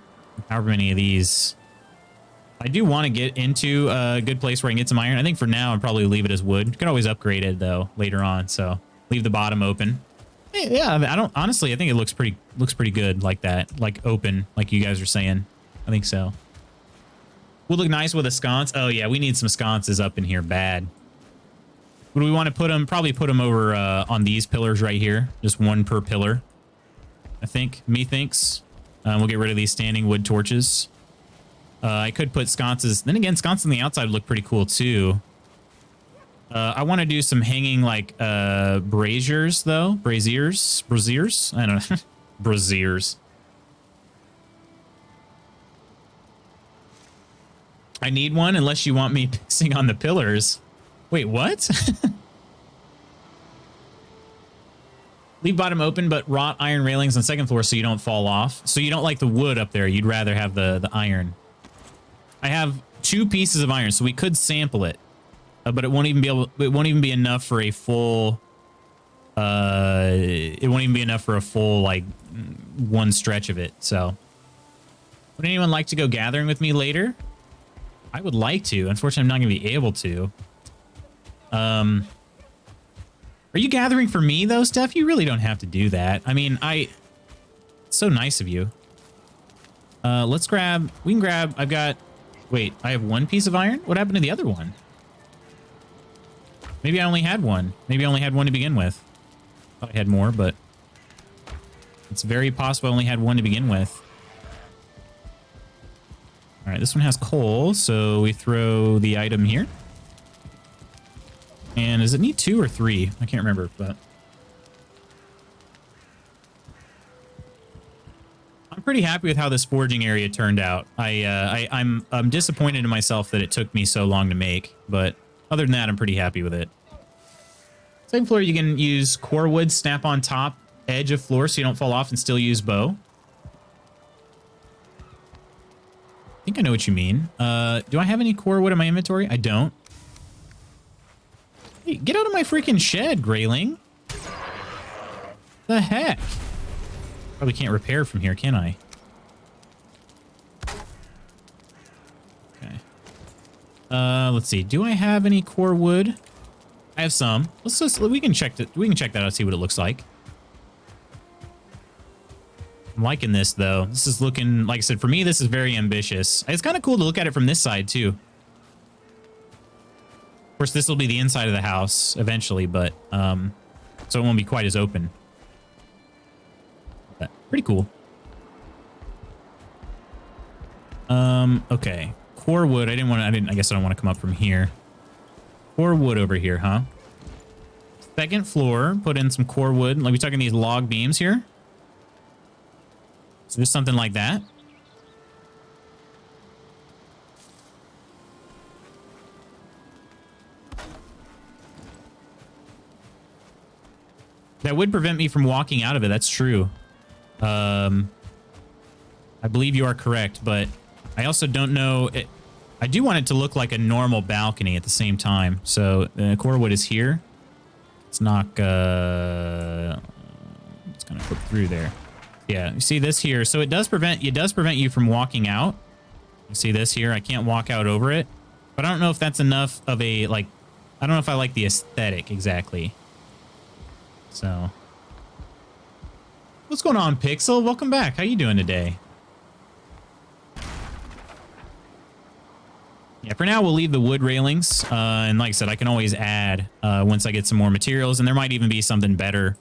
however many of these. I do want to get into a good place where I can get some iron. I think for now, I'd probably leave it as wood. You can always upgrade it though later on. So leave the bottom open. Yeah, I don't honestly. I think it looks pretty good like that, like open, like you guys are saying. I think so. Would look nice with a sconce. Oh yeah, we need some sconces up in here bad. Would we want to put them? Probably put them over on these pillars right here. Just one per pillar. I think. Methinks. We'll get rid of these standing wood torches. I could put sconces. Then again, sconces on the outside would look pretty cool too. I want to do some hanging like braziers though. Braziers. I don't know. Braziers. I need one unless you want me pissing on the pillars. Wait, what? Leave bottom open, but wrought iron railings on second floor so you don't fall off. So you don't like the wood up there. You'd rather have the iron. I have 2 pieces of iron, so we could sample it, but it won't even be enough for a full. It won't even be enough for a full like one stretch of it. So, would anyone like to go gathering with me later? I would like to. Unfortunately, I'm not going to be able to. Are you gathering for me though, Steph? You really don't have to do that. I mean, it's so nice of you. Let's grab. We can grab. I've got. Wait, I have 1 piece of iron. What happened to the other one? Maybe I only had 1. Maybe I only had 1 to begin with. Thought I had more, but it's very possible I only had 1 to begin with. All right, this one has coal, so we throw the item here. And does it need 2 or 3? I can't remember, but I'm pretty happy with how this forging area turned out. I'm disappointed in myself that it took me so long to make, but other than that, I'm pretty happy with it. Second floor, you can use core wood, snap on top edge of floor so you don't fall off and still use bow. I think I know what you mean. Do I have any core wood in my inventory? I don't. Hey, get out of my freaking shed, Grayling. The heck? Probably can't repair from here, can I? Okay. Let's see. Do I have any core wood? I have some. We can check that. We can check that out, see what it looks like. I'm liking this though. This is looking, like I said, for me, this is very ambitious. It's kind of cool to look at it from this side too. Of course, this will be the inside of the house eventually, but so it won't be quite as open. But pretty cool. Okay. Core wood. I guess I don't want to come up from here. Core wood over here, huh? Second floor. Put in some core wood. Like, we talking these log beams here? So there's something like that. That would prevent me from walking out of it. That's true. I believe you are correct, but I also don't know. I do want it to look like a normal balcony at the same time. So core wood is here. Let's knock. It's gonna put through there. Yeah, you see this here. So it does prevent you from walking out. You see this here. I can't walk out over it, but I don't know if that's enough of a like. I don't know if I like the aesthetic exactly. So, what's going on, Pixel? Welcome back. How you doing today? Yeah, for now, we'll leave the wood railings. And like I said, I can always add once I get some more materials. And there might even be something better,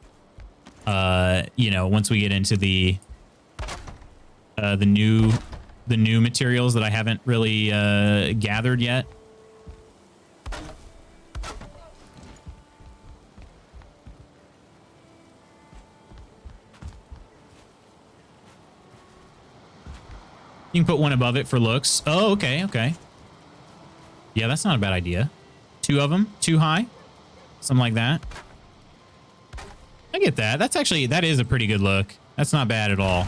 you know, once we get into the new materials that I haven't really gathered yet. You can put one above it for looks. Oh, okay, okay. Yeah, that's not a bad idea. 2 of them, 2 high, something like that. I get that. That is a pretty good look. That's not bad at all.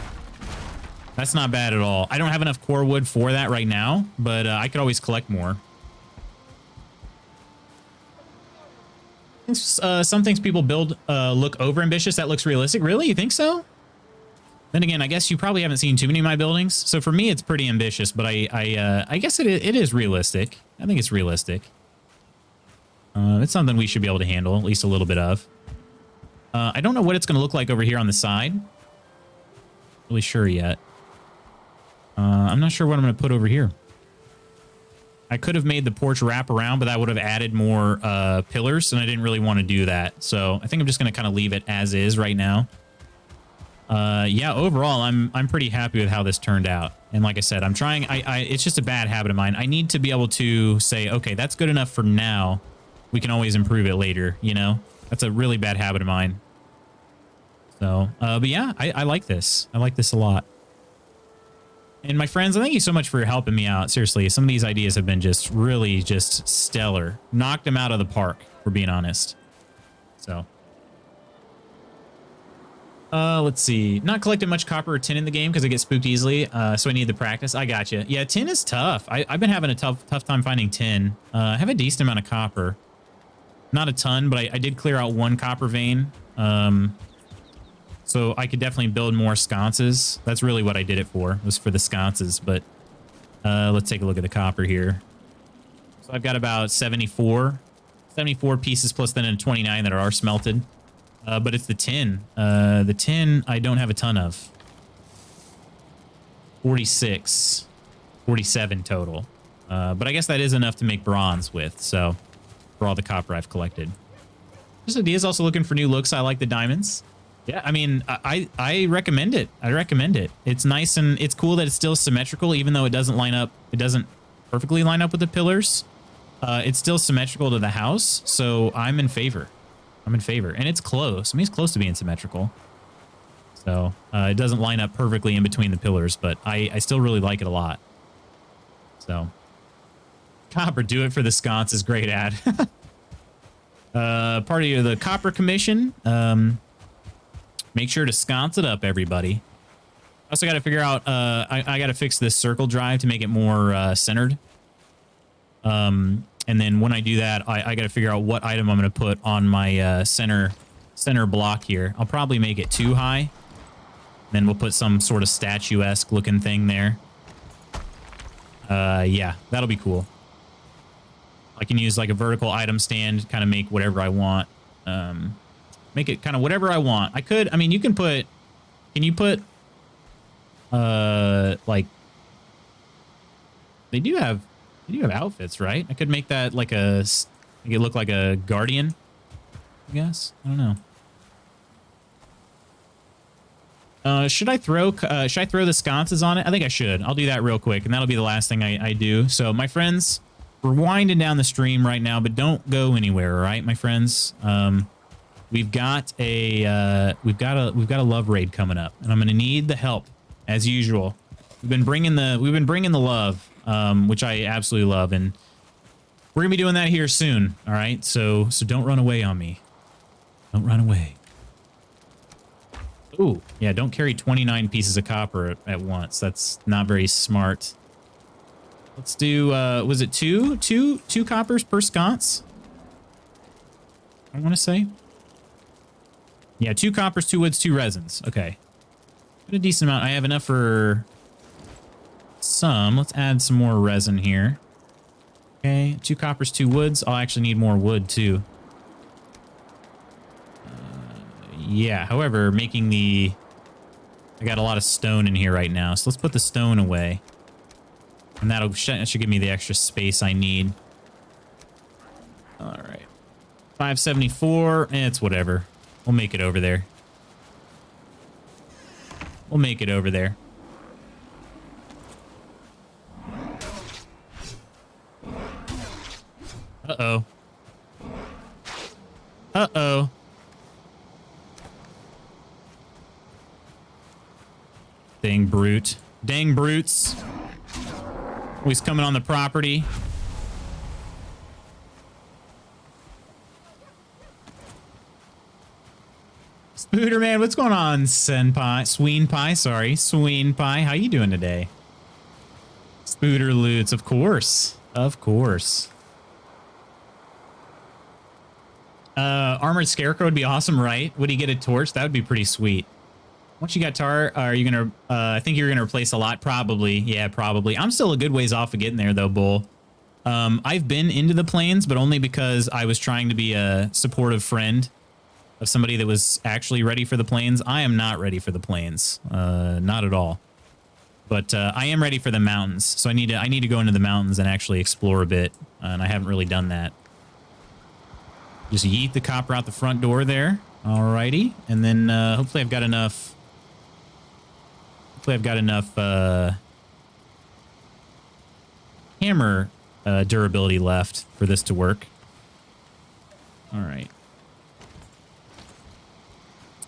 That's not bad at all. I don't have enough core wood for that right now, but I could always collect more. Some things people build look over ambitious. That looks realistic. Really? You think so? Then again, I guess you probably haven't seen too many of my buildings. So for me, it's pretty ambitious, but I guess it is realistic. I think it's realistic. It's something we should be able to handle, at least a little bit of. I don't know what it's going to look like over here on the side. Not really sure yet. I'm not sure what I'm going to put over here. I could have made the porch wrap around, but that would have added more pillars, and I didn't really want to do that. So I think I'm just going to kind of leave it as is right now. Yeah, overall, I'm pretty happy with how this turned out. And like I said, I'm trying. It's just a bad habit of mine. I need to be able to say, okay, that's good enough for now. We can always improve it later. You know, that's a really bad habit of mine. So, but yeah, I like this. I like this a lot. And my friends, thank you so much for helping me out. Seriously, some of these ideas have been just really just stellar. Knocked them out of the park, for being honest. So. Let's see. Not collecting much copper or tin in the game because I get spooked easily, so I need the practice. I gotcha. Yeah, tin is tough. I've been having a tough time finding tin. I have a decent amount of copper. Not a ton, but I did clear out one copper vein. So I could definitely build more sconces. That's really what I did it for, was for the sconces. But let's take a look at the copper here. So I've got about 74 pieces plus then 29 that are smelted. But it's the tin. The tin I don't have a ton of. 46, 47 total. But I guess that is enough to make bronze with. So for all the copper I've collected. This idea is also looking for new looks. I like the diamonds. Yeah, I mean, I recommend it. I recommend it. It's nice and it's cool that it's still symmetrical, even though it doesn't line up. It doesn't perfectly line up with the pillars. It's still symmetrical to the house, so I'm in favor. I'm in favor, and it's close. I mean, it's close to being symmetrical. So it doesn't line up perfectly in between the pillars, but I still really like it a lot. So copper, do it for the sconce is great ad. Part of the copper commission. Make sure to sconce it up, everybody. I also got to figure out, I got to fix this circle drive to make it more centered. And then when I do that, I got to figure out what item I'm going to put on my center block here. I'll probably make it too high. Then we'll put some sort of statuesque looking thing there. Yeah, that'll be cool. I can use like a vertical item stand, kind of make whatever I want. Make it kind of whatever I want. I mean, you can put, can you put, like, they do have outfits, right? I could make that like make it look like a guardian, I guess. I don't know. Should I throw the sconces on it? I think I should. I'll do that real quick, and that'll be the last thing I do. So, my friends, we're winding down the stream right now, but don't go anywhere, all right, my friends? We've got a love raid coming up, and I'm gonna need the help as usual. We've been bringing the love, which I absolutely love, and we're gonna be doing that here soon. All right, so don't run away on me. Don't run away. Ooh, yeah, don't carry 29 pieces of copper at once. That's not very smart. Let's do. Was it two coppers per sconce? I want to say. Yeah, 2 coppers, 2 woods, 2 resins. Okay. Got a decent amount. I have enough for some. Let's add some more resin here. Okay, 2 coppers, 2 woods. I'll actually need more wood, too. Yeah, however, making the... I got a lot of stone in here right now, so let's put the stone away. And that should give me the extra space I need. All right. 574. It's whatever. We'll make it over there. We'll make it over there. Uh-oh. Uh-oh. Dang brute. Dang brutes. Always coming on the property. Spooder man, what's going on, Senpai? Sween Pie, sorry. Sween Pie, how you doing today? Spooder loots, of course. Of course. Armored Scarecrow would be awesome, right? Would he get a torch? That would be pretty sweet. Once you got tar, are you gonna? I think you're gonna replace a lot. Probably, yeah, probably. I'm still a good ways off of getting there, though, Bull. I've been into the plains, but only because I was trying to be a supportive friend of somebody that was actually ready for the plains. I am not ready for the plains, not at all. But I am ready for the mountains, so I need to go into the mountains and actually explore a bit, and I haven't really done that. Just yeet the copper out the front door there. Alrighty, and then hopefully I've got enough. Hopefully I've got enough hammer durability left for this to work. All right.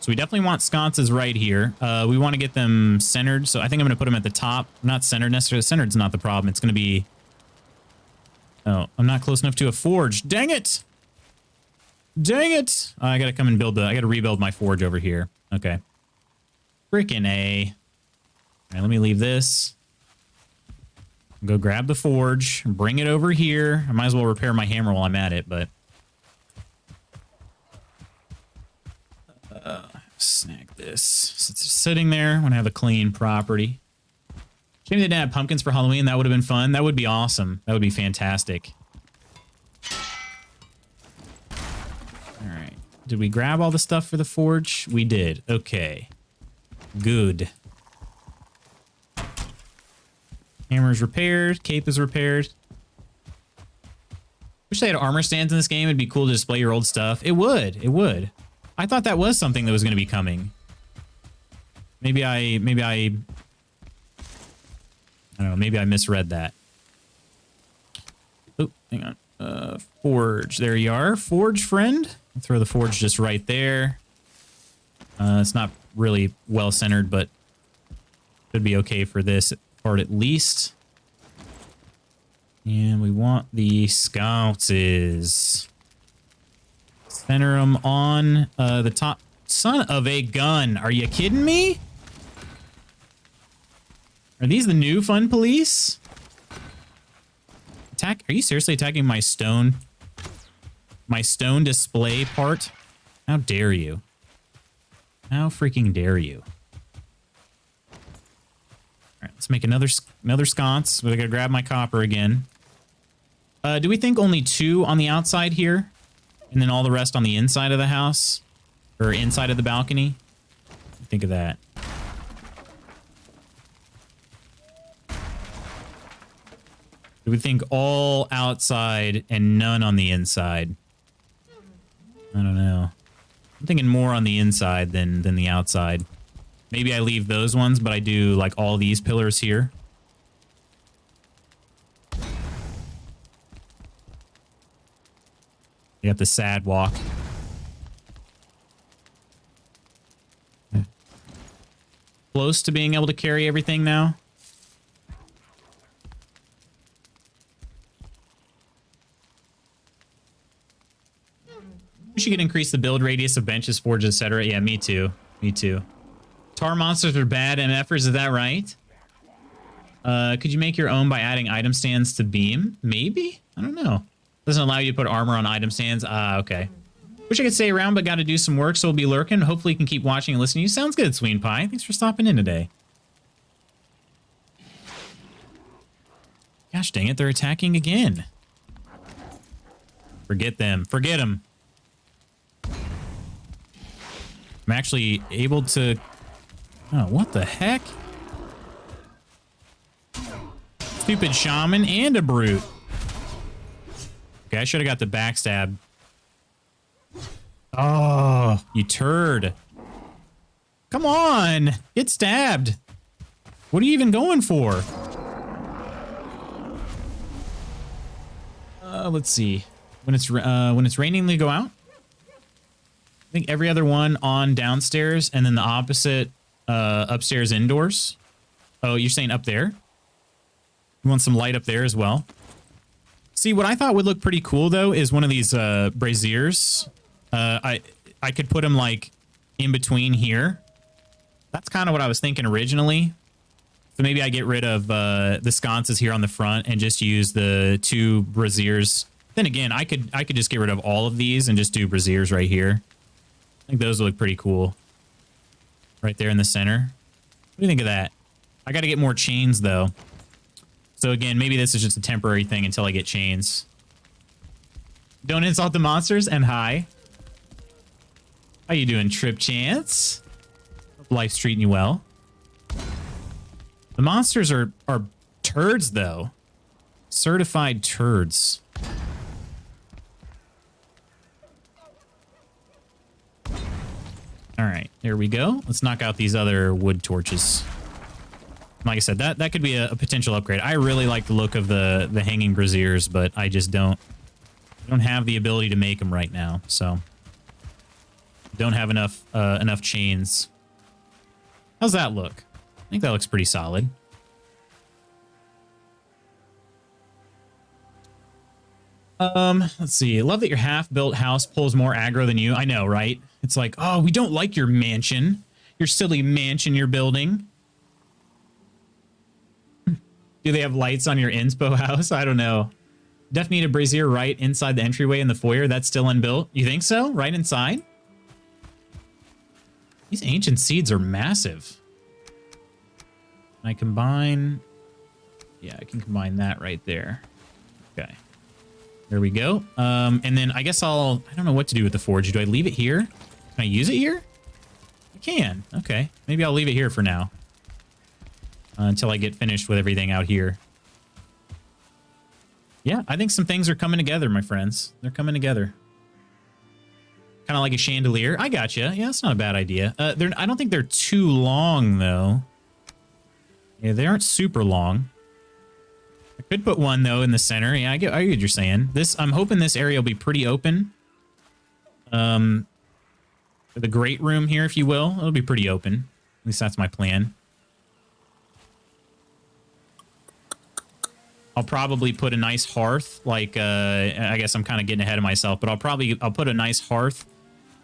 So we definitely want sconces right here. We want to get them centered. So I think I'm going to put them at the top. Not centered necessarily. Centered's not the problem. It's going to be... Oh, I'm not close enough to a forge. Dang it! Dang it! I got to come and build the... I got to rebuild my forge over here. Okay. Frickin' A. All right, let me leave this. Go grab the forge. Bring it over here. I might as well repair my hammer while I'm at it, but... Snag this. So it's just sitting there. I want to have a clean property. Shame they didn't have pumpkins for Halloween. That would have been fun. That would be awesome. That would be fantastic. All right. Did we grab all the stuff for the forge? We did. Okay. Good. Hammer's repaired. Cape is repaired. Wish they had armor stands in this game. It'd be cool to display your old stuff. It would. It would. I thought that was something that was going to be coming. Maybe I don't know. Maybe I misread that. Oh, hang on. Forge. There you are. Forge, friend. I'll throw the forge just right there. It's not really well centered, but should be okay for this part at least. And we want the sconces. Center them on the top. Son of a gun. Are you kidding me? Are these the new fun police? Attack? Are you seriously attacking my stone? My stone display part? How dare you? How freaking dare you? All right, let's make another sconce. We gotta grab my copper again. Do we think only 2 on the outside here? And then all the rest on the inside of the house? Or inside of the balcony? Think of that. Do we think all outside and none on the inside? I don't know. I'm thinking more on the inside than the outside. Maybe I leave those ones, but I do like all these pillars here. You got the sad walk. Close to being able to carry everything now. We should increase the build radius of benches, forges, etc. Yeah, me too. Me too. Tar monsters are bad MFers, is that right? Could you make your own by adding item stands to beam? Maybe? I don't know. Doesn't allow you to put armor on item stands. Ah, okay. Wish I could stay around, but got to do some work, so we'll be lurking. Hopefully you can keep watching and listening to you. Sounds good, Sween Pie. Thanks for stopping in today. Gosh dang it, they're attacking again. Forget them. Forget them. I'm actually able to... Oh, what the heck? Stupid shaman and a brute. Okay, I should have got the backstab. Oh, you turd. Come on. Get stabbed. What are you even going for? Let's see. When it's raining, they go out. I think every other one on downstairs and then the opposite upstairs indoors. Oh, you're saying up there? You want some light up there as well? See, what I thought would look pretty cool, though, is one of these braziers. I could put them, like, in between here. That's kind of what I was thinking originally. So maybe I get rid of the sconces here on the front and just use the 2 braziers. Then again, I could just get rid of all of these and just do braziers right here. I think those would look pretty cool. right there in the center. What do you think of that? I got to get more chains, though. So again, maybe this is just a temporary thing until I get chains. Don't insult the monsters, and hi. How you doing, Trip Chance? Hope life's treating you well. The monsters are turds, though. Certified turds. All right, there we go. Let's knock out these other wood torches. Like I said, that could be a potential upgrade. I really like the look of the hanging braziers, but I just don't have the ability to make them right now. So don't have enough chains. How's that look? I think that looks pretty solid. Let's see. Love that your half-built house pulls more aggro than you. I know, right? It's like, oh, we don't like your mansion. Your silly mansion you're building. Do they have lights on your inspo house? I don't know. Definitely need a brazier right inside the entryway in the foyer. That's still unbuilt. You think so? Right inside? These ancient seeds are massive. Can I combine? Yeah, I can combine that right there. Okay. There we go. And then I guess I don't know what to do with the forge. Do I leave it here? Can I use it here? I can. Okay. Maybe I'll leave it here for now. Until I get finished with everything out here. Yeah, I think some things are coming together, my friends. They're coming together. Kind of like a chandelier. I gotcha. Yeah, that's not a bad idea. I don't think they're too long, though. Yeah, they aren't super long. I could put one, though, in the center. Yeah, I get what you're saying. I'm hoping this area will be pretty open. The great room here, if you will. It'll be pretty open. At least that's my plan. I'll probably put a nice hearth, like, I guess I'm kind of getting ahead of myself, but I'll put a nice hearth,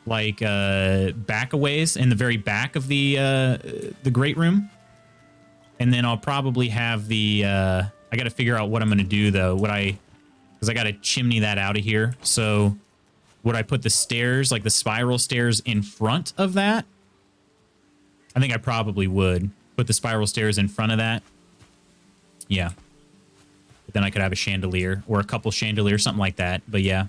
like, back a ways in the very back of the great room. And then I'll probably have I got to figure out what I'm going to do, though. Because I got to chimney that out of here. So would I put the stairs, like the spiral stairs in front of that? I think I probably would put the spiral stairs in front of that. Yeah. Then I could have a chandelier or a couple chandeliers, something like that. But yeah,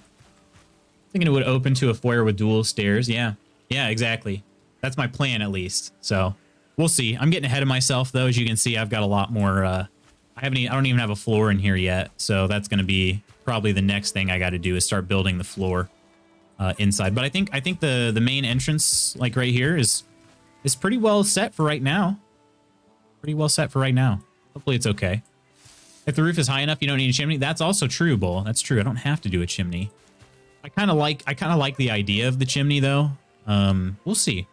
thinking it would open to a foyer with dual stairs. Yeah, yeah, exactly. That's my plan, at least. So we'll see. I'm getting ahead of myself, though. As you can see, I've got a lot more. I don't even have a floor in here yet. So that's going to be probably the next thing I got to do is start building the floor inside. But I think the main entrance, like right here, is pretty well set for right now. Pretty well set for right now. Hopefully it's okay. If the roof is high enough, you don't need a chimney. That's also true, Bull. That's true. I don't have to do a chimney. I kind of like the idea of the chimney, though. We'll see.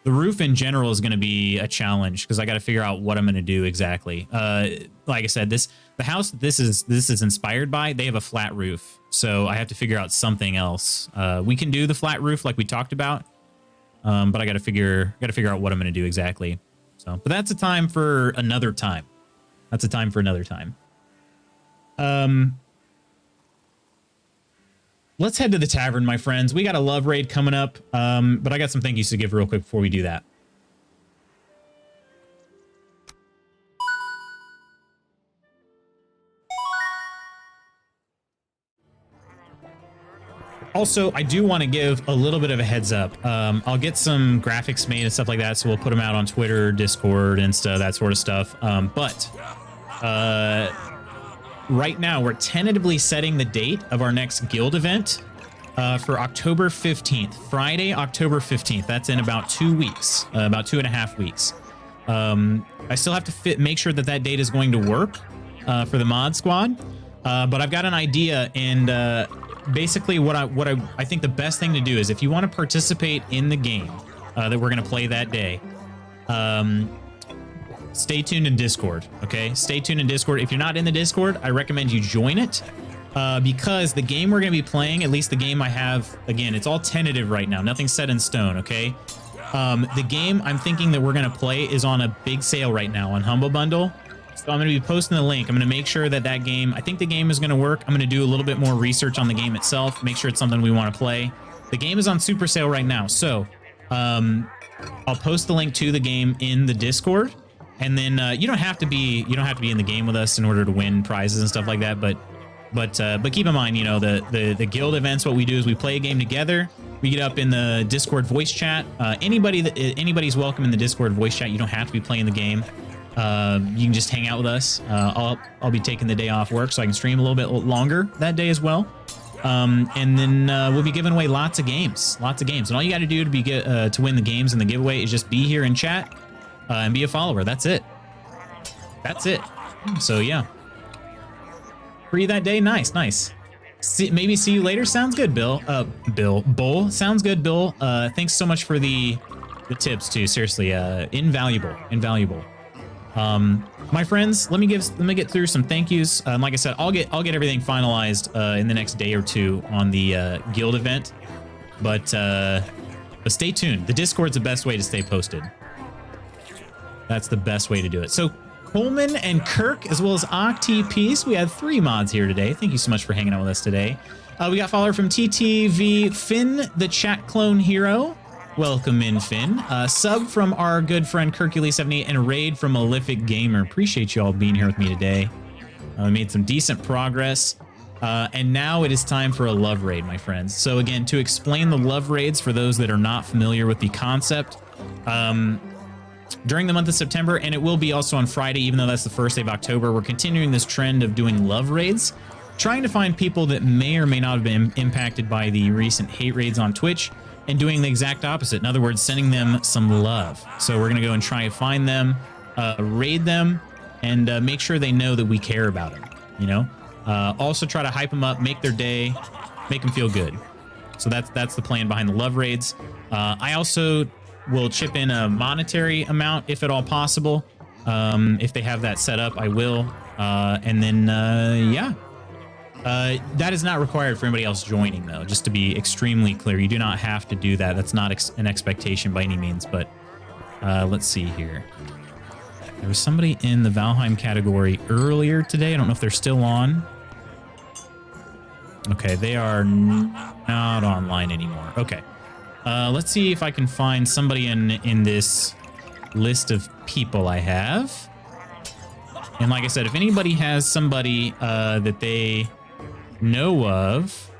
The roof in general is going to be a challenge because I got to figure out what I'm going to do exactly. Like I said, the house this is inspired by, they have a flat roof, so I have to figure out something else. We can do the flat roof like we talked about, but I got to figure out what I'm going to do exactly. So, but that's a time for another time. That's a time for another time. Let's head to the tavern, my friends. We got a love raid coming up, but I got some thank yous to give real quick before we do that. Also, I do want to give a little bit of a heads up. I'll get some graphics made and stuff like that, so we'll put them out on Twitter, Discord, Insta, that sort of stuff. But right now, we're tentatively setting the date of our next guild event for October 15th. Friday, October 15th. That's in about 2 weeks, about 2.5 weeks. I still have to make sure that date is going to work for the mod squad. But I've got an idea, and basically what I think the best thing to do is if you want to participate in the game that we're going to play that day, stay tuned in Discord, okay? Stay tuned in Discord. If you're not in the Discord, I recommend you join it because the game we're going to be playing, at least the game I have, again, it's all tentative right now. Nothing's set in stone, okay? The game I'm thinking that we're going to play is on a big sale right now on Humble Bundle. So I'm going to be posting the link. I'm going to make sure that game, I think the game is going to work. I'm going to do a little bit more research on the game itself, make sure it's something we want to play. The game is on super sale right now. So I'll post the link to the game in the Discord, and then you don't have to be in the game with us in order to win prizes and stuff like that. But keep in mind, you know, the guild events. What we do is we play a game together. We get up in the Discord voice chat. Anybody's welcome in the Discord voice chat. You don't have to be playing the game. You can just hang out with us. I'll be taking the day off work so I can stream a little bit longer that day as well. And then we'll be giving away lots of games. And all you got to do to win the games in the giveaway is just be here and chat and be a follower. That's it. So yeah, free that day. Nice. Maybe see you later. Sounds good, Bill. Bull. Sounds good, Bill. Thanks so much for the tips too. Seriously, invaluable. My friends, let me get through some thank yous. Like I said, I'll get everything finalized in the next day or two on the guild event. But stay tuned. The Discord's the best way to stay posted. That's the best way to do it. So Coleman and Kirk, as well as Octi Peace, we had 3 mods here today. Thank you so much for hanging out with us today. We got follower from TTV Finn, the chat clone hero. Welcome in, Finn. Sub from our good friend Kirkule78 and a raid from Malefic Gamer. Appreciate you all being here with me today. We made some decent progress. And now it is time for a love raid, my friends. So again, to explain the love raids for those that are not familiar with the concept, during the month of September, and it will be also on Friday, even though that's the first day of October, we're continuing this trend of doing love raids, trying to find people that may or may not have been impacted by the recent hate raids on Twitch, and doing the exact opposite. In other words, sending them some love. So we're going to go and try and find them, raid them, and make sure they know that we care about them, you know? Also try to hype them up, make their day, make them feel good. So that's the plan behind the love raids. I also will chip in a monetary amount if at all possible. If they have that set up, I will. And then, yeah. That is not required for anybody else joining, though, just to be extremely clear. You do not have to do that. That's not an expectation by any means, but let's see here. There was somebody in the Valheim category earlier today. I don't know if they're still on. Okay, they are not online anymore. Okay. Let's see if I can find somebody in this list of people I have. And like I said, if anybody has somebody that they know of,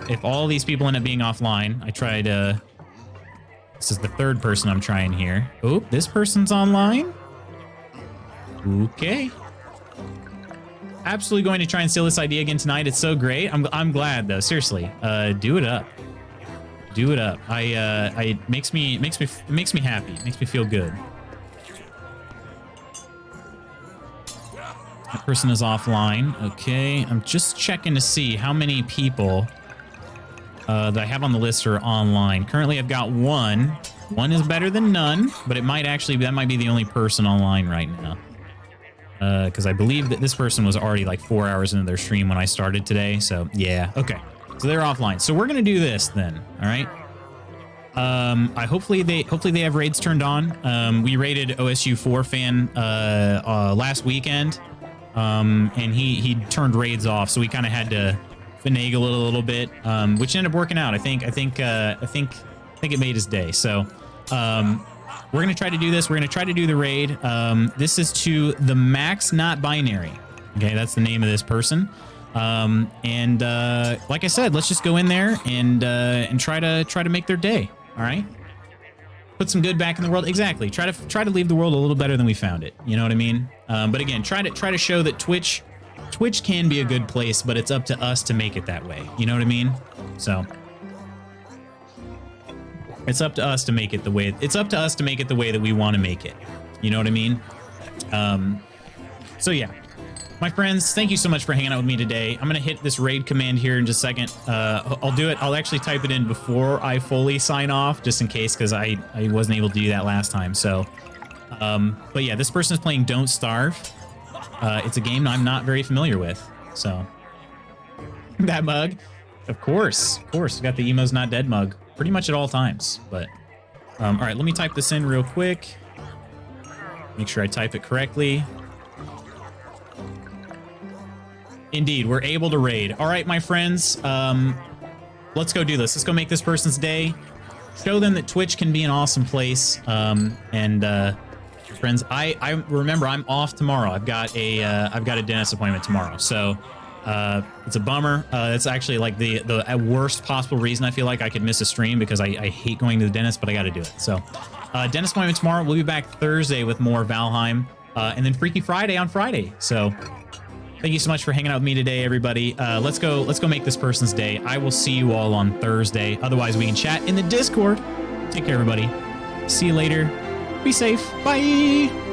if all these people end up being offline, I tried, this is the 3rd person I'm trying here. Oh, this person's online. Okay. Absolutely going to try and steal this idea again tonight. It's so great. I'm glad though. Seriously, do it up. Do it up. It makes me happy. It makes me feel good. That person is offline. Okay, I'm just checking to see how many people that I have on the list are online. Currently, I've got 1. 1 is better than none, but that might be the only person online right now. Because I believe that this person was already like 4 hours into their stream when I started today. So yeah, okay. So they're offline. So we're gonna do this then. All right. Hopefully they have raids turned on. We raided OSU4 fan last weekend, and he turned raids off, so we kind of had to finagle it a little bit, which ended up working out. I think it made his day. So we're gonna try to do this. We're gonna try to do the raid. This is to the Max Not Binary. Okay, that's the name of this person. And like I said, let's just go in there and try to make their day. All right, put some good back in the world. Exactly. Try to leave the world a little better than we found it. You know what I mean? But again, try to show that Twitch can be a good place, but it's up to us to make it that way. You know what I mean? So it's up to us to make it the way. It's up to us to make it the way that we want to make it. You know what I mean? So yeah. My friends, thank you so much for hanging out with me today. I'm going to hit this raid command here in just a second. I'll do it. I'll actually type it in before I fully sign off, just in case, because I wasn't able to do that last time. So, but yeah, this person is playing Don't Starve. It's a game I'm not very familiar with. So, that mug, of course. We got the Emo's Not Dead mug pretty much at all times. But, all right, let me type this in real quick. Make sure I type it correctly. Indeed, we're able to raid. All right, my friends, let's go do this. Let's go make this person's day. show them that Twitch can be an awesome place. Friends, I remember I'm off tomorrow. I've got a dentist appointment tomorrow, so it's a bummer. It's actually like the worst possible reason I feel like I could miss a stream, because I hate going to the dentist, but I got to do it. So dentist appointment tomorrow. We'll be back Thursday with more Valheim, and then Freaky Friday on Friday. So thank you so much for hanging out with me today, everybody. Let's go make this person's day. I will see you all on Thursday. Otherwise, we can chat in the Discord. Take care, everybody. See you later. Be safe. Bye.